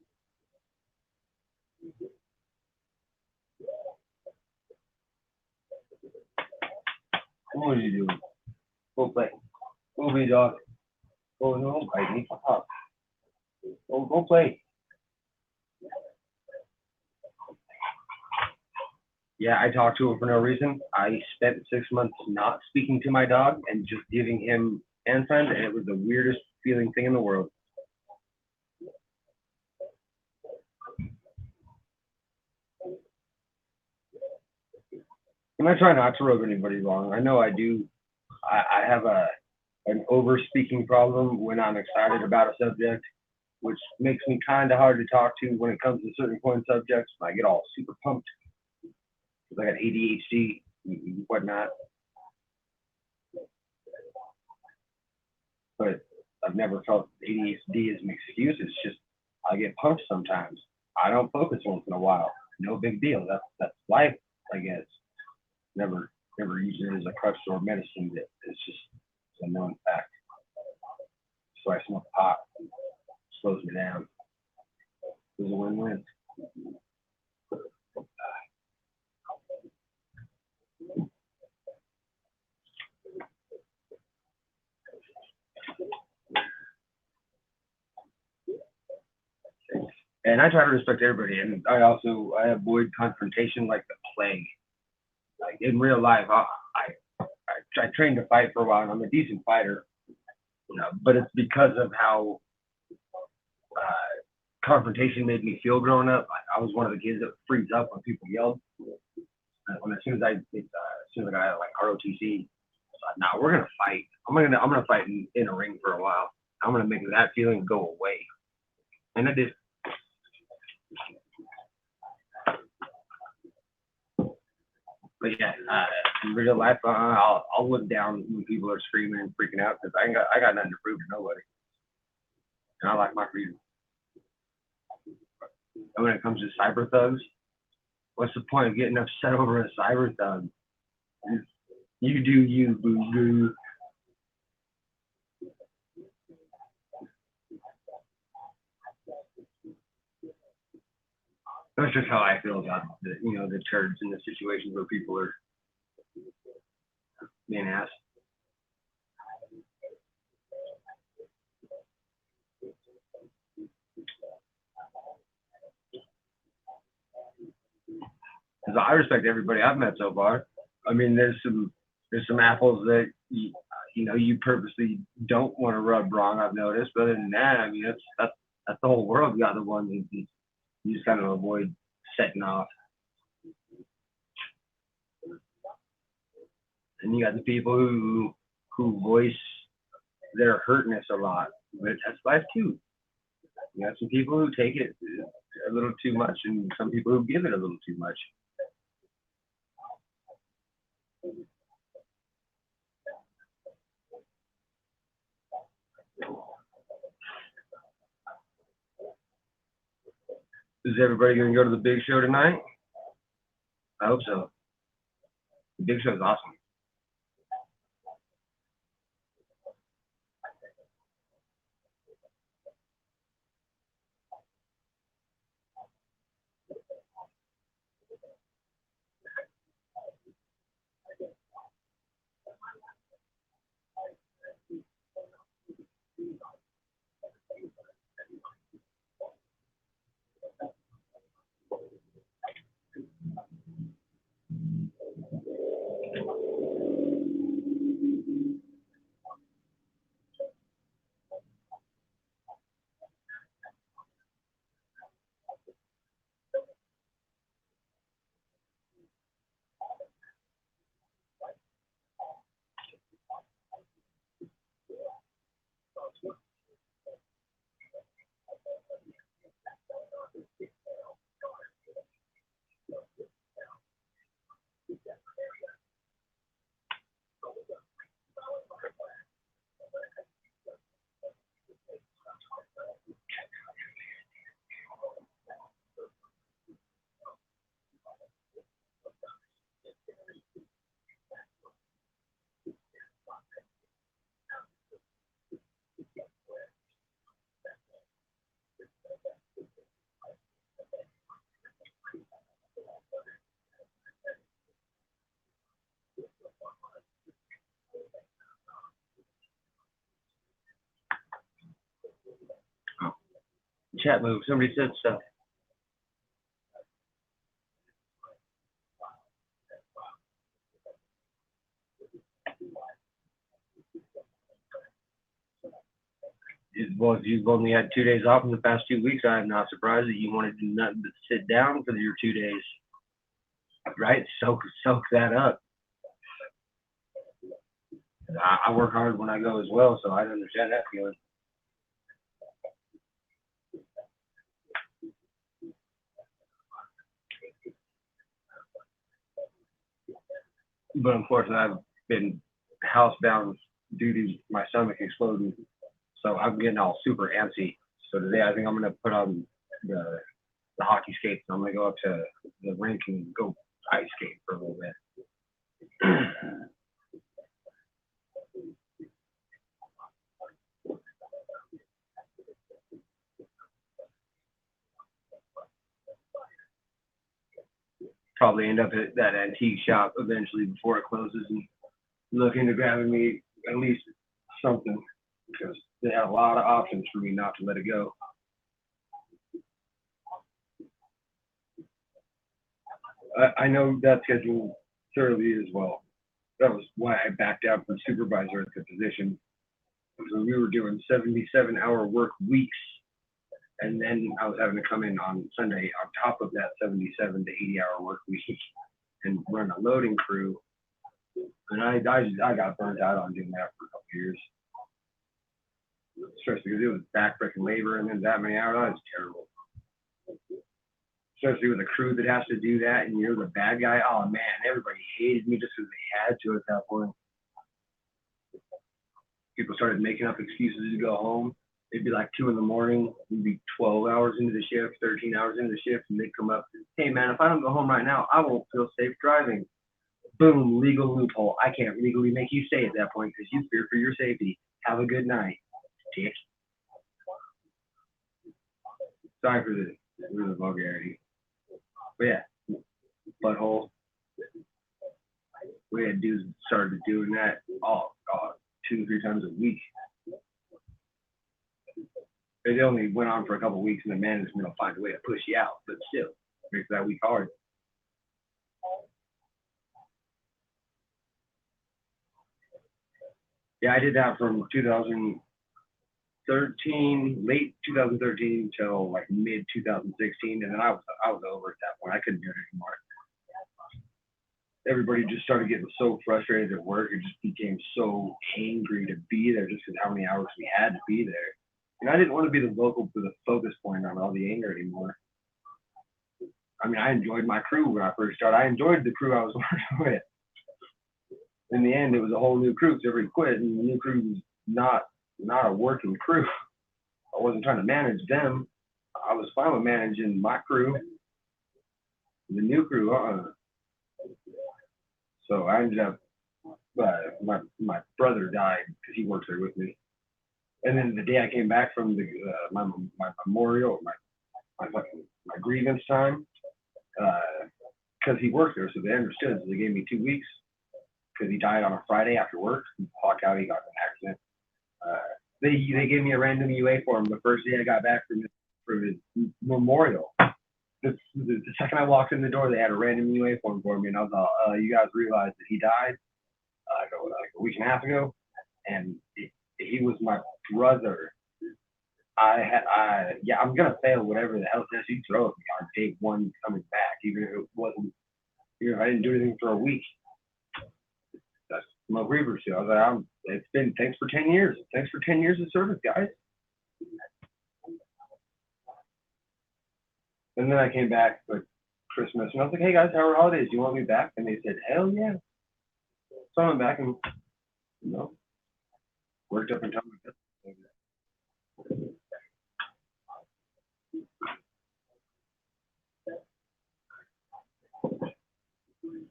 What are you doing? Go play. Go be dog. Oh no, don't bite me. Fuck off. Go play. Yeah, I talked to him for no reason. I spent 6 months not speaking to my dog and just giving him hand friends, and it was the weirdest feeling thing in the world. And I try not to rub anybody wrong. I know I do. I have an over speaking problem when I'm excited about a subject, which makes me kind of hard to talk to when it comes to certain point subjects. I get all super pumped because I got ADHD and whatnot. But I've never felt ADHD as an excuse. It's just I get pumped sometimes. I don't focus once in a while. No big deal. That's life, I guess. Never use it as a crutch or medicine. It's just a known fact. So I smoke pot. It slows me down. It was a win-win. And I try to respect everybody, and I avoid confrontation like the plague. Like in real life, I trained to fight for a while, and I'm a decent fighter, but it's because of how confrontation made me feel growing up. I was one of the kids that freeze up when people yelled. As soon as I got like ROTC, now we're gonna fight. I'm gonna fight in a ring for a while. I'm gonna make that feeling go away, and I did. But yeah, in real life, I'll look down when people are screaming and freaking out because I got nothing to prove to nobody, and I like my freedom. And when it comes to cyber thugs, what's the point of getting upset over a cyber thug? You do you, boo boo. That's just how I feel about the turds in the situations where people are being asked. Because I respect everybody I've met so far. I mean, there's some apples that you purposely don't want to rub wrong. I've noticed, but other than that, I mean, that's the whole world. You got the one that you just kind of avoid setting off, and you got the people who voice their hurtness a lot. But that's life too. You got some people who take it a little too much, and some people who give it a little too much. Is everybody going to go to the big show tonight? I hope so. The big show is awesome. Chat move. Somebody said stuff. Well, if you've only had 2 days off in the past 2 weeks, I'm not surprised that you want to do nothing but sit down for your 2 days. Right? Soak that up. I work hard when I go as well, so I understand that feeling. But unfortunately, I've been housebound due to my stomach exploding, so I'm getting all super antsy. So today, I think I'm gonna put on the hockey skates. And I'm gonna go up to the rink and go ice skate for a little bit. Probably end up at that antique shop eventually before it closes and look into grabbing me at least something, because they have a lot of options for me not to let it go. I know that schedule thoroughly as well. That was why I backed out from supervisor at the position. So we were doing 77-hour work weeks, and then I was having to come in on Sunday on top of that 77 to 80-hour work week and run a loading crew. And I got burnt out on doing that for a couple of years. Especially because it was backbreaking labor, and then that many hours, that was terrible. Especially with a crew that has to do that, and you're the bad guy. Oh man, everybody hated me just because they had to at that point. People started making up excuses to go home. It'd be like 2 a.m. We'd be 12 hours into the shift, 13 hours into the shift, and they'd come up, hey man, if I don't go home right now, I won't feel safe driving. Boom, legal loophole. I can't legally make you stay at that point because you fear for your safety. Have a good night, dick. Sorry for the vulgarity. But yeah, butthole. We had dudes started doing that 2 or 3 times a week. It only went on for a couple of weeks, and the management will find a way to push you out, but still, makes that week hard. Yeah, I did that from 2013, late 2013 till like mid 2016, and then I was over at that point. I couldn't do it anymore. Everybody just started getting so frustrated at work. It just became so angry to be there just because how many hours we had to be there. And I didn't want to be the focus point on all the anger anymore. I mean, I enjoyed my crew when I first started. I enjoyed the crew I was working with. In the end, it was a whole new crew because everybody quit, and the new crew was not a working crew. I wasn't trying to manage them. I was fine with managing my crew. The new crew, So I ended up, my brother died because he works there with me. And then the day I came back from my memorial, my grievance time, because he worked there, so they understood. So they gave me 2 weeks because he died on a Friday after work. He walked out, he got in an accident. They gave me a random UA form the first day I got back from his memorial. The second I walked in the door, they had a random UA form for me, and I was like, you guys realize that he died like a week and a half ago, and he was my brother. I'm gonna fail whatever the hell test you throw at me on day 1 coming back, even if it wasn't, if I didn't do anything for a week. That's my grievance. I was like, it's been thanks for 10 years. Thanks for 10 years of service, guys. And then I came back for Christmas, and I was like, hey guys, how are holidays? Do you want me back? And they said, hell yeah. So I went back and, worked up until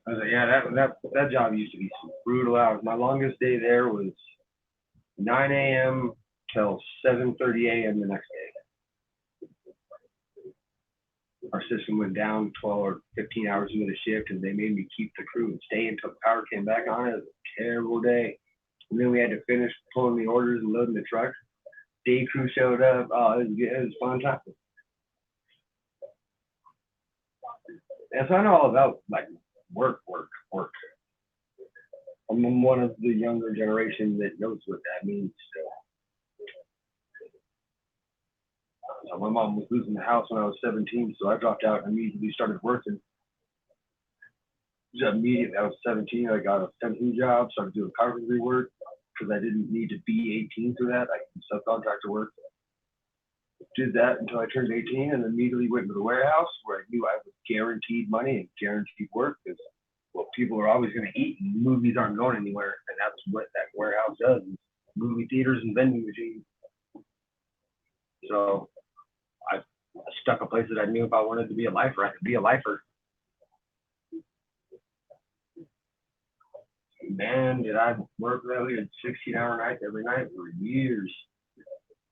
I was like, yeah, that job used to be some brutal hours. My longest day there was 9 a.m. till 7:30 a.m. the next day. Our system went down 12 or 15 hours into the shift, and they made me keep the crew and stay until the power came back on. It was a terrible day. And then we had to finish pulling the orders and loading the truck. Day crew showed up. Oh, it was fun time. And so I know all about like work. I'm one of the younger generation that knows what that means. So my mom was losing the house when I was 17, so I dropped out and immediately started working. Just immediately, I was 17. I got a fencing job, started doing carpentry work because I didn't need to be 18 for that. I could subcontractor work. Did that until I turned 18, and immediately went to the warehouse where I knew I was guaranteed money and guaranteed work because well, people are always going to eat, and movies aren't going anywhere, and that's what that warehouse does: movie theaters and vending machines. So I stuck a place that I knew if I wanted to be a lifer, I could be a lifer. Man, did I work really at 16-hour nights every night for years.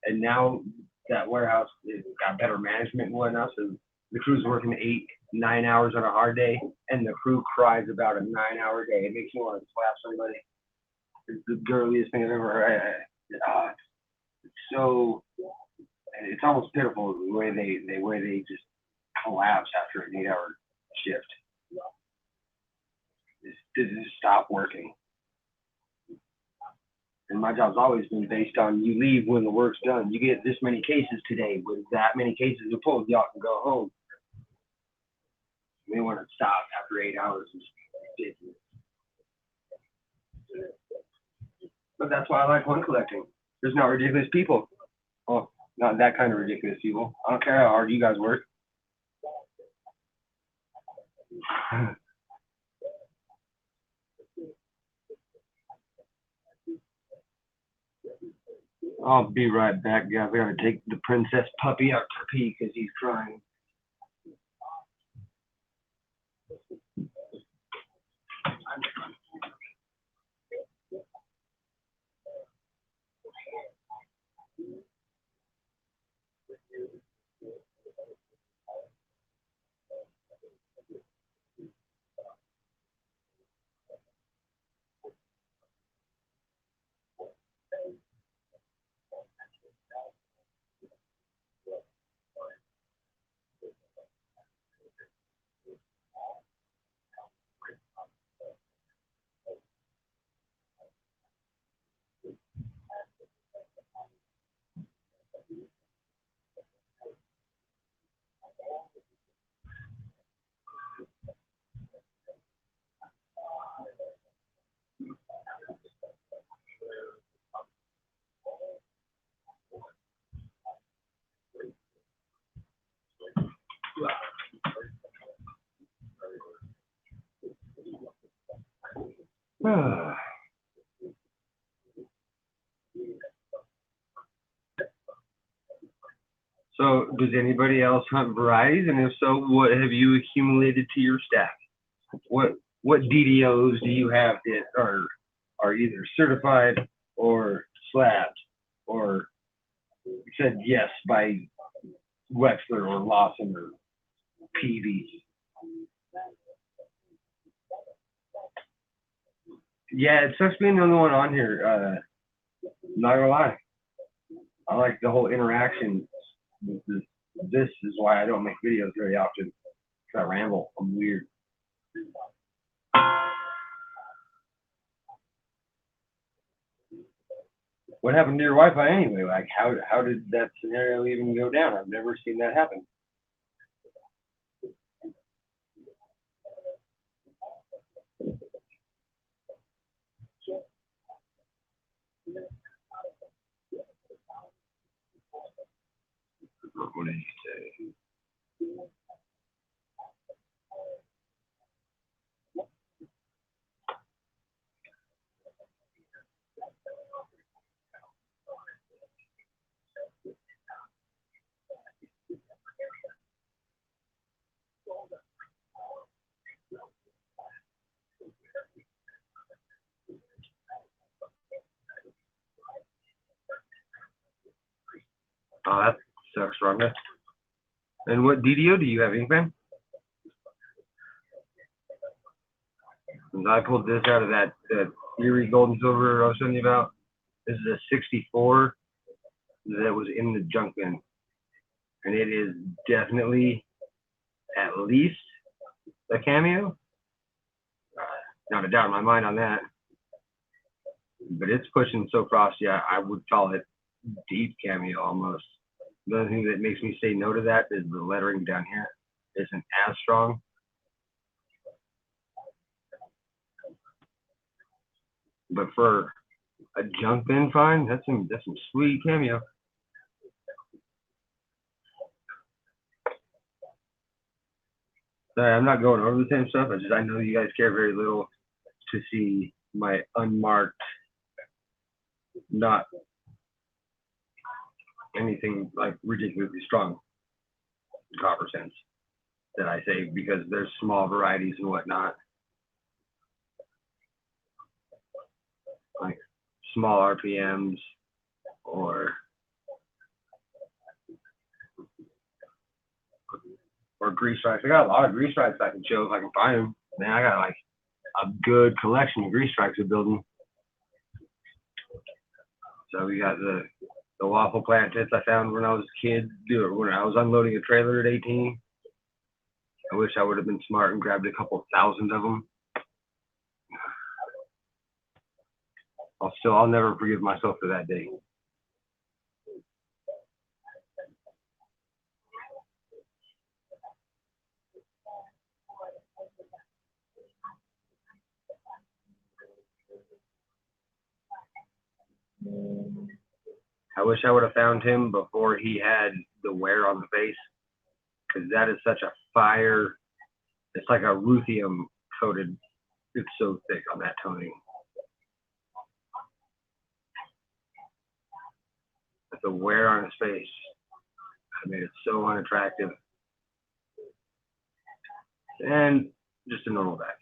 And now that warehouse it got better management and whatnot, so the crew's working 8-9 hours on a hard day, and the crew cries about a 9-hour day. It makes me want to slap somebody. It's the girliest thing I've ever heard. It's so, it's almost pitiful the way they just collapse after an 8-hour shift. Just stop working. And my job's always been based on you leave when the work's done. You get this many cases today. With that many cases to pull, y'all can go home. They want to stop after 8 hours. It's ridiculous. But that's why I like one collecting. There's not ridiculous people. Oh, not that kind of ridiculous people. I don't care how hard you guys work. I'll be right back, guys. I gotta take the princess puppy out to pee because he's crying. So, does anybody else hunt varieties? And if so, what have you accumulated to your stack? What DDOs do you have that are either certified or slabbed or said yes by Wexler or Lawson or PV? Yeah, it sucks being the only one on here. Not gonna lie, I like the whole interaction. This is why I don't make videos very often. I ramble. I'm weird. What happened to your Wi-Fi anyway? Like, how did that scenario even go down? I've never seen that happen. What did you say? Oh, that sucks, Rhonda. And what DDO do you have, Inkman? I pulled this out of that Erie Gold and Silver I was telling you about. This is a 64 that was in the junk bin. And it is definitely at least The Cameo? Not a doubt in my mind on that. But it's pushing so frosty, I would call it deep Cameo almost. The only thing that makes me say no to that is the lettering down here isn't as strong. But for a junk bin find, that's some sweet Cameo. Sorry, I'm not going over the same stuff. I know you guys care very little to see my unmarked, not anything like ridiculously strong copper cents that I say, because there's small varieties and whatnot, like small RPMs or grease stripes. I got a lot of grease stripes I can show if I can find them. Man, I got like a good collection of grease stripes of building. So we got the waffle plant tits I found when I was a kid, when I was unloading a trailer at 18. I wish I would have been smart and grabbed a couple thousand of them. I'll never forgive myself for that day. I wish I would have found him before he had the wear on the face, because that is such a fire. It's like a ruthenium coated. It's so thick on that toning. But the wear on his face, I made it so unattractive. And just a normal back.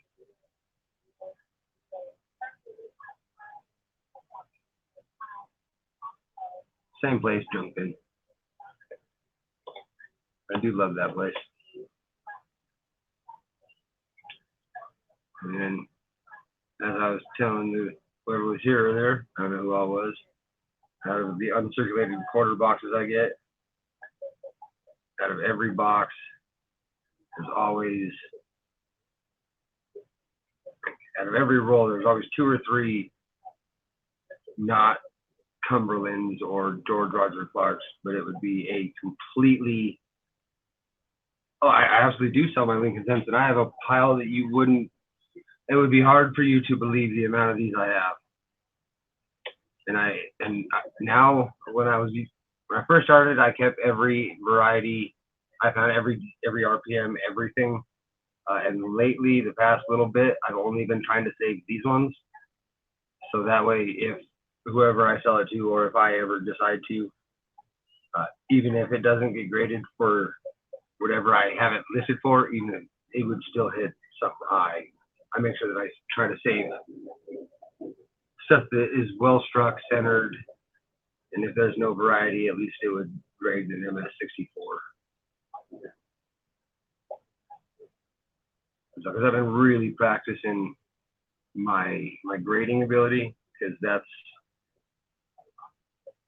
Same place, junk bin. I do love that place. And then, as I was telling whoever was here earlier, I don't know who I was, out of the uncirculated quarter boxes I get, out of every box, there's always, out of every roll, there's always 2 or 3 not Cumberlands or George Roger Clarks, but it would be a completely, I absolutely do sell my Lincoln Cents, and I have a pile that you wouldn't, it would be hard for you to believe the amount of these I have. And now, when I first started, I kept every variety. I found every RPM, everything. And lately, the past little bit, I've only been trying to save these ones. So that way, if whoever I sell it to, or if I ever decide to, even if it doesn't get graded for whatever I have it listed for, even if it would still hit something high, I make sure that I try to save stuff that is well struck, centered, and if there's no variety, at least it would grade an MS64. Because I've been really practicing my grading ability, because that's,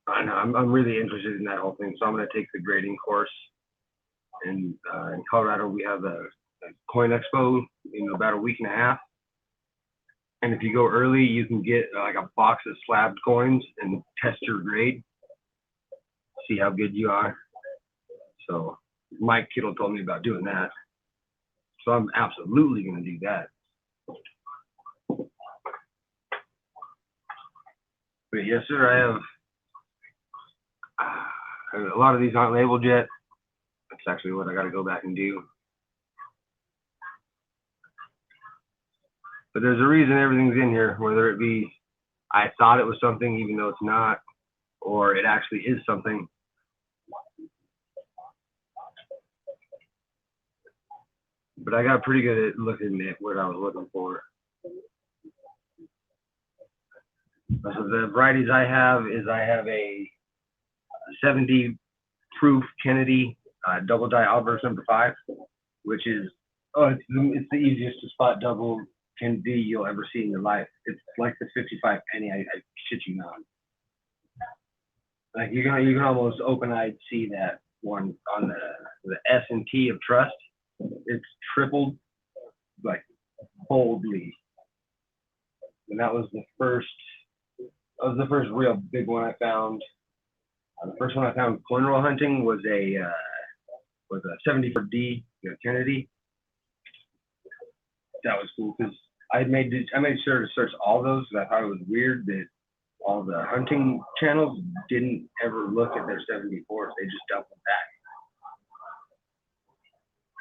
I know, I'm really interested in that whole thing. So I'm going to take the grading course. And in Colorado, we have a coin expo in about a week and a half. And if you go early, you can get like a box of slabbed coins and test your grade, see how good you are. So Mike Kittle told me about doing that. So I'm absolutely going to do that. But yes, sir, I have a lot of these aren't labeled yet. That's actually what I got to go back and do. But there's a reason everything's in here, whether it be I thought it was something even though it's not, or it actually is something. But I got pretty good at looking at what I was looking for. So the varieties I have is I have a 70 proof Kennedy double die Alberts number 5, which is, it's the easiest to spot double Kennedy you'll ever see in your life. It's like the 55 penny, I shit you not. Like you can almost open-eyed see that one on the S&T of Trust. It's tripled like boldly. And that was the first real big one I found. The first one I found coin roll hunting was a 74D, Kennedy. That was cool because I made sure to search all those because I thought it was weird that all the hunting channels didn't ever look at their 74s. They just dumped them back.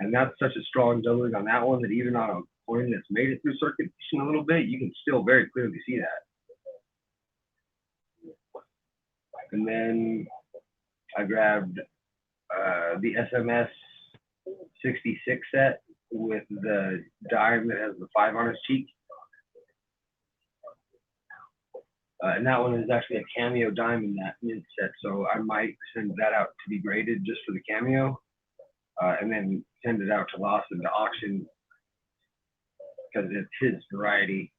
And that's such a strong doubling on that one that even on a coin that's made it through circulation a little bit, you can still very clearly see that. And then I grabbed the SMS 66 set with the dime that has the 5 on its cheek. And that one is actually a cameo dime in that mint set, so I might send that out to be graded just for the cameo, and then send it out to Lawson to auction because it's his variety,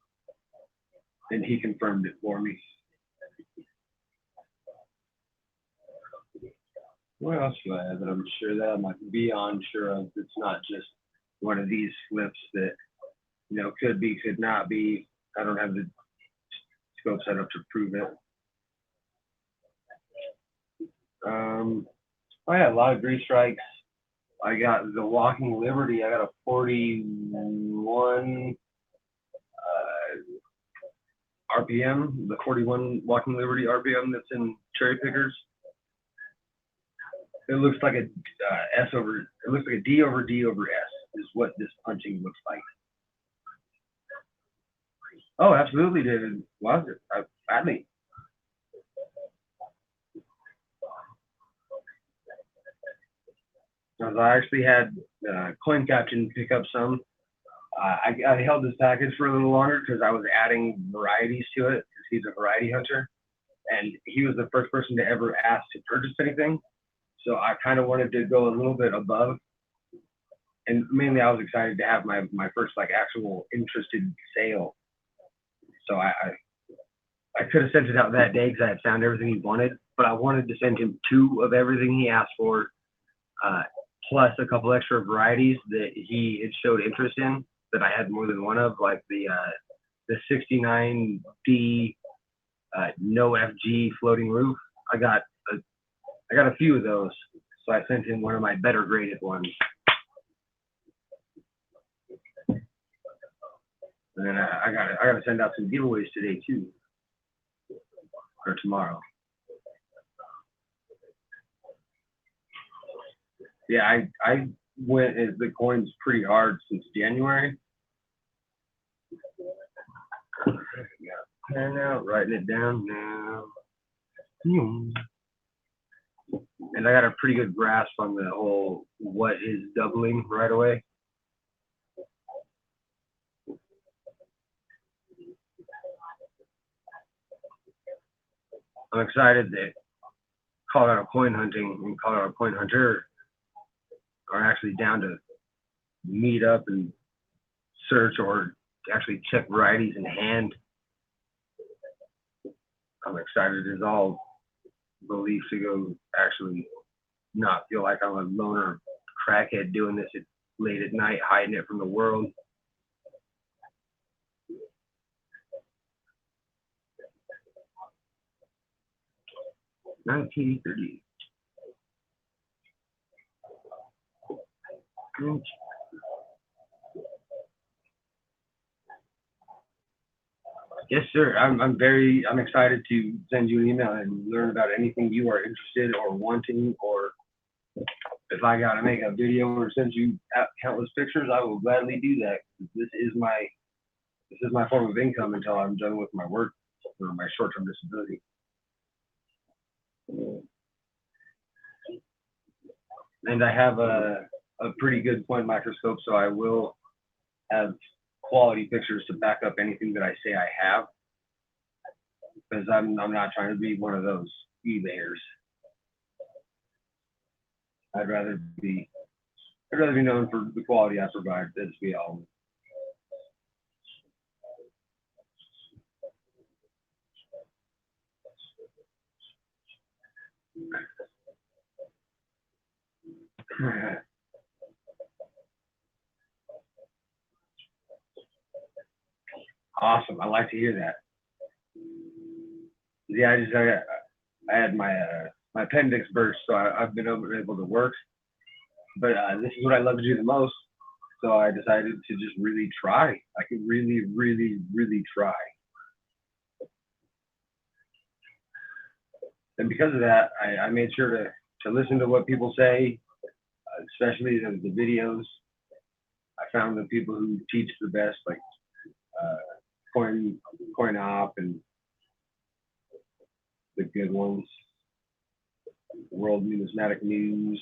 and he confirmed it for me. What else do I have that I'm sure that I might be unsure of? It's not just one of these flips that, could be, could not be. I don't have the scope set up to prove it. I had a lot of grease strikes. I got the Walking Liberty. I got a 41 RPM, the 41 Walking Liberty RPM that's in Cherry Pickers. It looks like a it looks like a D over D over S is what this punching looks like. Oh, absolutely, David. Was it? Badly. I actually had Coin Captain pick up some. I held this package for a little longer because I was adding varieties to it because he's a variety hunter. And he was the first person to ever ask to purchase anything. So I kind of wanted to go a little bit above. And mainly I was excited to have my first actual interested sale. So I could have sent it out that day because I had found everything he wanted, but I wanted to send him 2 of everything he asked for, plus a couple extra varieties that he had showed interest in that I had more than one of, like the 69D no FG floating roof. I got a few of those, so I sent him one of my better graded ones. And then I gotta send out some giveaways today too, or tomorrow. Yeah, I went at the coins pretty hard since January. And now writing it down now. And I got a pretty good grasp on the whole what is doubling right away. I'm excited that Colorado Coin Hunting and Colorado Coin Hunter are actually down to meet up and search or actually check varieties in hand. I'm excited as all belief to go actually not feel like I'm a loner crackhead doing this late at night, hiding it from the world. $19.30. Yes, sir. I'm excited to send you an email and learn about anything you are interested or wanting, or if I gotta make a video or send you countless pictures, I will gladly do that. This is my form of income until I'm done with my work or my short-term disability. And I have a pretty good point microscope, so I will have quality pictures to back up anything that I say I have, because I'm not trying to be one of those eBayers. I'd rather be known for the quality I provide, as we all. Awesome. I like to hear that. Yeah, I had my my appendix burst, so I've been able to work. But this is what I love to do the most. So I decided to just really try. I could really, really, really try. And because of that, I made sure to listen to what people say, especially the videos. I found the people who teach the best, like Coin Op and the good ones, World Numismatic News.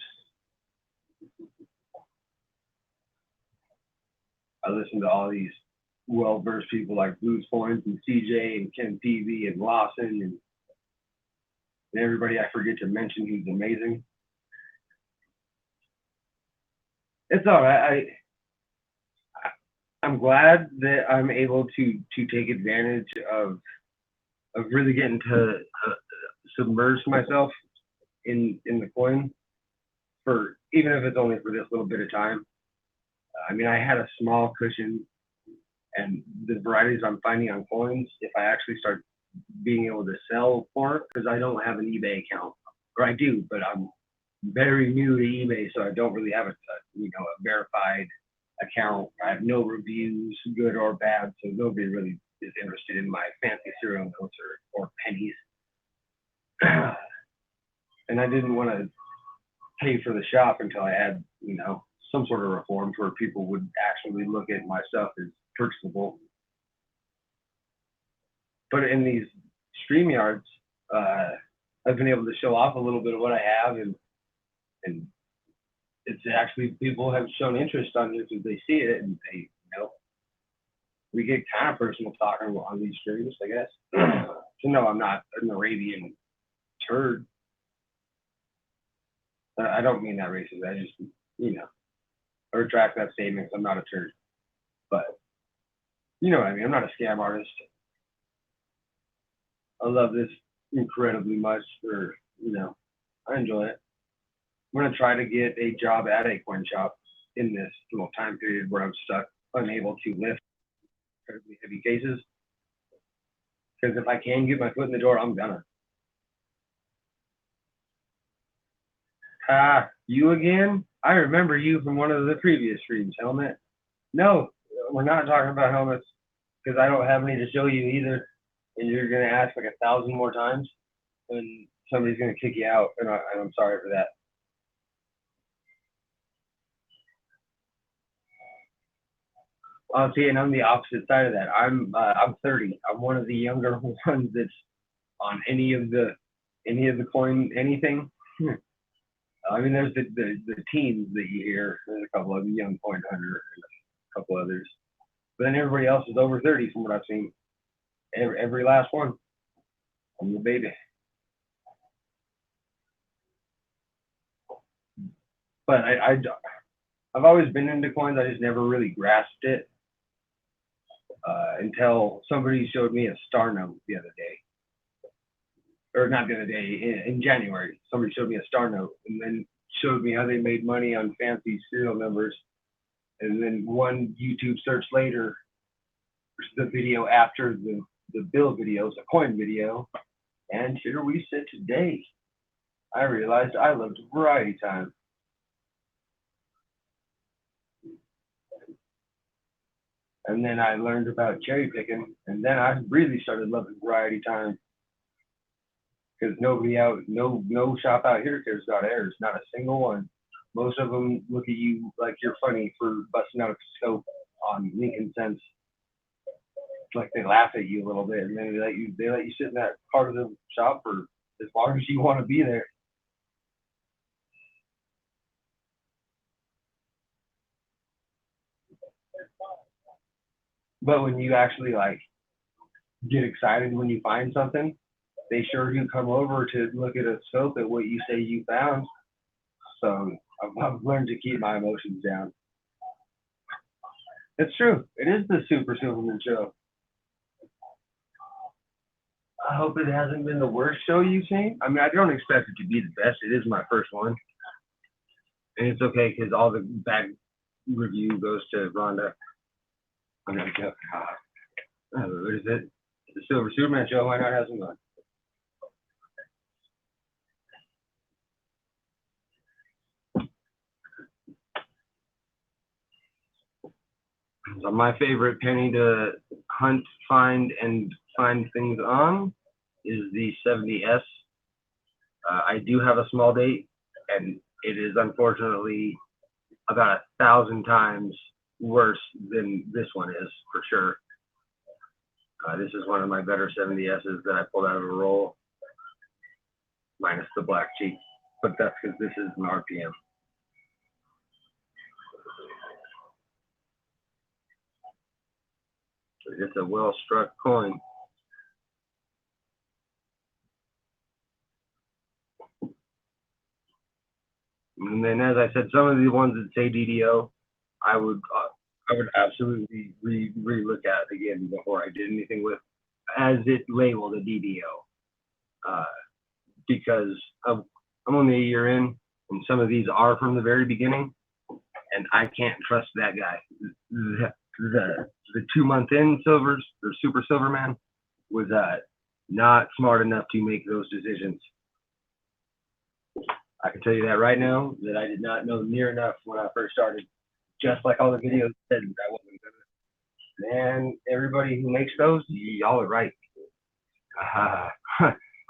I listen to all these well-versed people like Blues Coins and CJ and Ken TV and Lawson and everybody I forget to mention who's amazing. It's all right. I'm glad that I'm able to take advantage of really getting to submerge myself in the coin for even if it's only for this little bit of time. I mean, I had a small cushion, and the varieties I'm finding on coins, if I actually start being able to sell for it, because I don't have an eBay account, or I do, but I'm very new to eBay, so I don't really have a verified account. I have no reviews, good or bad, so nobody really is interested in my fancy serial notes or pennies. And I didn't want to pay for the shop until I had, some sort of reforms where people would actually look at my stuff as purchasable. But in these StreamYards, I've been able to show off a little bit of what I have, and it's actually people have shown interest on it because they see it, and they, we get kind of personal talking on these streams, I guess. So no, I'm not an Arabian turd. I don't mean that racist. I just, I retract that statement. I'm not a turd, but you know what I mean. I'm not a scam artist. I love this incredibly much. I enjoy it. I'm gonna try to get a job at a coin shop in this little time period where I'm stuck, unable to lift incredibly heavy cases. Because if I can get my foot in the door, I'm gonna. You again? I remember you from one of the previous streams, Helmet. No, we're not talking about helmets because I don't have any to show you either. And you're going to ask like 1,000 more times and somebody's going to kick you out. And I'm sorry for that. See, and I'm the opposite side of that. I'm 30. I'm one of the younger ones that's on any of the coin, anything. I mean, there's the teens that you hear. There's a couple of young coin hunter and a couple others, but then everybody else is over 30 from what I've seen. Every last one. I'm the baby. But I've always been into coins. I just never really grasped it until somebody showed me a star note the other day. Or not the other day, in January, somebody showed me a star note and then showed me how they made money on fancy serial numbers. And then one YouTube search later, the video after the bill videos, a coin video, and here we sit today. I realized I loved Variety Time. And then I learned about cherry picking, and then I really started loving Variety Time. Because no shop out here cares about errors, not a single one. Most of them look at you like you're funny for busting out a scope on Lincoln Cents. It's like they laugh at you a little bit, and then they let you sit in that part of the shop for as long as you want to be there. But when you actually get excited when you find something, they sure do come over to look at a scope at what you say you found. So I've learned to keep my emotions down. It's true. It is the Super Silverman show. I hope it hasn't been the worst show you've seen. I mean, I don't expect it to be the best. It is my first one. And it's okay because all the bad review goes to Rhonda. I'm gonna go. What is it? The Silver Superman show. Why not have some fun? So my favorite penny to hunt, find, and find things on is the 70S. I do have a small date, and it is unfortunately about 1,000 times worse than this one is, for sure. This is one of my better 70S's that I pulled out of a roll, minus the black cheek, but that's because this is an RPM. It's a well-struck coin. And then, as I said, some of the ones that say DDO, I would absolutely re-look at again before I did anything with, as it labeled a DDO, because I'm only a year in, and some of these are from the very beginning, and I can't trust that guy. The 2 month in silvers, or Super Silverman, was not smart enough to make those decisions. I can tell you that right now, that I did not know near enough when I first started. Just like all the videos said I wasn't gonna. Man, everybody who makes those, y'all are right.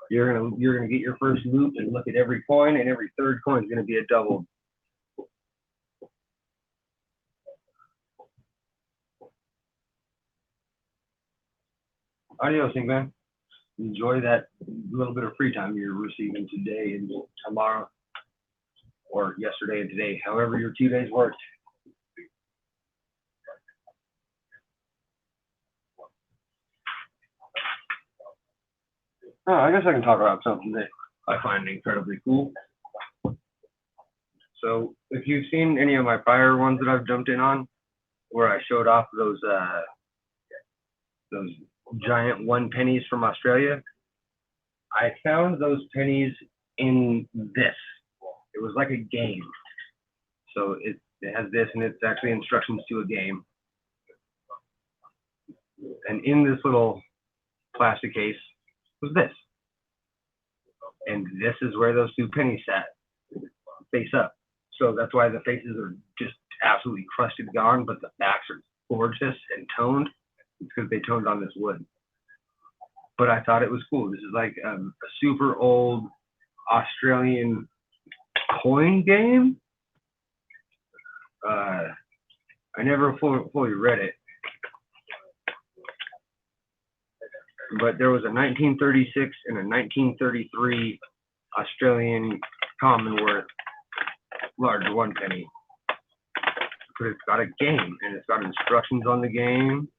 You're gonna get your first loop and look at every coin, and every third coin is gonna be a double. Adios, man. Enjoy that little bit of free time you're receiving today and tomorrow, or yesterday and today, however your 2 days worked. Oh, I guess I can talk about something that I find incredibly cool. So if you've seen any of my prior ones that I've jumped in on, where I showed off those giant 1 pennies from Australia, I found those pennies in this. It was like a game. So it has this, and it's actually instructions to a game. And in this little plastic case was this. And this is where those 2 pennies sat, face up. So that's why the faces are just absolutely crusted gone, but the backs are gorgeous and toned. It's because they toned on this wood. But I thought it was cool. This is like a super old Australian coin game. I never fully read it. But there was a 1936 and a 1933 Australian Commonwealth large 1 penny. But it's got a game, and it's got instructions on the game,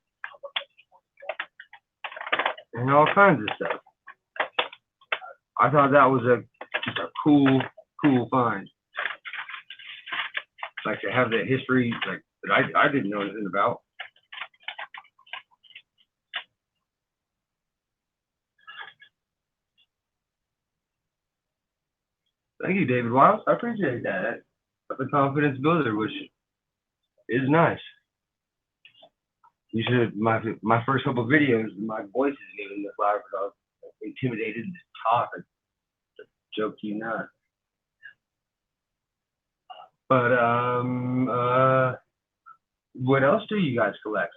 and all kinds of stuff. I thought that was just a cool find. Like to have that history like that I didn't know anything about. Thank you, David Wiles. I appreciate that. That's a confidence builder, which is nice. You should, my first couple of videos, my voice isn't even this loud because I was intimidated to talk. Joke you not. But what else do you guys collect?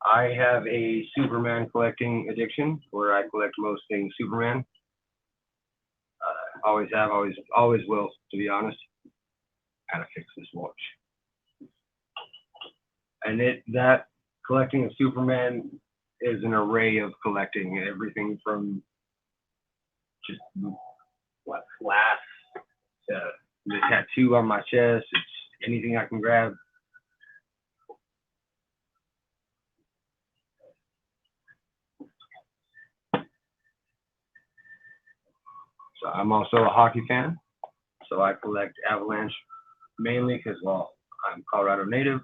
I have a Superman collecting addiction, where I collect most things Superman. Always have, always will, to be honest. Gotta fix this watch. And that collecting of Superman is an array of collecting everything from just glass to the tattoo on my chest. It's anything I can grab. So I'm also a hockey fan. So I collect Avalanche mainly because, well, I'm Colorado native.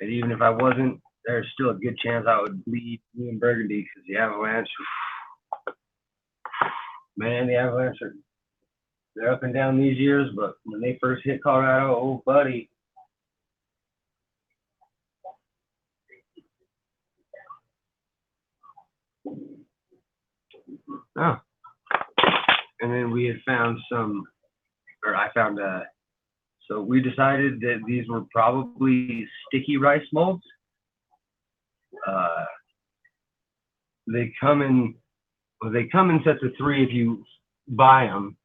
And even if I wasn't, there's still a good chance I would bleed blue and burgundy because the Avalanche, man, the Avalanche they're up and down these years, but when they first hit Colorado, oh buddy. and then we had found I found so we decided that these were probably sticky rice molds. They come in sets of 3 if you buy them.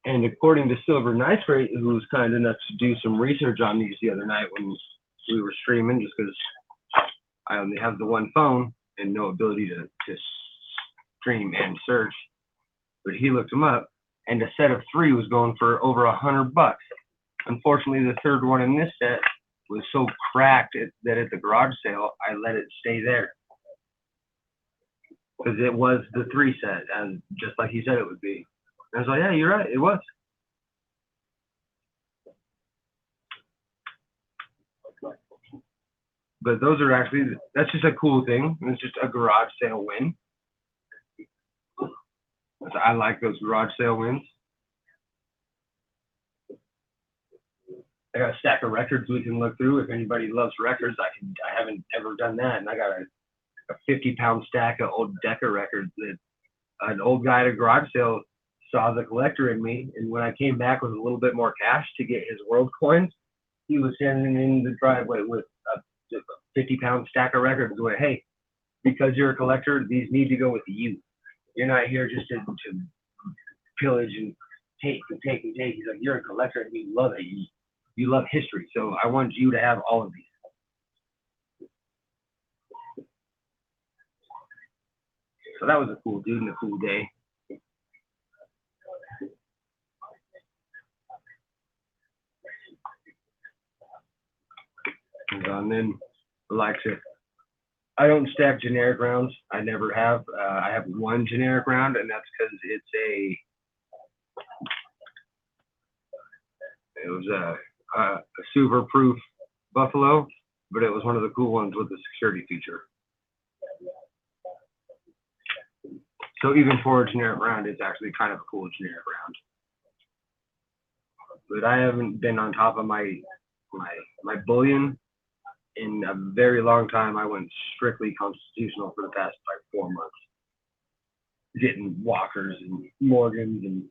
And according to Silver Nice Rate, who was kind enough to do some research on these the other night when we were streaming, just because I only have the one phone and no ability to stream and search, but he looked them up, and a set of 3 was going for over $100. Unfortunately, the third one in this set was so cracked that at the garage sale, I let it stay there. Because it was the 3 set, and just like he said it would be. And I was like, yeah, you're right, it was. But those are actually, that's just a cool thing. It's just a garage sale win. I like those garage sale wins. I got a stack of records we can look through. If anybody loves records, I haven't ever done that. And I got a 50-pound stack of old Decca records that an old guy at a garage sale saw the collector in me. And when I came back with a little bit more cash to get his world coins, he was standing in the driveway with a 50-pound stack of records going, hey, because you're a collector, these need to go with you. You're not here just to pillage and take and take and take. He's like, you're a collector and you love it. You love history. So I want you to have all of these. So that was a cool dude and a cool day. And then I don't stack generic rounds. I never have. I have one generic round, and that's because it was a super proof Buffalo, but it was one of the cool ones with the security feature. So even for a generic round, it's actually kind of a cool generic round. But I haven't been on top of my bullion in a very long time. I went strictly constitutional for the past 4 months, getting Walkers and Morgans and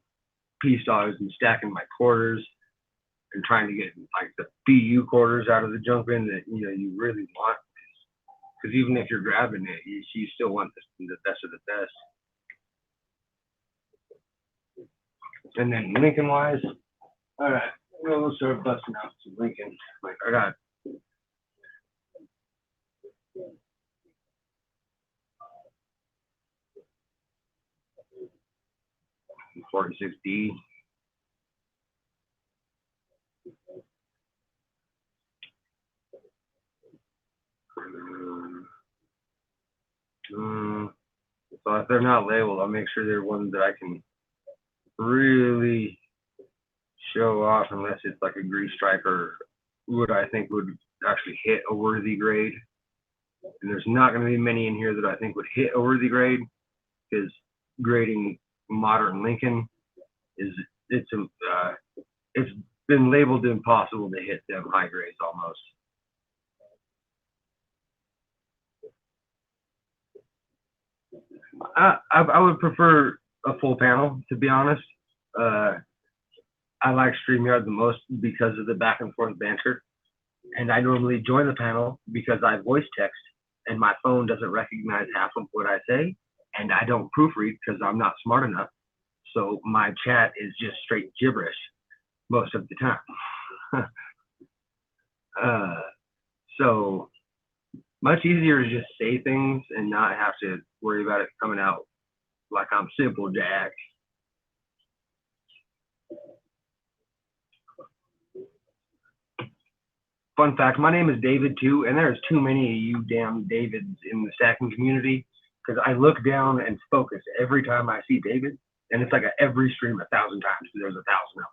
Peace Dogs and stacking my quarters and trying to get the BU quarters out of the junk bin that you really want. Because even if you're grabbing it, you still want the best of the best. And then Lincoln wise, all right, we'll start busting out some Lincoln. I got 46D. So if they're not labeled, I'll make sure they're ones that I can really show off, unless it's like a grease strike or what I think would actually hit a worthy grade. And there's not going to be many in here that I think would hit a worthy grade, because grading modern Lincoln it's been labeled impossible to hit them high grades almost. I would prefer a full panel, to be honest. I like StreamYard the most because of the back and forth banter. And I normally join the panel because I voice text and my phone doesn't recognize half of what I say, and I don't proofread because I'm not smart enough. So my chat is just straight gibberish most of the time. So much easier to just say things and not have to worry about it coming out like I'm Simple Jack. Fun fact, my name is David too, and there's too many of you damn Davids in the stacking community, because I look down and focus every time I see David, and it's like every stream 1,000 times, because there's 1,000 of them.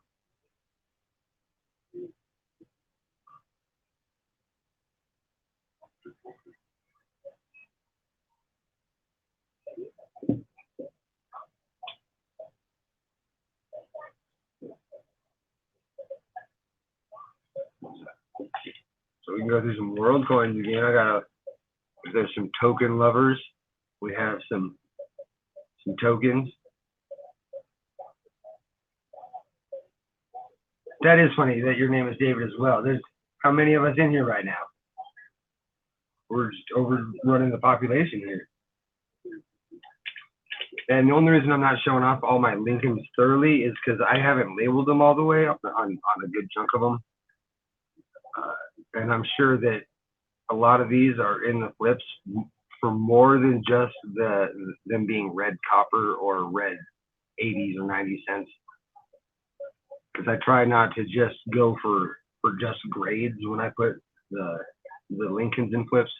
So we can go through some world coins again. There's some token lovers. We have some tokens. That is funny that your name is David as well. There's how many of us in here right now? We're just overrunning the population here. And the only reason I'm not showing off all my Lincolns thoroughly is because I haven't labeled them all the way on a good chunk of them. And I'm sure that a lot of these are in the flips for more than just them being red copper or red 80s or 90 cents. Because I try not to just go for just grades when I put the Lincolns in flips,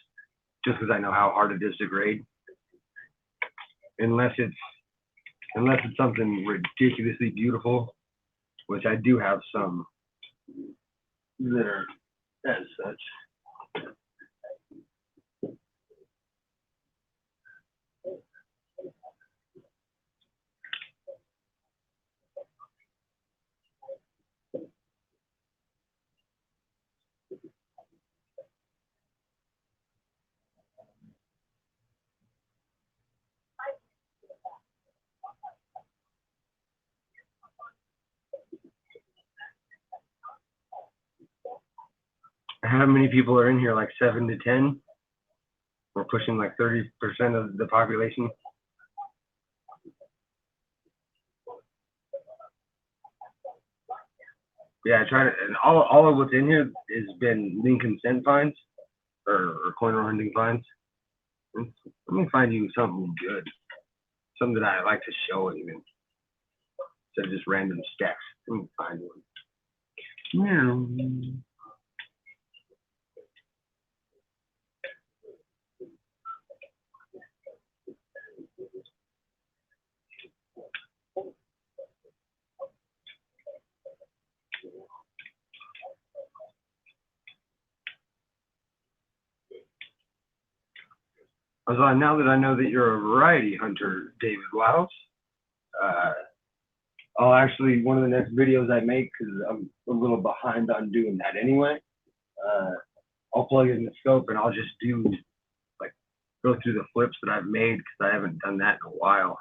just because I know how hard it is to grade. Unless it's something ridiculously beautiful, which I do have some that are as such. How many people are in here? Like 7 to 10? We're pushing like 30% of the population. Yeah, I try to, and all of what's in here has been Lincoln cent finds or coin hunting finds. Let me find you something good, something that I like to show even, instead of just random stacks. Let me find one. So now that I know that you're a variety hunter, David Wiles, I'll actually, one of the next videos I make, because I'm a little behind on doing that anyway, I'll plug in the scope and I'll just do, like, go through the flips that I've made, because I haven't done that in a while.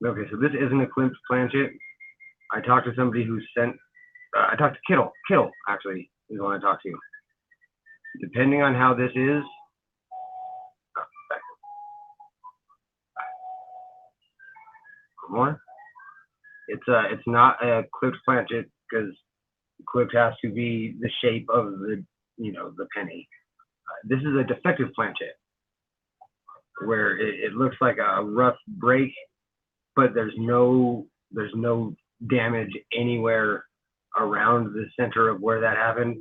Okay, so this isn't a Klimt planchet. I talked to somebody who sent, I talked to Kittle. Kittle, actually, is the one I talked to. Depending on how this is, more. It's not a Klimt planchet because Klimt has to be the shape of the the penny. This is a defective planchet where it looks like a rough break, but there's no damage anywhere around the center of where that happened,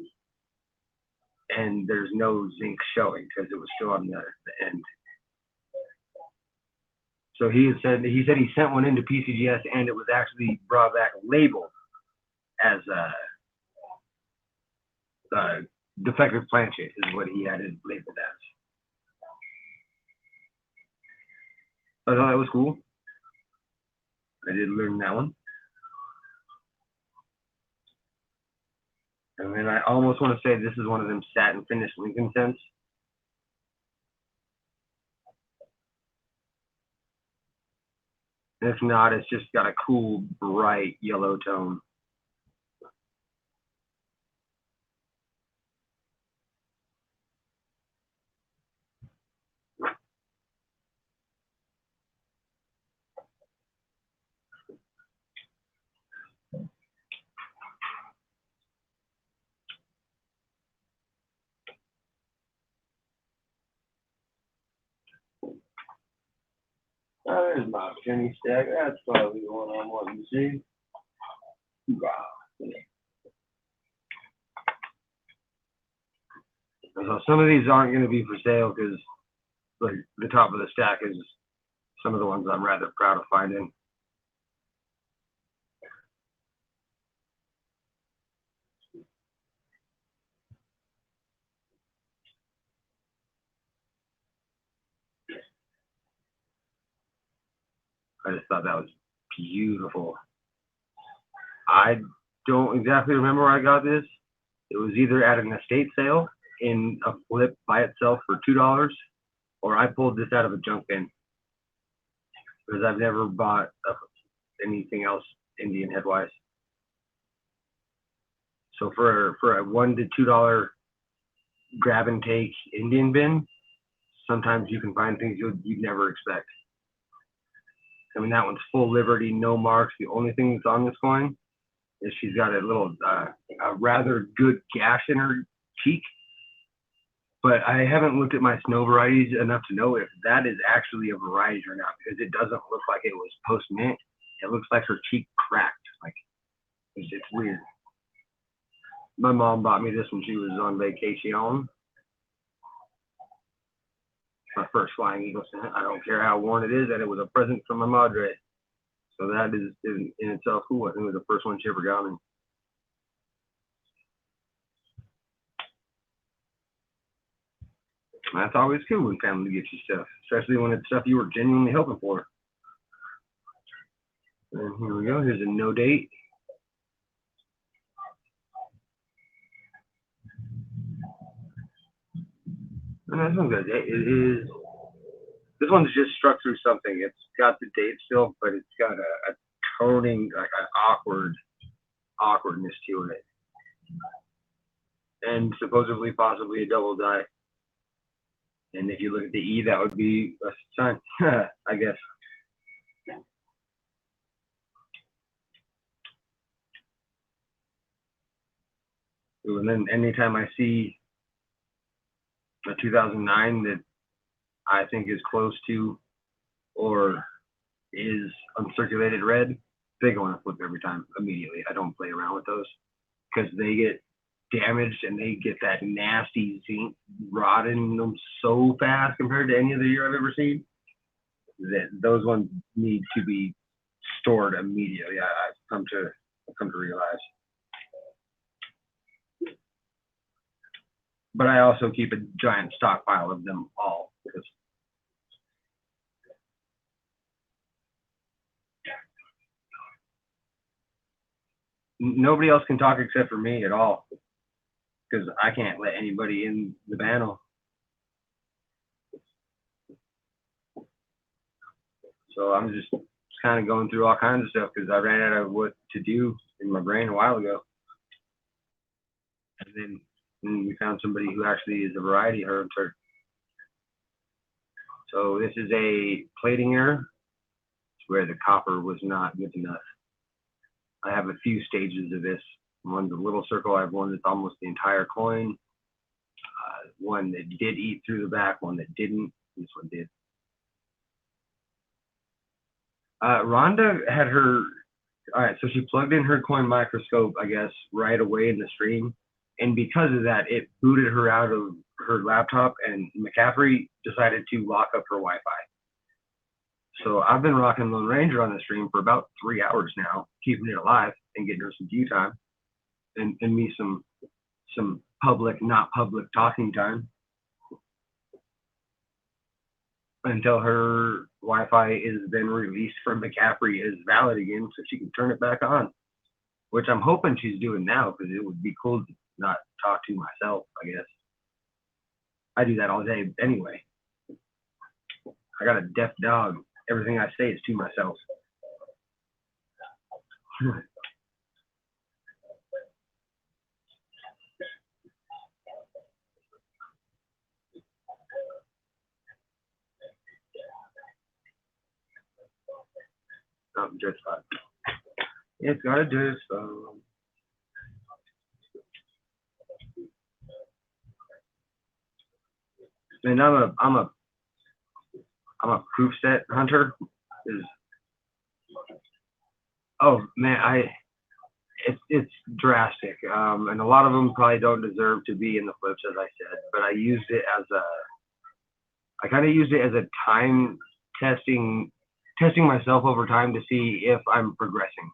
and there's no zinc showing because it was still on the end. So he said he sent one into PCGS and it was actually brought back labeled as a defective planchet is what he had it labeled as. I thought that was cool. I did learn that one. And then I almost want to say this is one of them satin finished Lincoln cents. If not, it's just got a cool, bright yellow tone. Oh, there's my penny stack. That's probably the one I'm wanting to see. Wow. So some of these aren't going to be for sale because like the top of the stack is some of the ones I'm rather proud of finding. I just thought that was beautiful. I don't exactly remember where I got this. It was either at an estate sale in a flip by itself for $2, or I pulled this out of a junk bin because I've never bought anything else Indian headwise. So for a $1 to $2 grab and take Indian bin, sometimes you can find things you'd never expect. I mean, that one's full Liberty, no marks. The only thing that's on this coin is she's got a little, a rather good gash in her cheek. But I haven't looked at my snow varieties enough to know if that is actually a variety or not, because it doesn't look like it was post mint. It looks like her cheek cracked. Like it's weird. My mom bought me this when she was on vacation. My first Flying Eagle. I don't care how worn it is, and it was a present from my madre. So that is in itself cool. I think it was the first one she ever got me. That's always cool when family gets you stuff, especially when it's stuff you were genuinely hoping for. And here we go. Here's a no date. And this one's good. It is. This one's just struck through something. It's got the date still, but it's got a toning, like an awkwardness to it. And supposedly, possibly a double die. And if you look at the E, that would be a sign, I guess. Ooh, and then anytime I see a 2009 that I think is close to or is uncirculated red, they go on a flip every time immediately. I don't play around with those because they get damaged and they get that nasty zinc rotting them so fast compared to any other year I've ever seen that those ones need to be stored immediately. I've come to realize. But I also keep a giant stockpile of them all because nobody else can talk except for me at all, because I can't let anybody in the panel. So I'm just kind of going through all kinds of stuff because I ran out of what to do in my brain a while ago. And then we found somebody who actually is a variety hunter. So this is a plating error where the copper was not good enough. I have a few stages of this. One's a little circle. I have one that's almost the entire coin. One that did eat through the back, one that didn't. This one did. Rhonda had her, all right, so she plugged in her coin microscope, I guess, right away in the stream. And because of that, it booted her out of her laptop, and McCaffrey decided to lock up her Wi-Fi. So I've been rocking Lone Ranger on the stream for about 3 hours now, keeping it alive and getting her some view time and me some public, not public talking time until her Wi-Fi is then released from McCaffrey is valid again so she can turn it back on, which I'm hoping she's doing now because it would be cool to not talk to myself, I guess. I do that all day anyway. I got a deaf dog. Everything I say is to myself. Dirt spot. It's got a dirt spot. And I'm a proof set hunter. Oh man, it's drastic. And a lot of them probably don't deserve to be in the flips, as I said. But I used it as I kind of used it as a time testing myself over time to see if I'm progressing.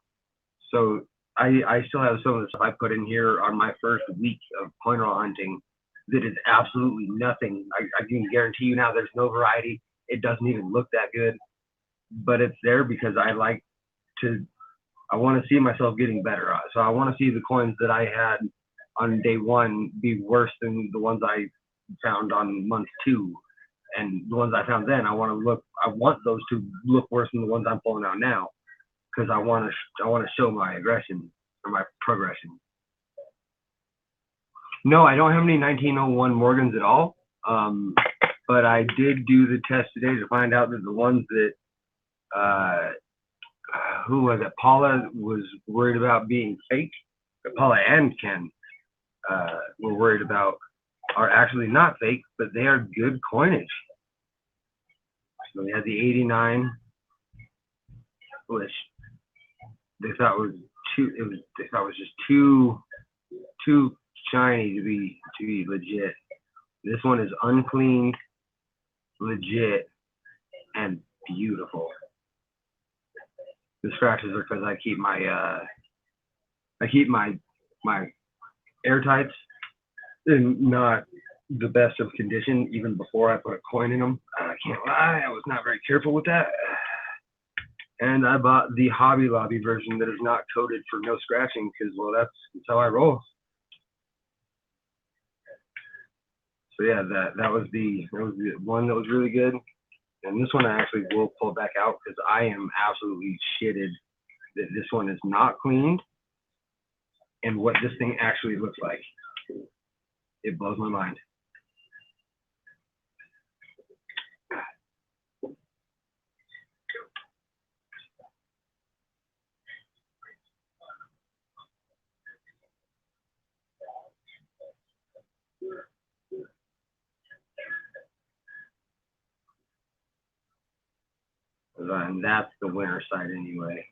So I still have some of the stuff I put in here on my first week of pointer hunting that is absolutely nothing. I can guarantee you now there's no variety. It doesn't even look that good, but it's there because I want to see myself getting better. So I want to see the coins that I had on day one be worse than the ones I found on month 2. And the ones I found then, I want those to look worse than the ones I'm pulling out now, because I want to show my aggression or my progression. No, I don't have any 1901 Morgans at all. But I did do the test today to find out that the ones that, who was it? Paula was worried about being fake. Paula and Ken were worried about are actually not fake, but they are good coinage. So we had the 89, which they thought was they thought was just too shiny to be legit. This one is uncleaned, legit, and beautiful. The scratches are because I keep my airtights in not the best of condition even before I put a coin in them. I can't lie, I was not very careful with that. And I bought the Hobby Lobby version that is not coated for no scratching because, well, that's how I roll. So yeah, that was the one that was really good. And this one I actually will pull back out because I am absolutely shitted that this one is not cleaned and what this thing actually looks like. It blows my mind. And that's the winner side anyway.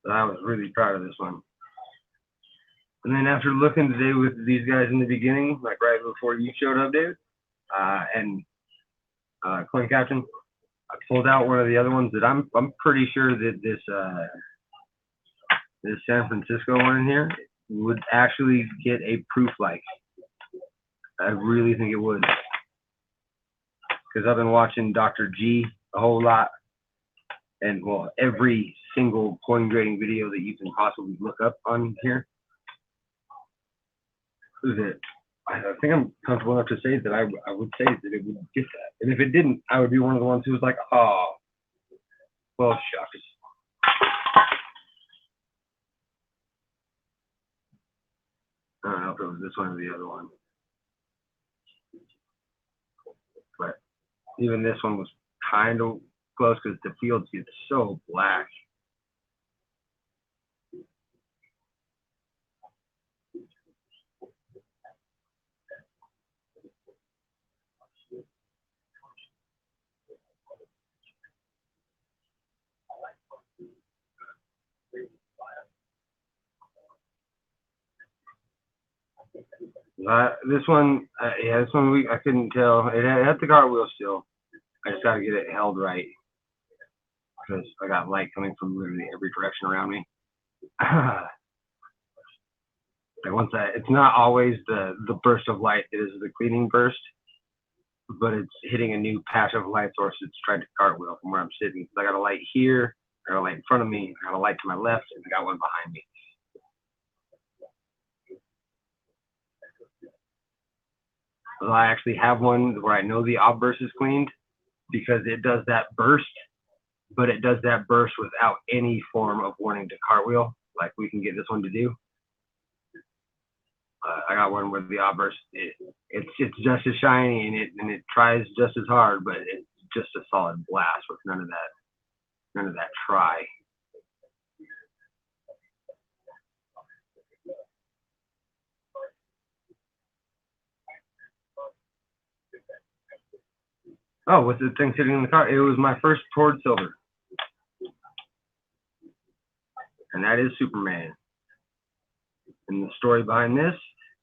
So I was really proud of this one. And then after looking today with these guys in the beginning, like right before you showed up, David, and Coin Captain, I pulled out one of the other ones that I'm pretty sure that this San Francisco one in here would actually get a proof like. I really think it would. Because I've been watching Dr. G a whole lot. And well, every single coin grading video that you can possibly look up on here. That I think I'm comfortable enough to say that I would say that it would get that. And if it didn't, I would be one of the ones who was like, oh, well, shucks. I don't know if it was this one or the other one. But even this one was kind of close because the fields get so black. This one, yeah, this one I couldn't tell. It had the cartwheel still. I just got to get it held right because I got light coming from literally every direction around me. And once it's not always the burst of light that is the cleaning burst, but it's hitting a new patch of light source that's trying to cartwheel from where I'm sitting. I got a light here, I got a light in front of me, I got a light to my left, and I got one behind me. So I actually have one where I know the obverse is cleaned because it does that burst, but it does that burst without any form of wanting to cartwheel, like we can get this one to do. I got one where the obverse, it's just as shiny and it tries just as hard, but it's just a solid blast with none of that try. Oh, with the thing sitting in the car, it was my first poured silver. And that is Superman. And the story behind this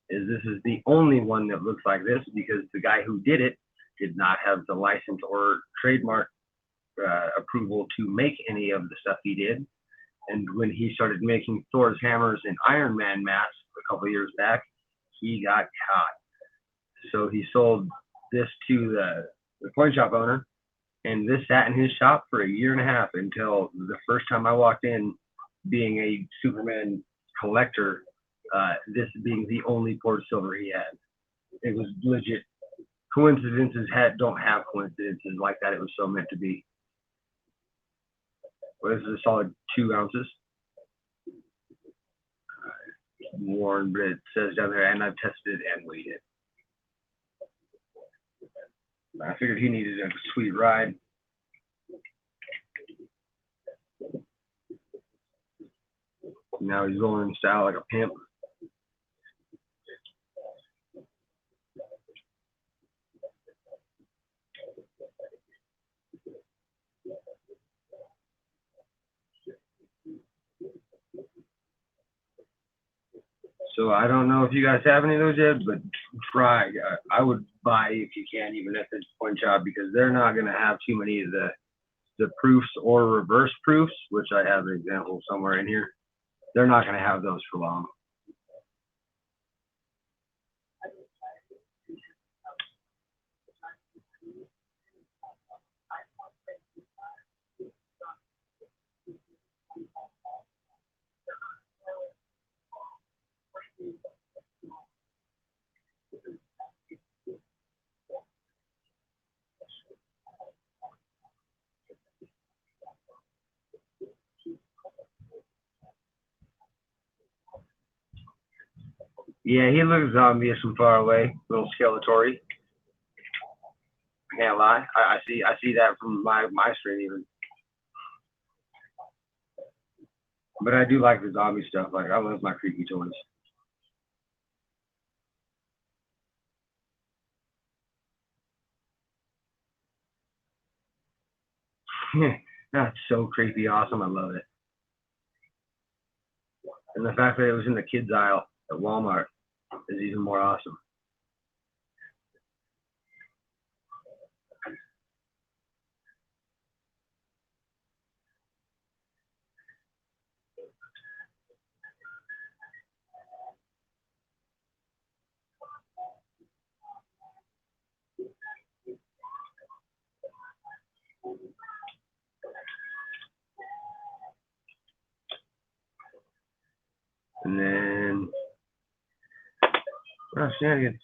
is the only one that looks like this because the guy who did it did not have the license or trademark approval to make any of the stuff he did. And when he started making Thor's hammers and Iron Man masks a couple years back, he got caught. So he sold this to the coin shop owner, and this sat in his shop for a year and a half until the first time I walked in, being a Superman collector, this being the only poured silver he had. It was legit coincidences don't have coincidences like that. It was so meant to be. Well, this is a solid 2 ounces. Worn, but it says down there, and I've tested and weighed it. I figured he needed a sweet ride. Now he's going in style like a pimp. So I don't know if you guys have any of those yet, but try. I would buy if you can, even if it's point job, because they're not going to have too many of the proofs or reverse proofs, which I have an example somewhere in here. They're not going to have those for long. Yeah, he looks zombie-ish from far away, a little Skeletor. I can't lie. I see that from my screen even. But I do like the zombie stuff. Like, I love my creepy toys. That's so creepy awesome. I love it. And the fact that it was in the kids aisle at Walmart is even more awesome. And then, oh, shenanigans.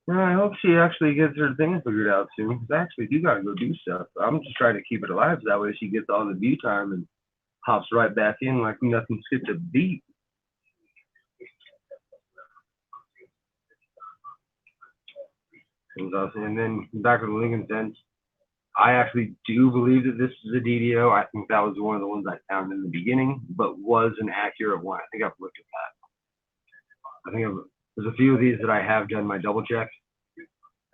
No, I hope she actually gets her thing figured out soon. Because actually, you gotta go do stuff. I'm just trying to keep it alive so that way she gets all the view time and hops right back in like nothing skipped a beat. And then back to the Lincoln sense, I actually do believe that this is a DDO. I think that was one of the ones I found in the beginning, but was an accurate one. I think I've looked at that. There's a few of these that I have done my double check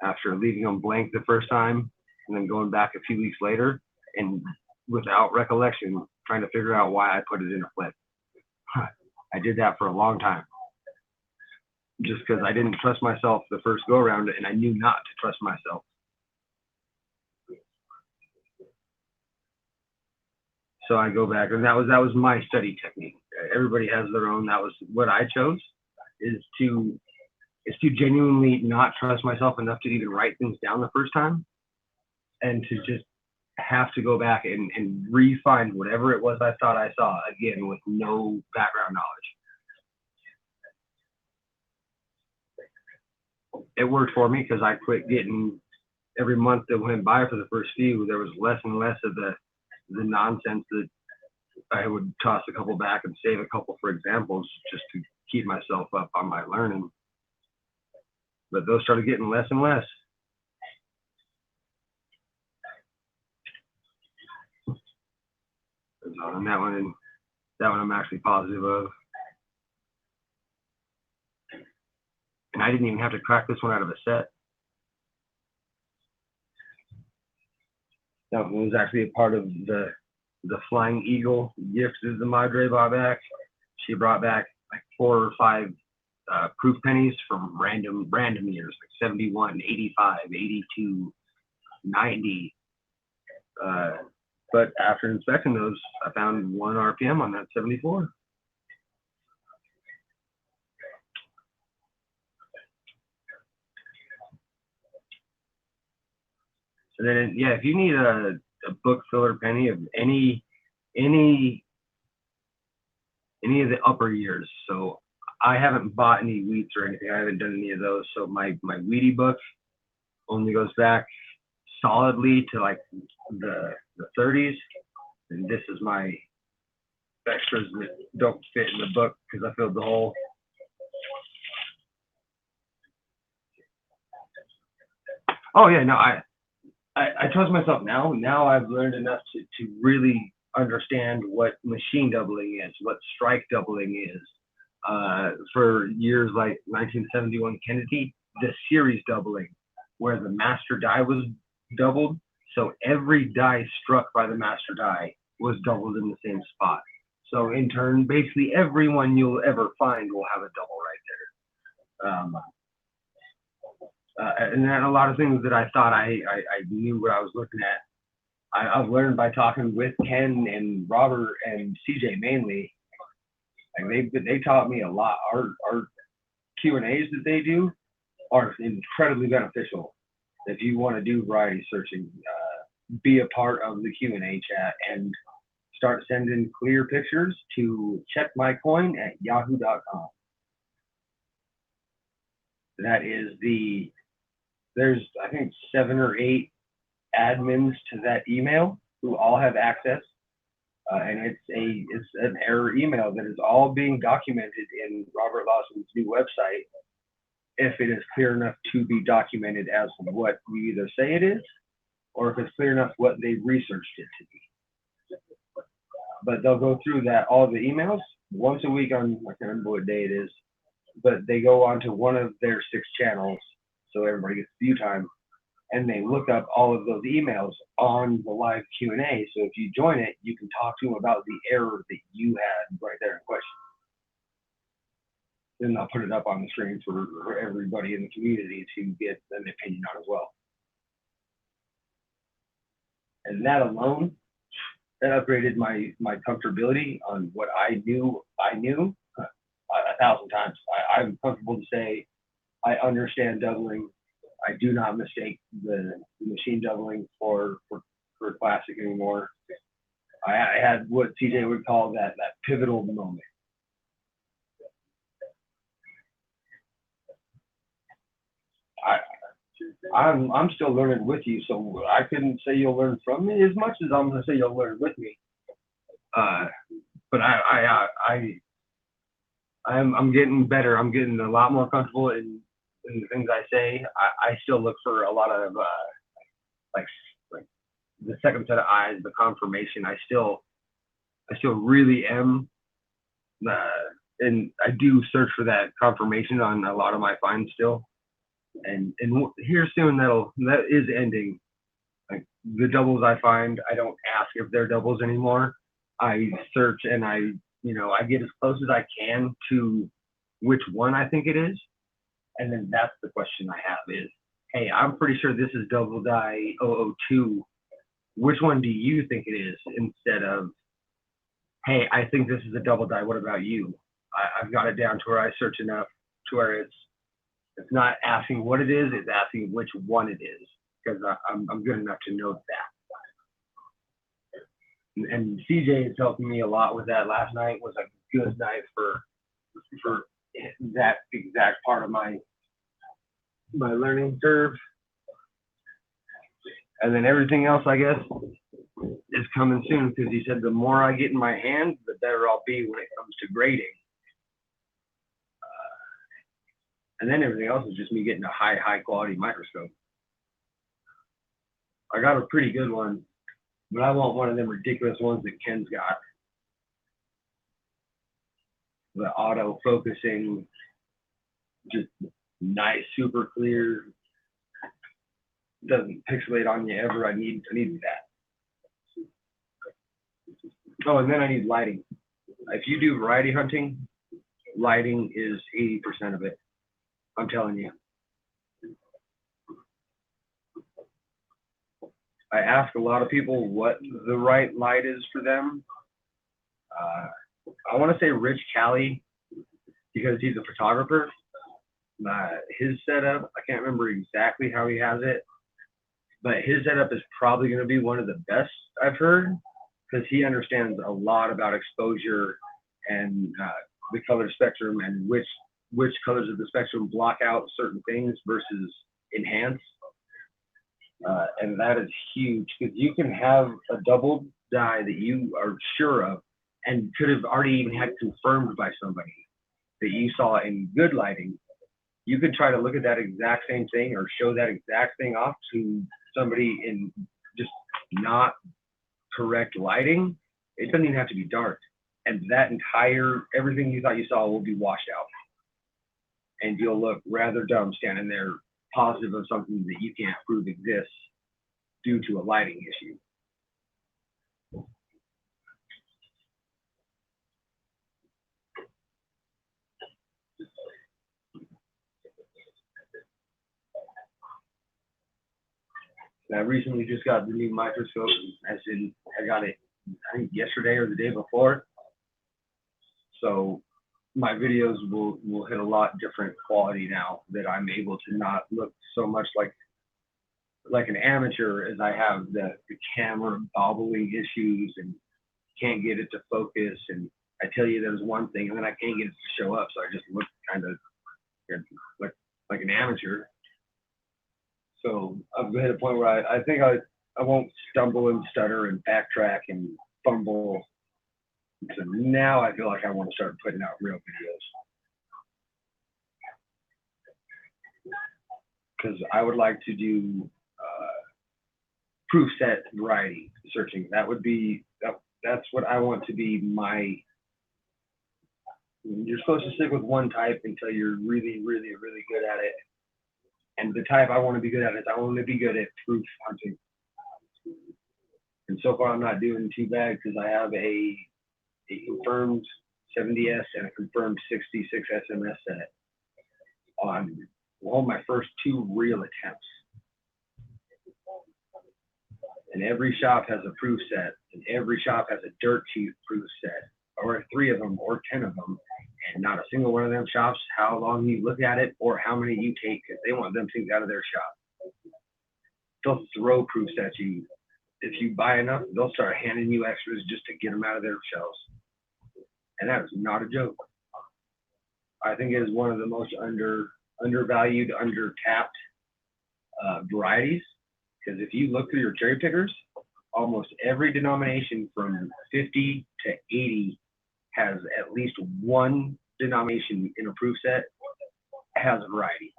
after leaving them blank the first time and then going back a few weeks later and without recollection trying to figure out why I put it in a flip. I did that for a long time just because I didn't trust myself the first go around and I knew not to trust myself. So I go back, and that was my study technique. Everybody has their own. That was what I chose, is to genuinely not trust myself enough to even write things down the first time, and to just have to go back and re-find whatever it was I thought I saw again with no background knowledge. It worked for me because I quit getting, every month that went by for the first few, there was less and less of the nonsense that I would toss a couple back and save a couple for examples just to keep myself up on my learning. But those started getting less and less. And that one I'm actually positive of. And I didn't even have to crack this one out of a set. That one was actually a part of the Flying Eagle gift that the Madre brought back. She brought back like 4 or 5 proof pennies from random years, like 71, 85, 82, 90. But after inspecting those, I found 1 RPM on that 74. And then, yeah, if you need a book filler penny of any of the upper years, so I haven't bought any Wheats or anything. I haven't done any of those. So my Wheatie book only goes back solidly to like the 30s, and this is my extras that don't fit in the book because I filled the hole. Oh yeah, no, I trust myself now. Now I've learned enough to really understand what machine doubling is, what strike doubling is. For years like 1971 Kennedy, the series doubling, where the master die was doubled. So every die struck by the master die was doubled in the same spot. So in turn, basically everyone you'll ever find will have a double right there. And then a lot of things that I thought I knew what I was looking at, I've learned by talking with Ken and Robert and CJ mainly. Like they taught me a lot. Our Q&As that they do are incredibly beneficial. If you want to do variety searching, be a part of the Q&A chat and start sending clear pictures to checkmycoin@yahoo.com. That is there's I think 7 or 8 admins to that email who all have access, and it's an error email that is all being documented in Robert Lawson's new website, if it is clear enough to be documented as what we either say it is, or if it's clear enough what they researched it to be. But they'll go through all the emails once a week on, I can't remember what day it is, but they go onto one of their 6 channels, so everybody gets view time, and they look up all of those emails on the live Q&A. So if you join it, you can talk to them about the error that you had right there in question. Then I'll put it up on the screen for everybody in the community to get an opinion on as well. And that alone, that upgraded my comfortability on what I knew 1,000 times. I'm comfortable to say I understand doubling. I do not mistake the machine doubling for classic anymore. I had what TJ would call that pivotal moment. I'm still learning with you, so I couldn't say you'll learn from me as much as I'm going to say you'll learn with me. But I'm getting better. I'm getting a lot more comfortable in the things I say. I still look for a lot of like the second set of eyes, the confirmation. I still really am, and I do search for that confirmation on a lot of my finds still. And here soon that is ending. Like the doubles I find, I don't ask if they're doubles anymore. I search and I get as close as I can to which one I think it is. And then that's the question I have is, hey, I'm pretty sure this is double die 002. Which one do you think it is? Instead of, hey, I think this is a double die. What about you? I've got it down to where I search enough to where it's not asking what it is, it's asking which one it is, because I'm good enough to know that. And CJ is helping me a lot with that. Last night was a good night for that exact part of my learning curve. And then everything else, I guess, is coming soon, because he said the more I get in my hand, the better I'll be when it comes to grading. And then everything else is just me getting a high quality microscope. I got a pretty good one, but I want one of them ridiculous ones that Ken's got. The auto focusing, just nice, super clear, doesn't pixelate on you ever. I need that. Oh, and then I need lighting. If you do variety hunting, lighting is 80% of it. I'm telling you. I ask a lot of people what the right light is for them. I want to say Rich Cali, because he's a photographer. His setup, I can't remember exactly how he has it, but his setup is probably going to be one of the best I've heard because he understands a lot about exposure and the color spectrum and which colors of the spectrum block out certain things versus enhance. And that is huge because you can have a double dye that you are sure of and could have already even had confirmed by somebody that you saw in good lighting. You could try to look at that exact same thing or show that exact thing off to somebody in just not correct lighting. It doesn't even have to be dark. And that entire, everything you thought you saw will be washed out. And you'll look rather dumb standing there positive of something that you can't prove exists due to a lighting issue. I recently just got the new microscope, as in I got it, I think yesterday or the day before. So my videos will hit a lot different quality now that I'm able to not look so much like an amateur as I have the camera bobbling issues and can't get it to focus. And I tell you there's one thing and then I can't get it to show up. So I just look kind of like an amateur. So I've hit a point where I think I won't stumble and stutter and backtrack and fumble. So now I feel like I want to start putting out real videos. Because I would like to do proof set variety searching. That would be, that's what I want to be my, you're supposed to stick with one type until you're really, really, really good at it. And the type I want to be good at is I want to be good at proof hunting. And so far I'm not doing too bad because I have a confirmed 70S and a confirmed 66 SMS set on all my first 2 real attempts. And every shop has a proof set, and every shop has a dirt sheet proof set, or 3 of them, or 10 of them. And not a single one of them shops, how long you look at it, or how many you take, because they want them things out of their shop. They'll throw proof sets you. If you buy enough, they'll start handing you extras just to get them out of their shelves. And that is not a joke. I think it is one of the most undervalued, under-tapped varieties. Because if you look through your cherry pickers, almost every denomination from 50 to 80 has at least one denomination in a proof set has a variety.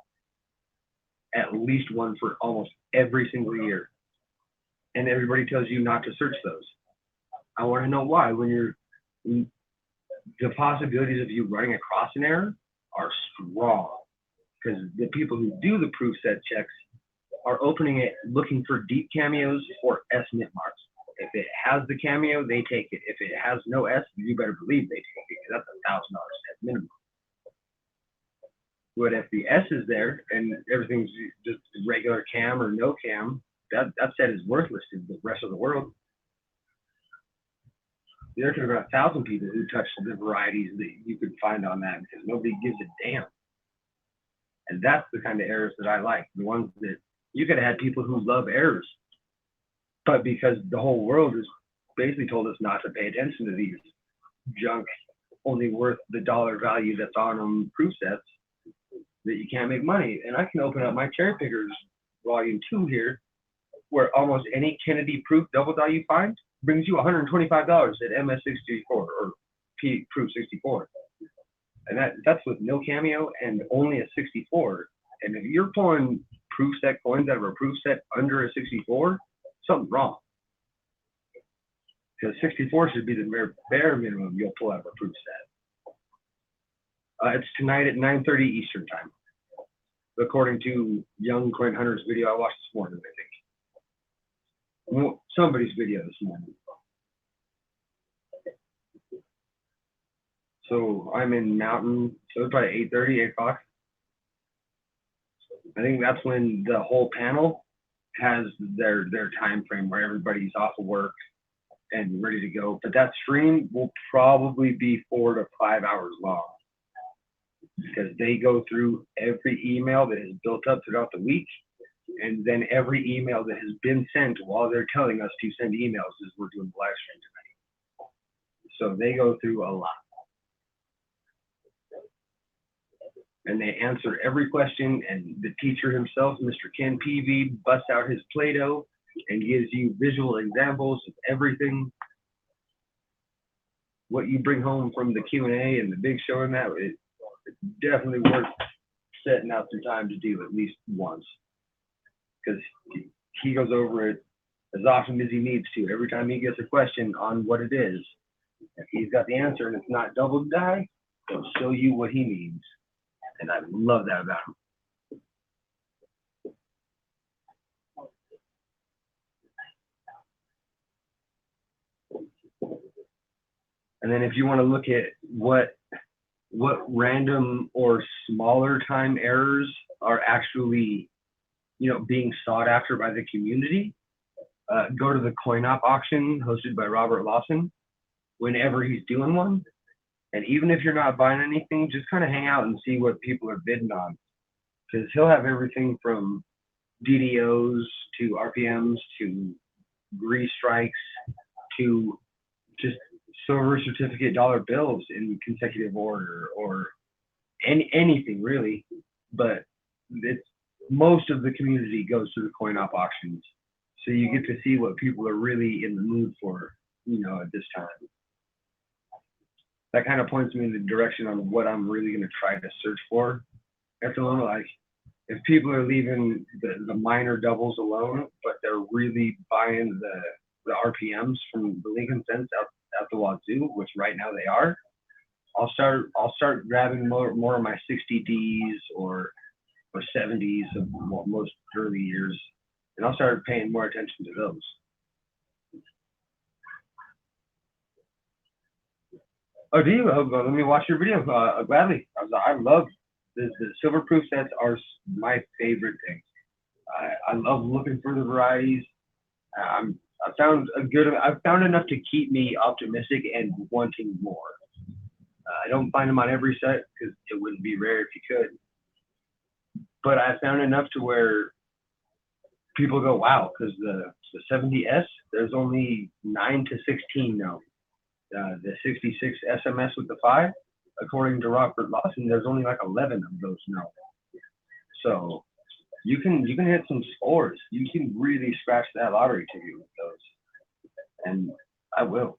At least one for almost every single year. And everybody tells you not to search those. I want to know why. When the possibilities of you running across an error are strong. Because the people who do the proof set checks are opening it looking for deep cameos or S mint marks. If it has the cameo, they take it. If it has no S, you better believe they take it. That's $1,000 at minimum. But if the S is there and everything's just regular cam or no cam, that set is worthless to the rest of the world. There could have been 1,000 people who touched the varieties that you could find on that because nobody gives a damn. And that's the kind of errors that I like. The ones that you could have had people who love errors, but because the whole world has basically told us not to pay attention to these junk, only worth the dollar value that's on them proof sets, that you can't make money. And I can open up my cherry pickers volume 2 here, where almost any Kennedy proof double dye you find brings you $125 at MS64 or P proof 64. And that's with no cameo and only a 64. And if you're pulling proof set coins out of a proof set under a 64, something's wrong. Because 64 should be the bare minimum you'll pull out of a proof set. It's tonight at 9:30 Eastern time, according to young coin hunter's video I watched this morning, I think. Somebody's video this morning. So I'm in Mountain, so it's probably 8:30, 8 o'clock. I think that's when the whole panel has their time frame where everybody's off of work and ready to go. But that stream will probably be 4 to 5 hours long because they go through every email that is built up throughout the week. And then every email that has been sent while they're telling us to send emails is we're doing the live stream tonight. So they go through a lot. And they answer every question, and the teacher himself, Mr. Ken Peavy, busts out his Play-Doh and gives you visual examples of everything. What you bring home from the Q&A and the big show and that, it's definitely worth setting out some time to do at least once. Because he goes over it as often as he needs to. Every time he gets a question on what it is, if he's got the answer and it's not double die, he'll show you what he needs. And I love that about him. And then if you want to look at what random or smaller time errors are actually, being sought after by the community, go to the CoinOp auction hosted by Robert Lawson whenever he's doing one. And even if you're not buying anything, just kind of hang out and see what people are bidding on. Because he'll have everything from DDOs to RPMs to grease strikes to just silver certificate dollar bills in consecutive order, or anything really. But most of the community goes to the CoinOp auctions. So you get to see what people are really in the mood for, at this time. That kind of points me in the direction on what I'm really going to try to search for at the moment. Like, if people are leaving the minor doubles alone, but they're really buying the RPMs from the Lincoln Cents out the wazoo, which right now they are, I'll start grabbing more of my 60Ds or 70s of most early years, and I'll start paying more attention to those. Oh, do you? Let me watch your video gladly. I love the silver proof sets are my favorite thing. I love looking for the varieties. I've found enough to keep me optimistic and wanting more. I don't find them on every set because it wouldn't be rare if you could. But I found enough to where people go, wow, because the 70S, there's only 9 to 16 now. The 66 SMS with the 5, according to Robert Lawson, there's only like 11 of those now. So you can hit some scores. You can really scratch that lottery ticket with those. And I will.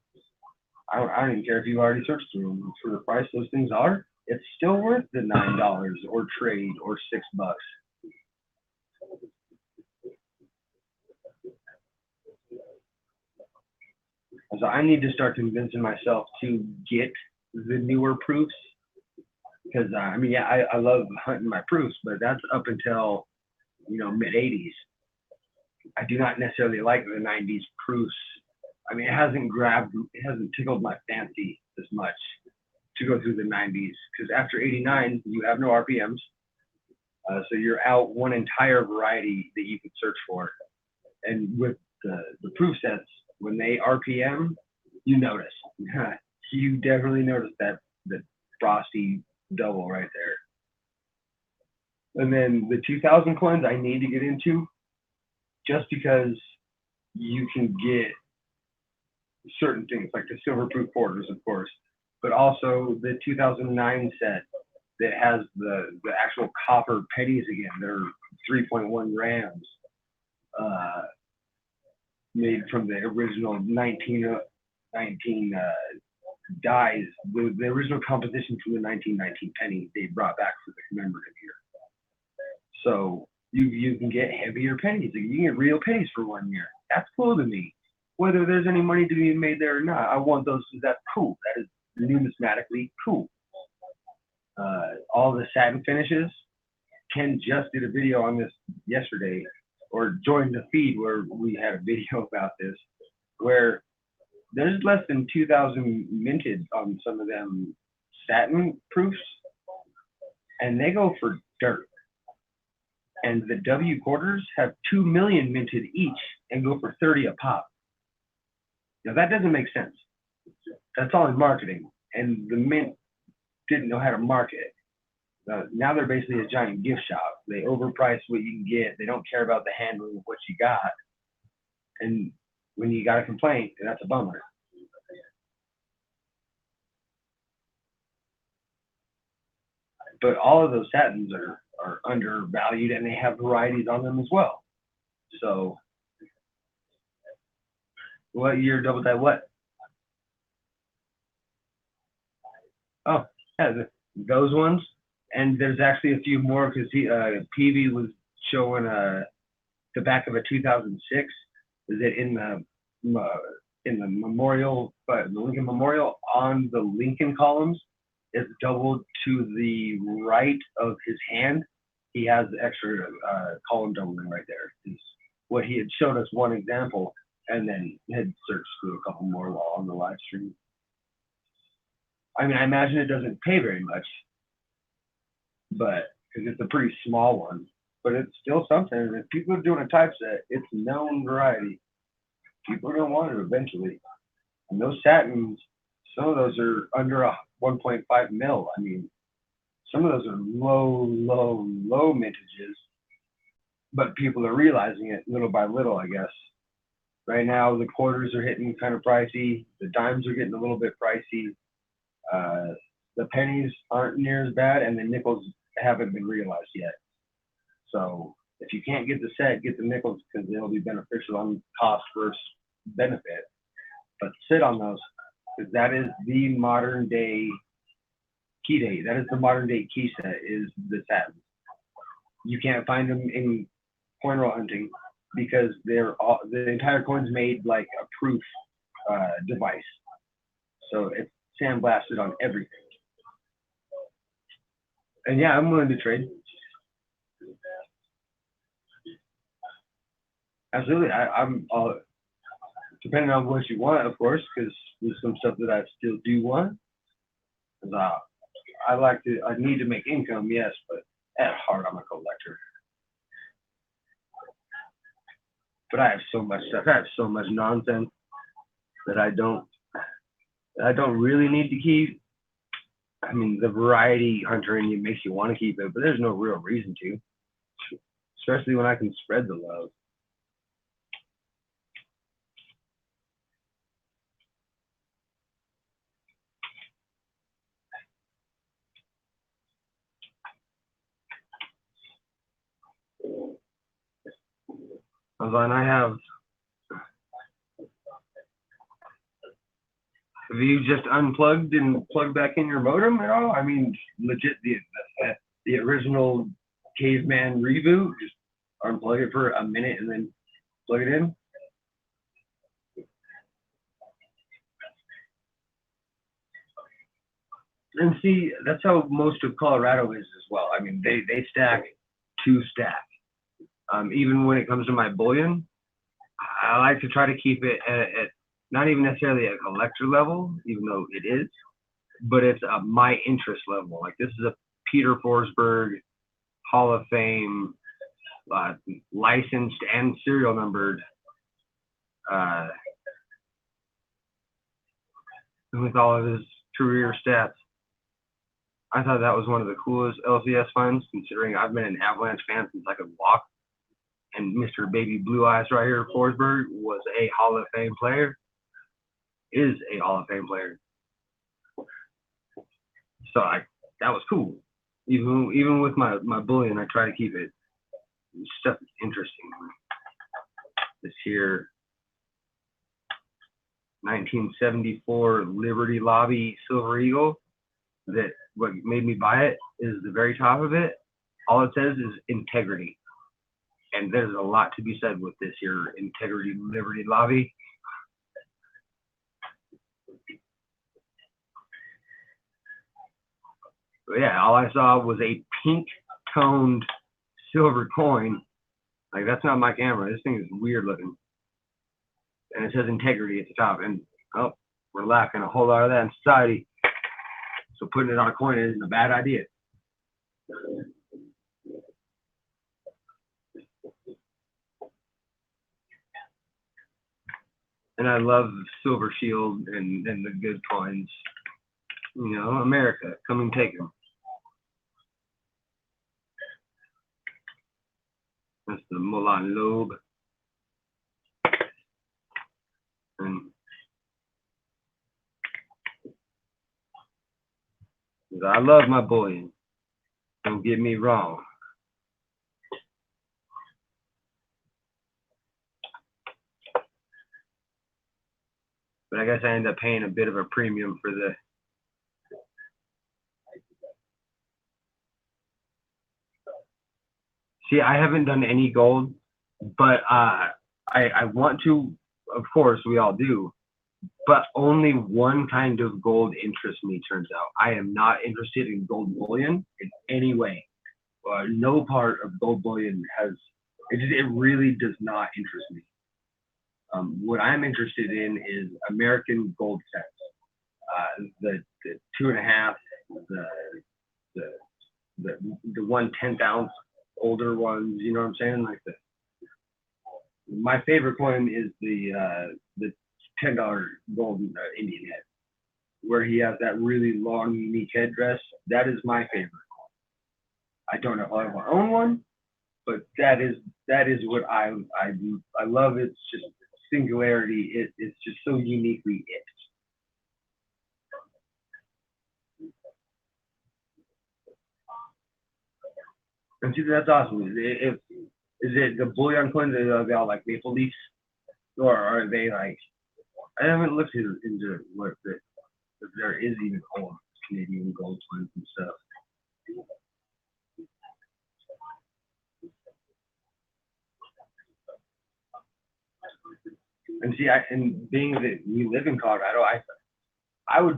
I don't even care if you've already searched through them. For the price those things are, it's still worth the $9 or trade or $6. So I need to start convincing myself to get the newer proofs, because I love hunting my proofs, but that's up until mid 80s. I do not necessarily like the 90s proofs. It hasn't tickled my fancy as much to go through the 90s, because after 89 you have no RPMs, so you're out one entire variety that you could search for. And with the proof sets, when they RPM, you notice. You definitely notice that frosty double right there. And then the 2000 coins I need to get into, just because you can get certain things like the silver proof quarters, of course, but also the 2009 set that has the actual copper pennies again. They're 3.1 grams. Made from the original 1919 dies, the original composition from the 1919 penny they brought back for the commemorative year. So you can get heavier pennies. You can get real pennies for 1 year. That's cool to me. Whether there's any money to be made there or not, I want those. That's cool. That is numismatically cool. All the satin finishes. Ken just did a video on this yesterday, or joined the feed where we had a video about this, where there's less than 2,000 minted on some of them satin proofs, and they go for dirt. And the W quarters have 2 million minted each and go for 30 a pop. Now that doesn't make sense. That's all in marketing, and the mint didn't know how to market it. Now they're basically a giant gift shop. They overprice what you can get. They don't care about the handling of what you got. And when you got a complaint, that's a bummer. But all of those satins are undervalued, and they have varieties on them as well. So, what year double dye what? Oh, yeah, those ones. And there's actually a few more because Peavy was showing the back of a 2006. Is it in the memorial, the Lincoln Memorial on the Lincoln columns? It's doubled to the right of his hand. He has the extra column doubling right there. Is what he had showed us one example, and then had searched through a couple more while on the live stream. I mean, I imagine it doesn't pay very much, but because it's a pretty small one, but it's still something. If people are doing a typeset, it's a known variety. People are gonna want it eventually. And those satins, some of those are under a 1.5 mil. I mean, some of those are low mintages, but people are realizing it little by little, I guess. Right now, the quarters are hitting kind of pricey. The dimes are getting a little bit pricey. The pennies aren't near as bad, and the nickels haven't been realized yet. So if you can't get the set, get the nickels because they'll be beneficial on cost versus benefit. But sit on those because that is the modern day key date. That is the modern day key set is the satins. You can't find them in coin roll hunting because the entire coin's made like a proof device. So it's sandblasted on everything. And yeah, I'm willing to trade. Absolutely. I'm depending on what you want, of course, because there's some stuff that I still do want. I need to make income, yes, but at heart, I'm a collector. But I have so much stuff. I have so much nonsense that I don't really need to keep. I mean, the variety hunter in you makes you want to keep it, but there's no real reason to, especially when I can spread the love. Have you just unplugged and plugged back in your modem at all? I mean, legit, the original caveman reboot, just unplug it for a minute and then plug it in. And see, that's how most of Colorado is as well. I mean, they stack to stack. Even when it comes to my bullion, I like to try to keep it at not even necessarily a collector level, even though it is, but it's my interest level. Like this is a Peter Forsberg Hall of Fame, licensed and serial numbered, with all of his career stats. I thought that was one of the coolest LCS finds, considering I've been an Avalanche fan since I could walk. And Mr. Baby Blue Eyes right here, Forsberg, was a Hall of Fame player. Is a Hall of Fame player. So that was cool. Even with my bullion, I try to keep it stuff that's interesting. This here 1974 Liberty Lobby Silver Eagle. That what made me buy it is the very top of it. All it says is integrity. And there's a lot to be said with this here Integrity Liberty Lobby. But yeah, all I saw was a pink toned silver coin. Like that's not my camera. This thing is weird looking. And it says integrity at the top. And oh, we're lacking a whole lot of that in society. So putting it on a coin isn't a bad idea. And I love Silver Shield and the good coins. You know, America, come and take them. the Moulin Loeb. And I love my bullion. Don't get me wrong. But I guess I end up paying a bit of a premium for the See, I haven't done any gold, but I want to, of course, we all do, but only one kind of gold interests me, turns out. I am not interested in gold bullion in any way. No part of gold bullion it really does not interest me. What I'm interested in is American gold sets. The 2.5, the 1/10 ounce older ones, you know what I'm saying? Like my favorite coin is the $10 golden Indian head, where he has that really long, unique headdress. That is my favorite coin. I don't know if I want to own one, but that is what I do. I love its just singularity. It's just so uniquely it. And see, that's awesome. Is it the bullion coins? Are they all like maple leafs, or are they like? I haven't looked into what if there is even old Canadian gold coins and stuff. And see, and being that we live in Colorado, I'm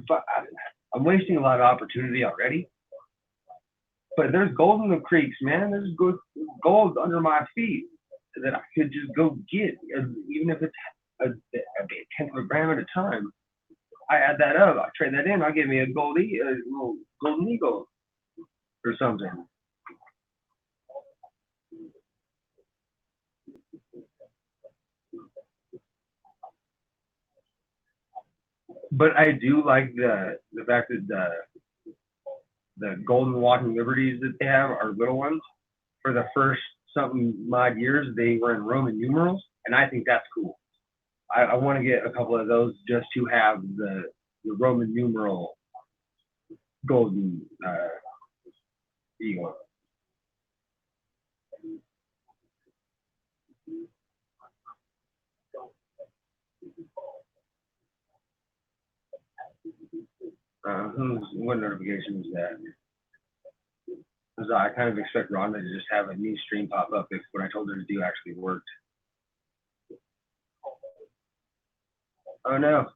wasting a lot of opportunity already. But there's gold in the creeks, man. There's good gold under my feet that I could just go get, even if it's a 1/10 of a gram at a time. I add that up. I trade that in. I'll give me a little golden eagle or something. But I do like the fact that the golden walking liberties that they have are little ones. For the first something odd years, they were in Roman numerals, and I think that's cool. I want to get a couple of those just to have the Roman numeral golden eagle. What notification is that? Because I kind of expect Rhonda to just have a new stream pop up if what I told her to do actually worked. Oh no.